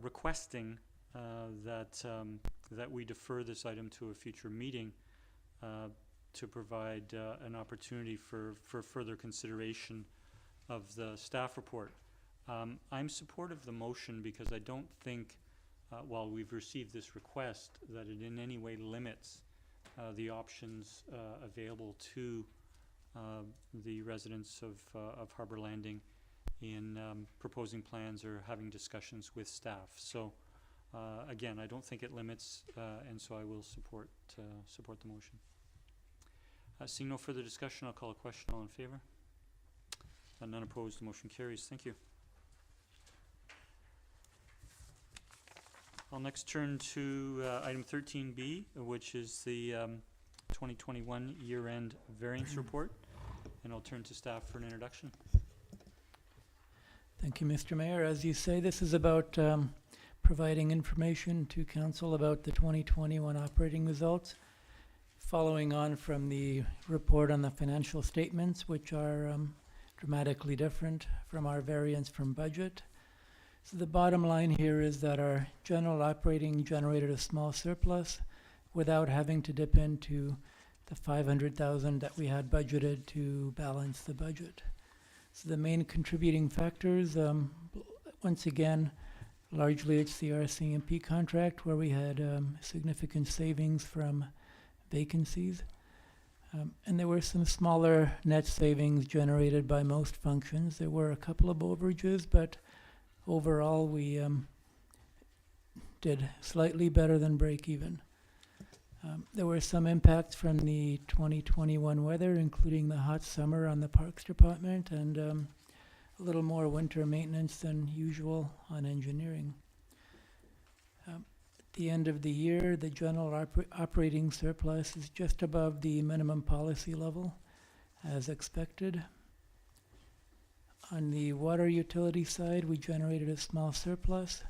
requesting that we defer this item to a future meeting to provide an opportunity for further consideration of the staff report. I'm supportive of the motion because I don't think, while we've received this request, that it in any way limits the options available to the residents of Harbour Landing in proposing plans or having discussions with staff. So again, I don't think it limits, and so I will support the motion. Seeing no further discussion, I'll call a question. All in favor? None opposed. The motion carries. Thank you. I'll next turn to item 13B, which is the 2021 year-end variance report, and I'll turn to staff for an introduction. Thank you, Mr. Mayor. As you say, this is about providing information to council about the 2021 operating results, following on from the report on the financial statements, which are dramatically different from our variance from budget. So the bottom line here is that our general operating generated a small surplus without having to dip into the $500,000 that we had budgeted to balance the budget. So the main contributing factors, once again, largely it's the RCMP contract where we had significant savings from vacancies. And there were some smaller net savings generated by most functions. There were a couple of overages, but overall we did slightly better than break even. There were some impacts from the 2021 weather, including the hot summer on the Parks Department and a little more winter maintenance than usual on engineering. At the end of the year, the general operating surplus is just above the minimum policy level, as expected. On the water utility side, we generated a small surplus,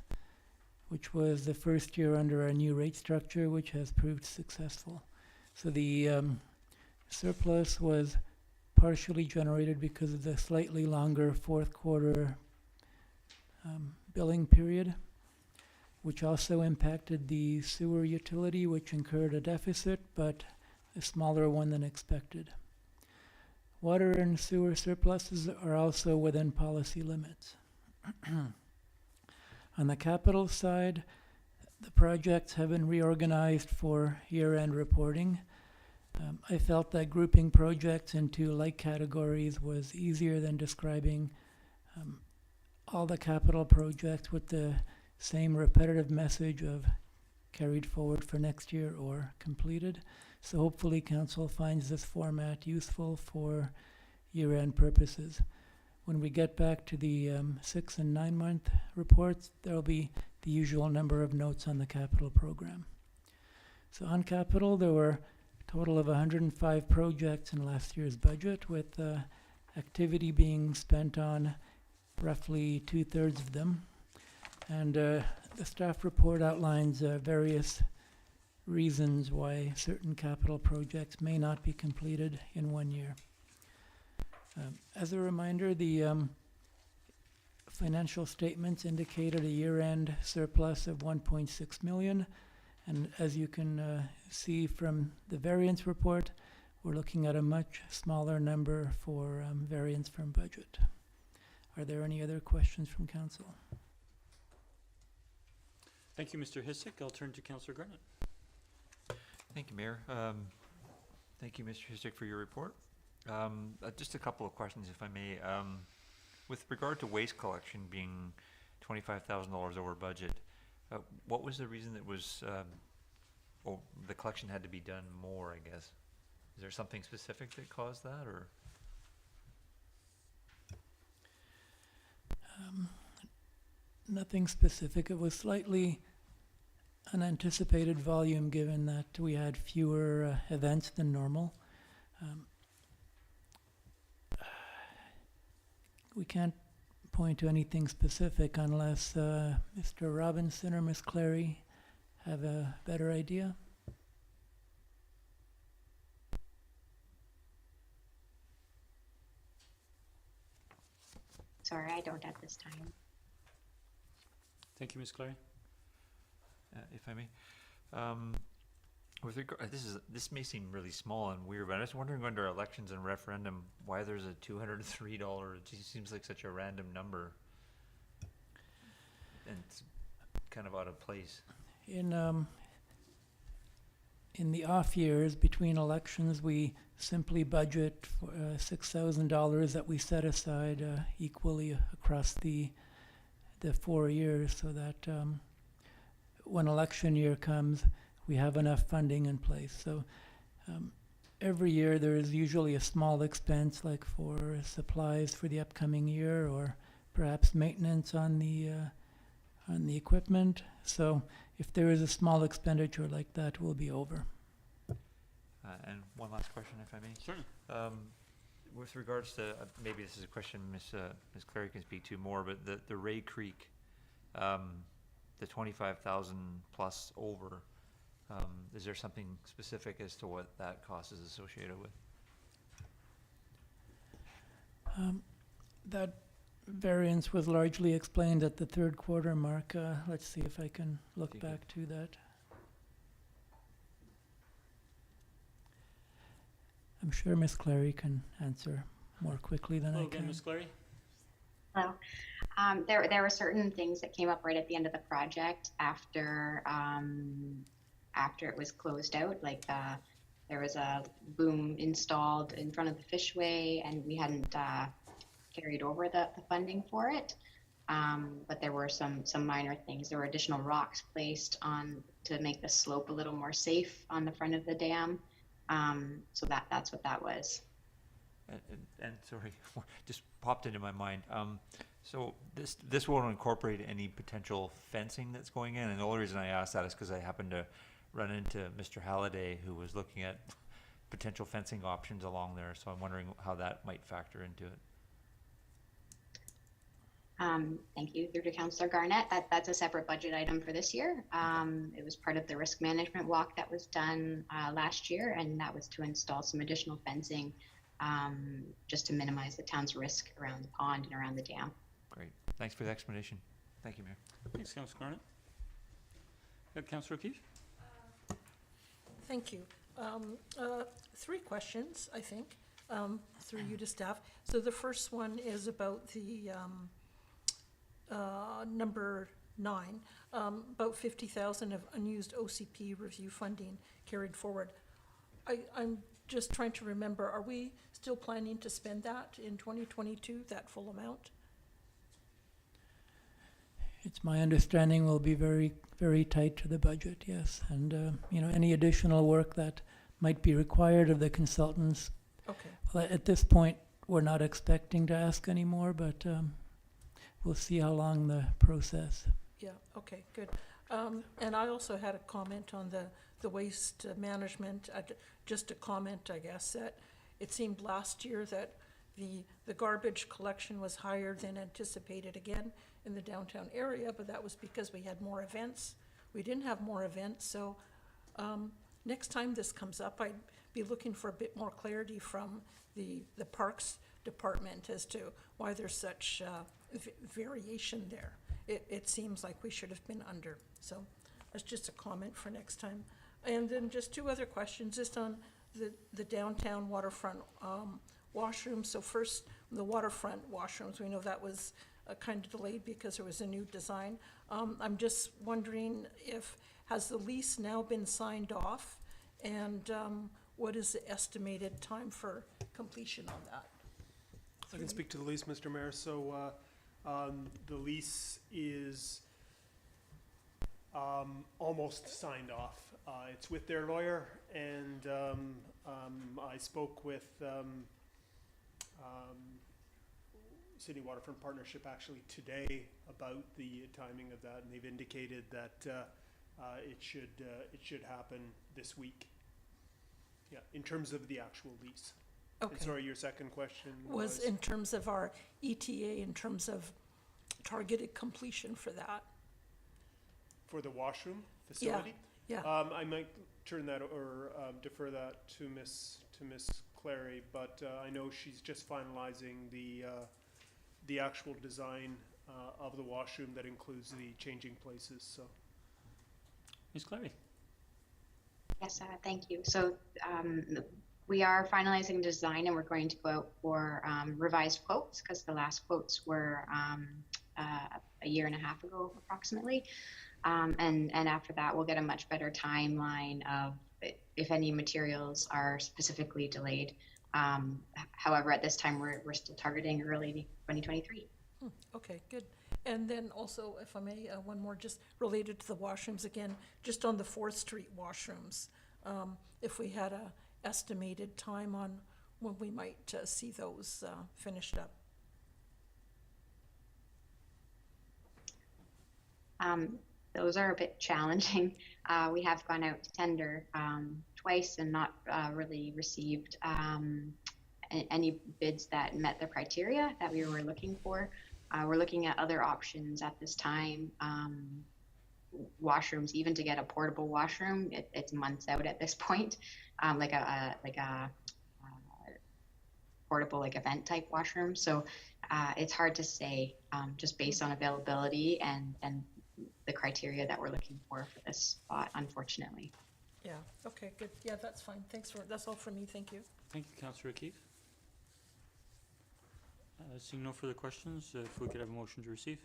which was the first year under our new rate structure, which has proved successful. So the surplus was partially generated because of the slightly longer fourth quarter billing period, which also impacted the sewer utility, which incurred a deficit, but a smaller one than expected. Water and sewer surpluses are also within policy limits. On the capital side, the projects have been reorganized for year-end reporting. I felt that grouping projects into like categories was easier than describing all the capital projects with the same repetitive message of carried forward for next year or completed. So hopefully council finds this format useful for year-end purposes. When we get back to the 6 and 9 month reports, there'll be the usual number of notes on the capital program. So on capital, there were a total of 105 projects in last year's budget, with activity being spent on roughly 2/3 of them. And the staff report outlines various reasons why certain capital projects may not be completed in 1 year. As a reminder, the financial statements indicated a year-end surplus of 1.6 million. And as you can see from the variance report, we're looking at a much smaller number for variance from budget. Are there any other questions from council? Thank you, Mr. Hissick. I'll turn to Councillor Garnett. Thank you, Mayor. Thank you, Mr. Hissick, for your report. Just a couple of questions, if I may. With regard to waste collection being $25,000 over budget, what was the reason that was, the collection had to be done more, I guess? Is there something specific that caused that, or? Nothing specific. It was slightly unanticipated volume given that we had fewer events than normal. We can't point to anything specific unless Mr. Robinson or Ms. Clary have a better idea. Sorry, I don't at this time. Thank you, Ms. Clary. If I may, with regard, this may seem really small and weird, but I was wondering under elections and referendum why there's a $203. It just seems like such a random number, and it's kind of out of place. In the off years between elections, we simply budget for $6,000 that we set aside equally across the 4 years, so that when election year comes, we have enough funding in place. So every year there is usually a small expense, like for supplies for the upcoming year, or perhaps maintenance on the equipment. So if there is a small expenditure like that, we'll be over. And one last question, if I may. Certainly. With regards to, maybe this is a question Ms. Clary can speak to more, but the Ray Creek, the 25,000 plus over, is there something specific as to what that cost is associated with? That variance was largely explained at the third quarter mark. Let's see if I can look back to that. I'm sure Ms. Clary can answer more quickly than I can. Ms. Clary. Hello. There were certain things that came up right at the end of the project after it was closed out. Like there was a boom installed in front of the fishway, and we hadn't carried over the funding for it. But there were some minor things. There were additional rocks placed on to make the slope a little more safe on the front of the dam. So that's what that was. And sorry, just popped into my mind. So this won't incorporate any potential fencing that's going in, and the only reason I asked that is because I happened to run into Mr. Halliday, who was looking at potential fencing options along there. So I'm wondering how that might factor into it. Thank you. Through to Councillor Garnett. That's a separate budget item for this year. It was part of the risk management walk that was done last year, and that was to install some additional fencing just to minimize the town's risk around the pond and around the dam. Great. Thanks for the explanation. Thank you, Mayor. Thanks, Councillor Garnett. Councillor O'Keefe. Thank you. 3 questions, I think, through you to staff. So the first one is about the number 9, about 50,000 of unused OCP review funding carried forward. I'm just trying to remember, are we still planning to spend that in 2022, that full amount? It's my understanding we'll be very, very tight to the budget, yes. And, you know, any additional work that might be required of the consultants, Okay. well, at this point, we're not expecting to ask anymore, but we'll see how long the process. Yeah, okay, good. And I also had a comment on the waste management, just a comment, I guess, that it seemed last year that the garbage collection was higher than anticipated again in the downtown area, but that was because we had more events. We didn't have more events, so next time this comes up, I'd be looking for a bit more clarity from the Parks Department as to why there's such variation there. It seems like we should have been under. So that's just a comment for next time. And then just two other questions, just on the downtown waterfront washrooms. So first, the waterfront washrooms, we know that was kind of delayed because there was a new design. I'm just wondering has the lease now been signed off? And what is the estimated time for completion on that? I can speak to the lease, Mr. Mayor. So the lease is almost signed off. It's with their lawyer, and I spoke with City Waterfront Partnership actually today about the timing of that, and they've indicated that it should happen this week. Yeah, in terms of the actual lease. Okay. And sorry, your second question Was in terms of our ETA, in terms of targeted completion for that? for the washroom facility? Yeah. I might turn that or defer that to Miss Clary, but I know she's just finalizing the actual design of the washroom that includes the changing places. So, Ms. Clary. Yes, thank you. So we are finalizing design, and we're going to go out for revised quotes because the last quotes were a year and a half ago approximately. And after that, we'll get a much better timeline of if any materials are specifically delayed. However, at this time, we're still targeting early 2023. Okay, good. And then also, if I may, one more just related to the washrooms again, just on the 4th Street washrooms. If we had a estimated time on when we might see those finished up. Those are a bit challenging. We have gone out to tender twice and not really received any bids that met the criteria that we were looking for. We're looking at other options at this time. Washrooms, even to get a portable washroom, it's months out at this point. Like a portable event type washroom. So it's hard to say just based on availability and the criteria that we're looking for this spot, unfortunately. Yeah, okay, good. Yeah, that's fine. That's all for me. Thank you. Thank you, Councillor Keefe. Seeing no further questions, if we could have a motion to receive.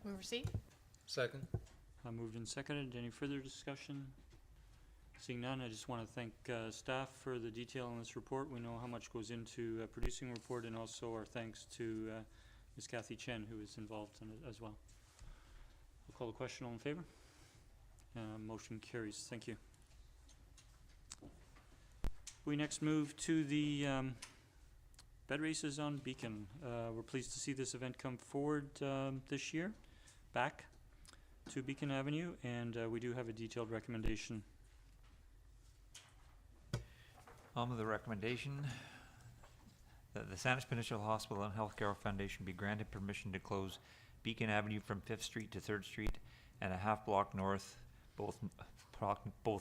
Move receipt. Second. Moved and seconded. Any further discussion? Seeing none, I just want to thank staff for the detail in this report. We know how much goes into producing a report, and also our thanks to Ms. Kathy Chen, who is involved in it as well. We'll call the question. All in favor? Motion carries. Thank you. We next move to the bed races on Beacon. We're pleased to see this event come forward this year, back to Beacon Avenue, and we do have a detailed recommendation. The recommendation that the Saanich Peninsula Hospital and Healthcare Foundation be granted permission to close Beacon Avenue from 5th Street to 3rd Street and a half block north, both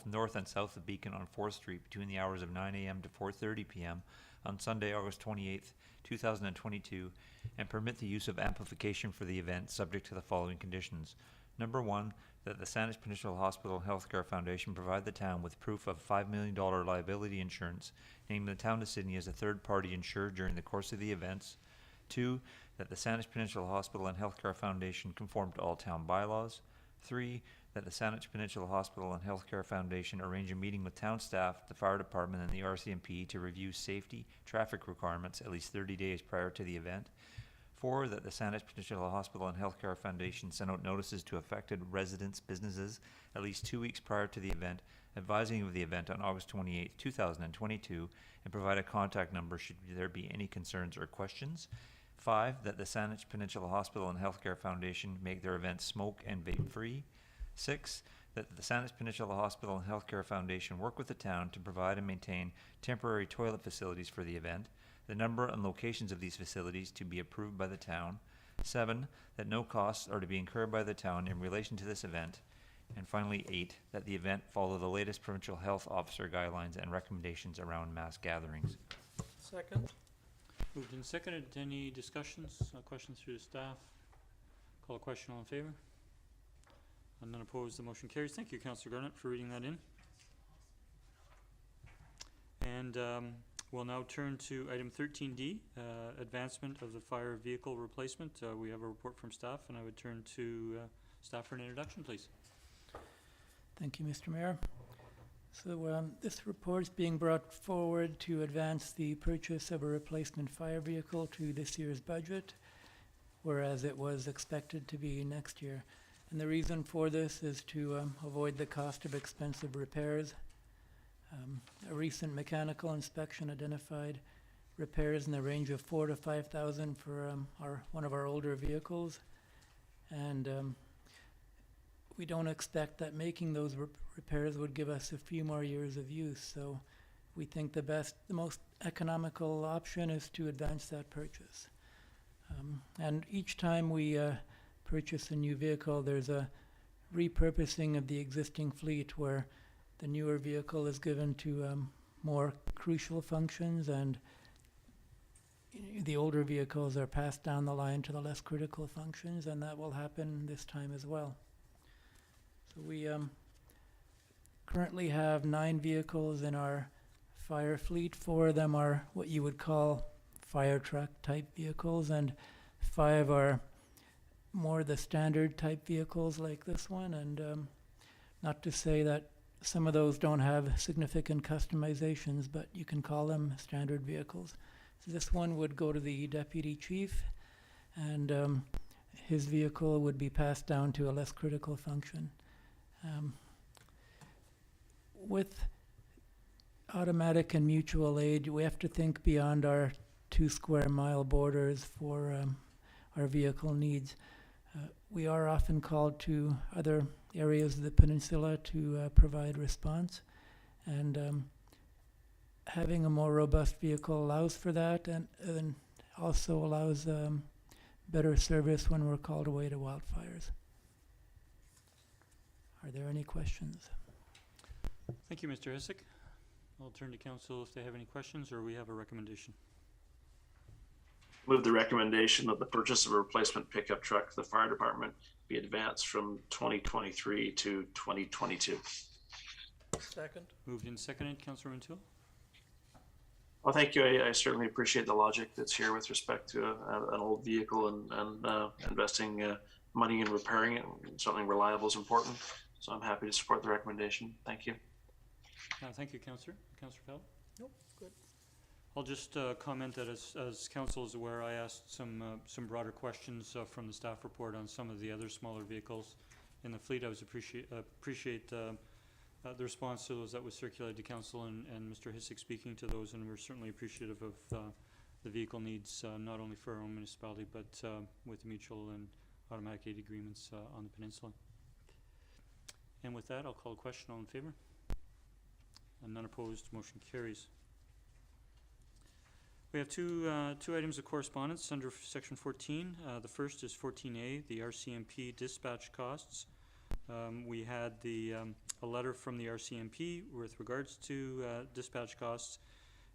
north and south of Beacon on 4th Street between the hours of 9 a.m. to 4:30 p.m. on Sunday, August 28th, 2022, and permit the use of amplification for the event subject to the following conditions. Number 1, that the Saanich Peninsula Hospital and Healthcare Foundation provide the town with proof of $5 million liability insurance, naming the town of Sidney as a third-party insured during the course of the events. 2, that the Saanich Peninsula Hospital and Healthcare Foundation conform to all town bylaws. 3, that the Saanich Peninsula Hospital and Healthcare Foundation arrange a meeting with town staff, the fire department, and the RCMP to review safety traffic requirements at least 30 days prior to the event. 4, that the Saanich Peninsula Hospital and Healthcare Foundation send out notices to affected residents, businesses, at least 2 weeks prior to the event, advising of the event on August 28, 2022, and provide a contact number should there be any concerns or questions. 5, that the Saanich Peninsula Hospital and Healthcare Foundation make their event smoke and vape free. 6, that the Saanich Peninsula Hospital and Healthcare Foundation work with the town to provide and maintain temporary toilet facilities for the event. The number and locations of these facilities to be approved by the town. 7, that no costs are to be incurred by the town in relation to this event. And finally, 8, that the event follow the latest provincial health officer guidelines and recommendations around mass gatherings. Second. Moved and seconded. Any discussions, questions through the staff? Call a question, all in favor? None opposed, the motion carries. Thank you, Councillor Garnett, for reading that in. And we'll now turn to item 13D, advancement of the fire vehicle replacement. We have a report from staff, and I would turn to staff for an introduction, please. Thank you, Mr. Mayor. So this report is being brought forward to advance the purchase of a replacement fire vehicle to this year's budget, whereas it was expected to be next year. And the reason for this is to avoid the cost of expensive repairs. A recent mechanical inspection identified repairs in the range of $4,000 to $5,000 for one of our older vehicles, and we don't expect that making those repairs would give us a few more years of use. So we think the most economical option is to advance that purchase. And each time we purchase a new vehicle, there's a repurposing of the existing fleet where the newer vehicle is given to more crucial functions, and the older vehicles are passed down the line to the less critical functions, and that will happen this time as well. So we currently have 9 vehicles in our fire fleet. 4 of them are what you would call fire truck type vehicles, and 5 are more the standard type vehicles like this one. And not to say that some of those don't have significant customizations, but you can call them standard vehicles. So this one would go to the deputy chief, and his vehicle would be passed down to a less critical function. With automatic and mutual aid, we have to think beyond our 2 square mile borders for our vehicle needs. We are often called to other areas of the peninsula to provide response, and having a more robust vehicle allows for that, and also allows better service when we're called away to wildfires. Are there any questions? Thank you, Mr. Hessick. I'll turn to council if they have any questions, or we have a recommendation. Move the recommendation of the purchase of a replacement pickup truck for the fire department be advanced from 2023 to 2022. Second. Moved and seconded. Councillor Rintoul. Well, thank you. I certainly appreciate the logic that's here with respect to an old vehicle and investing money in repairing it. Something reliable is important. So I'm happy to support the recommendation. Thank you. Thank you, Councillor. Councillor Feld? Nope, good. I'll just comment that as council is aware, I asked some broader questions from the staff report on some of the other smaller vehicles in the fleet. I was appreciate the response to those that was circulated to council, and Mr. Hessick speaking to those, and we're certainly appreciative of the vehicle needs, not only for our own municipality, but with mutual and automatic aid agreements on the peninsula. And with that, I'll call a question. All in favor? And none opposed. Motion carries. We have two items of correspondence under section 14. The first is 14A, the RCMP dispatch costs. We had a letter from the RCMP with regards to dispatch costs,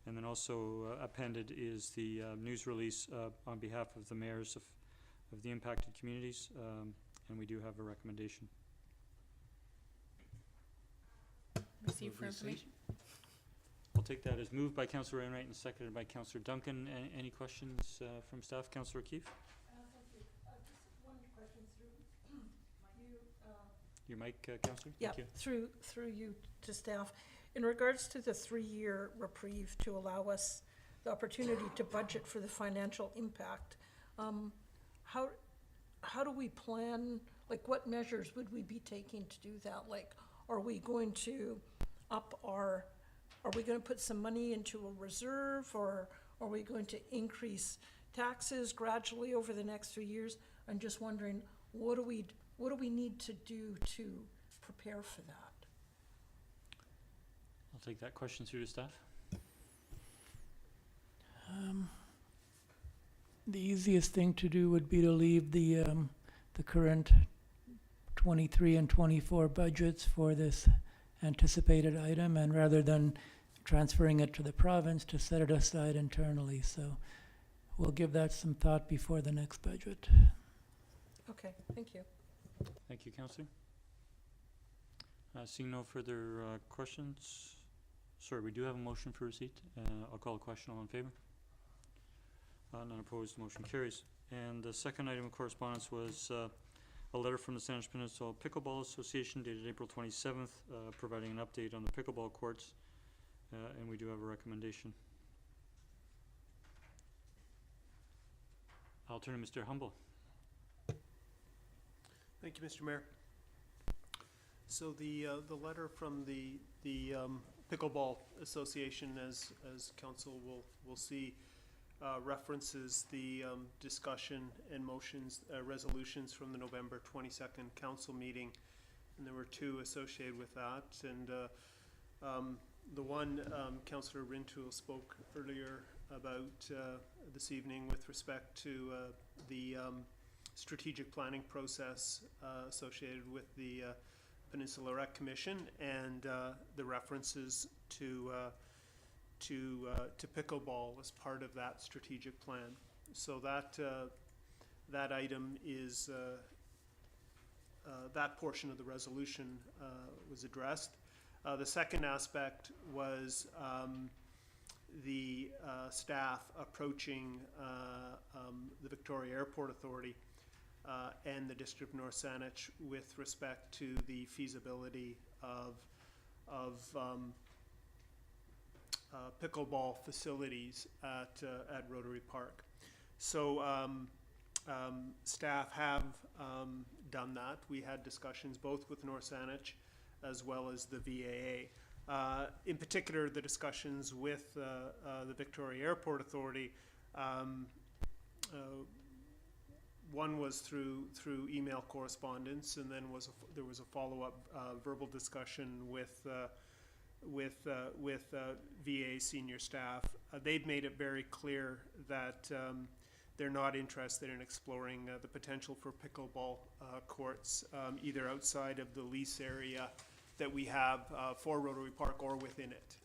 and then also appended is the news release on behalf of the mayors of the impacted communities, and we do have a recommendation. Receive for information. I'll take that as moved by Councillor Enright and seconded by Councillor Duncan. Any questions from staff? Councillor O'Keefe? Just one question through you. Your mic, Councillor? Yeah, Thank you. through you to staff. In regards to the 3-year reprieve to allow us the opportunity to budget for the financial impact How do we plan, like what measures would we be taking to do that? Like, are we going to are we going to put some money into a reserve, or are we going to increase taxes gradually over the next 3 years? I'm just wondering, what do we need to do to prepare for that? I'll take that question through to staff. The easiest thing to do would be to leave the current 23 and 24 budgets for this anticipated item, and rather than transferring it to the province, to set it aside internally. So we'll give that some thought before the next budget. Okay, thank you. Thank you, Councillor. Seeing no further questions. Sorry, we do have a motion for receipt. I'll call a question. All in favor? None opposed. Motion carries. And the second item of correspondence was a letter from the Saanich Peninsula Pickleball Association dated April 27th, providing an update on the pickleball courts, and we do have a recommendation. I'll turn to Mr. Humble. Thank you, Mr. Mayor. So the letter from the Pickleball Association, as council will see, references the discussion and motions, resolutions from the November 22nd council meeting, and there were two associated with that. And the one Councillor Rintoul spoke earlier about this evening with respect to the strategic planning process associated with the Peninsula Rec Commission, and the references to pickleball as part of that strategic plan. So that item is that portion of the resolution was addressed. The second aspect was the staff approaching the Victoria Airport Authority and the District of North Saanich with respect to the feasibility of pickleball facilities at Rotary Park. So staff have done that. We had discussions both with North Saanich as well as the VAA. In particular, the discussions with the Victoria Airport Authority, one was through email correspondence, and then there was a follow-up verbal discussion with VA senior staff. They've made it very clear that they're not interested in exploring the potential for pickleball courts either outside of the lease area that we have for Rotary Park or within it.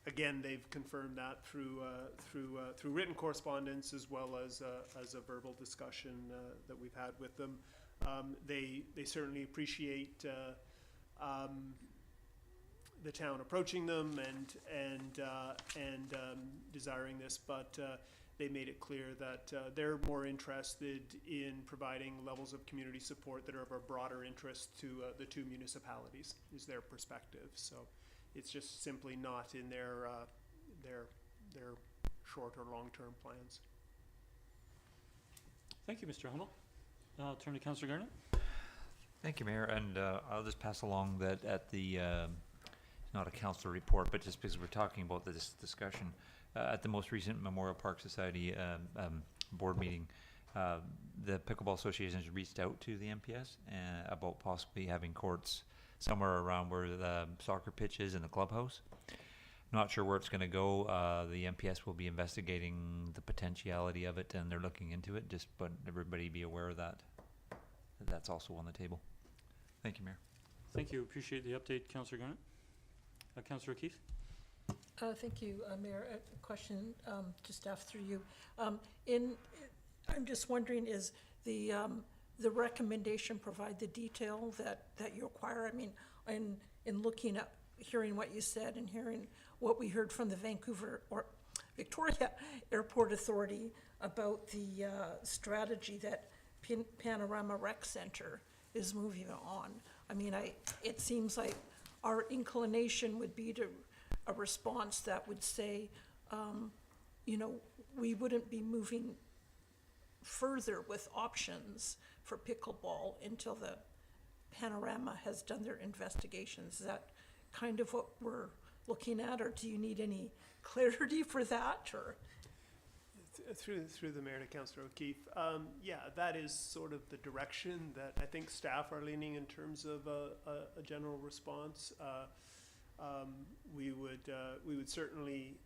Again, they've confirmed that through written correspondence as well as a verbal discussion that we've had with them. They certainly appreciate the town approaching them and desiring this, but they made it clear that they're more interested in providing levels of community support that are of a broader interest to the two municipalities, is their perspective. So it's just simply not in their short or long-term plans. Thank you, Mr. Hummel. I'll turn to Councillor Garnett. Thank you, Mayor, and I'll just pass along that at the, not a council report, but just because we're talking about this discussion, at the most recent Memorial Park Society board meeting, the Pickleball Association has reached out to the MPS about possibly having courts somewhere around where the soccer pitch is in the clubhouse. Not sure where it's going to go. The MPS will be investigating the potentiality of it, and they're looking into it. Just but everybody be aware of that. That's also on the table. Thank you, Mayor. Thank you. Appreciate the update, Councillor Garnett. Councillor Keith. Thank you, Mayor. A question to staff through you. I'm just wondering, is the recommendation provide the detail that you require? I mean, in looking at, hearing what you said and hearing what we heard from the Vancouver or Victoria Airport Authority about the strategy that Panorama Rec Center is moving on. I mean, it seems like our inclination would be to a response that would say, you know, we wouldn't be moving further with options for pickleball until the Panorama has done their investigations. Is that kind of what we're looking at, or do you need any clarity for that, or? Through the mayor to Councillor O'Keefe, yeah, that is sort of the direction that I think staff are leaning in terms of a general response. We would certainly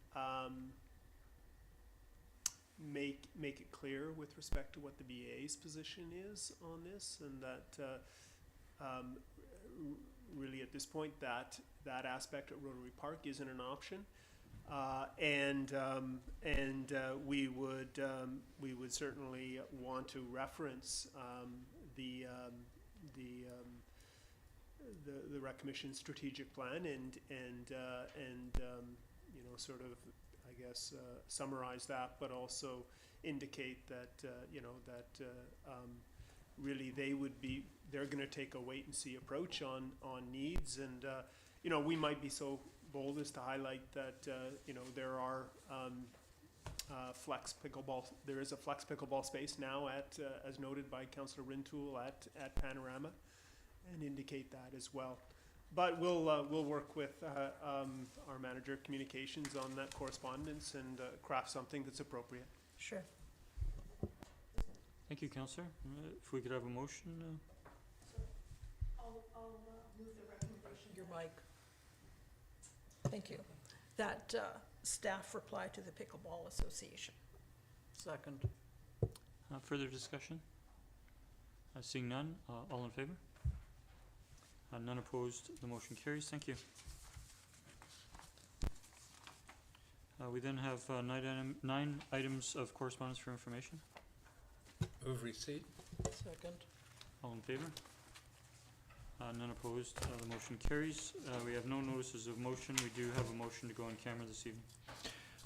make it clear with respect to what the BA's position is on this, and that really at this point that aspect at Rotary Park isn't an option. We would certainly want to reference the Rec Commission strategic plan and you know, sort of, I guess, summarize that, but also indicate that you know, that really they're going to take a wait and see approach on needs, and you know, we might be so bold as to highlight that you know, there are there is a flex pickleball space now at as noted by Councillor Rintoul at Panorama, and indicate that as well. But we'll work with our manager of communications on that correspondence and craft something that's appropriate. Sure. Thank you, Councillor. If we could have a motion. I'll move the recommendation. Your mic. Thank you. That staff reply to the Pickleball Association. Second. Further discussion? Seeing none, all in favor? None opposed, the motion carries. Thank you. We then have 9 items of correspondence for information. Move receipt. Second. All in favor? None opposed, the motion carries. We have no notices of motion. We do have a motion to go on camera this evening.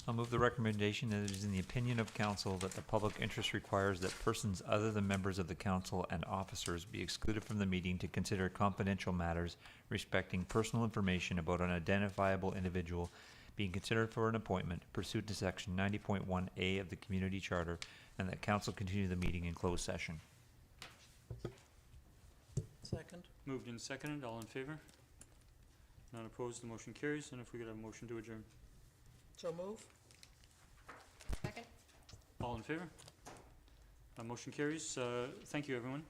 I'll move the recommendation that it is in the opinion of council that the public interest requires that persons other than members of the council and officers be excluded from the meeting to consider confidential matters respecting personal information about an identifiable individual being considered for an appointment pursuant to section 90.1A of the community charter, and that council continue the meeting in closed session. Second. Moved and seconded, all in favor? None opposed, the motion carries. And if we could have a motion to adjourn. So move. Second. All in favor? Motion carries. Thank you, everyone.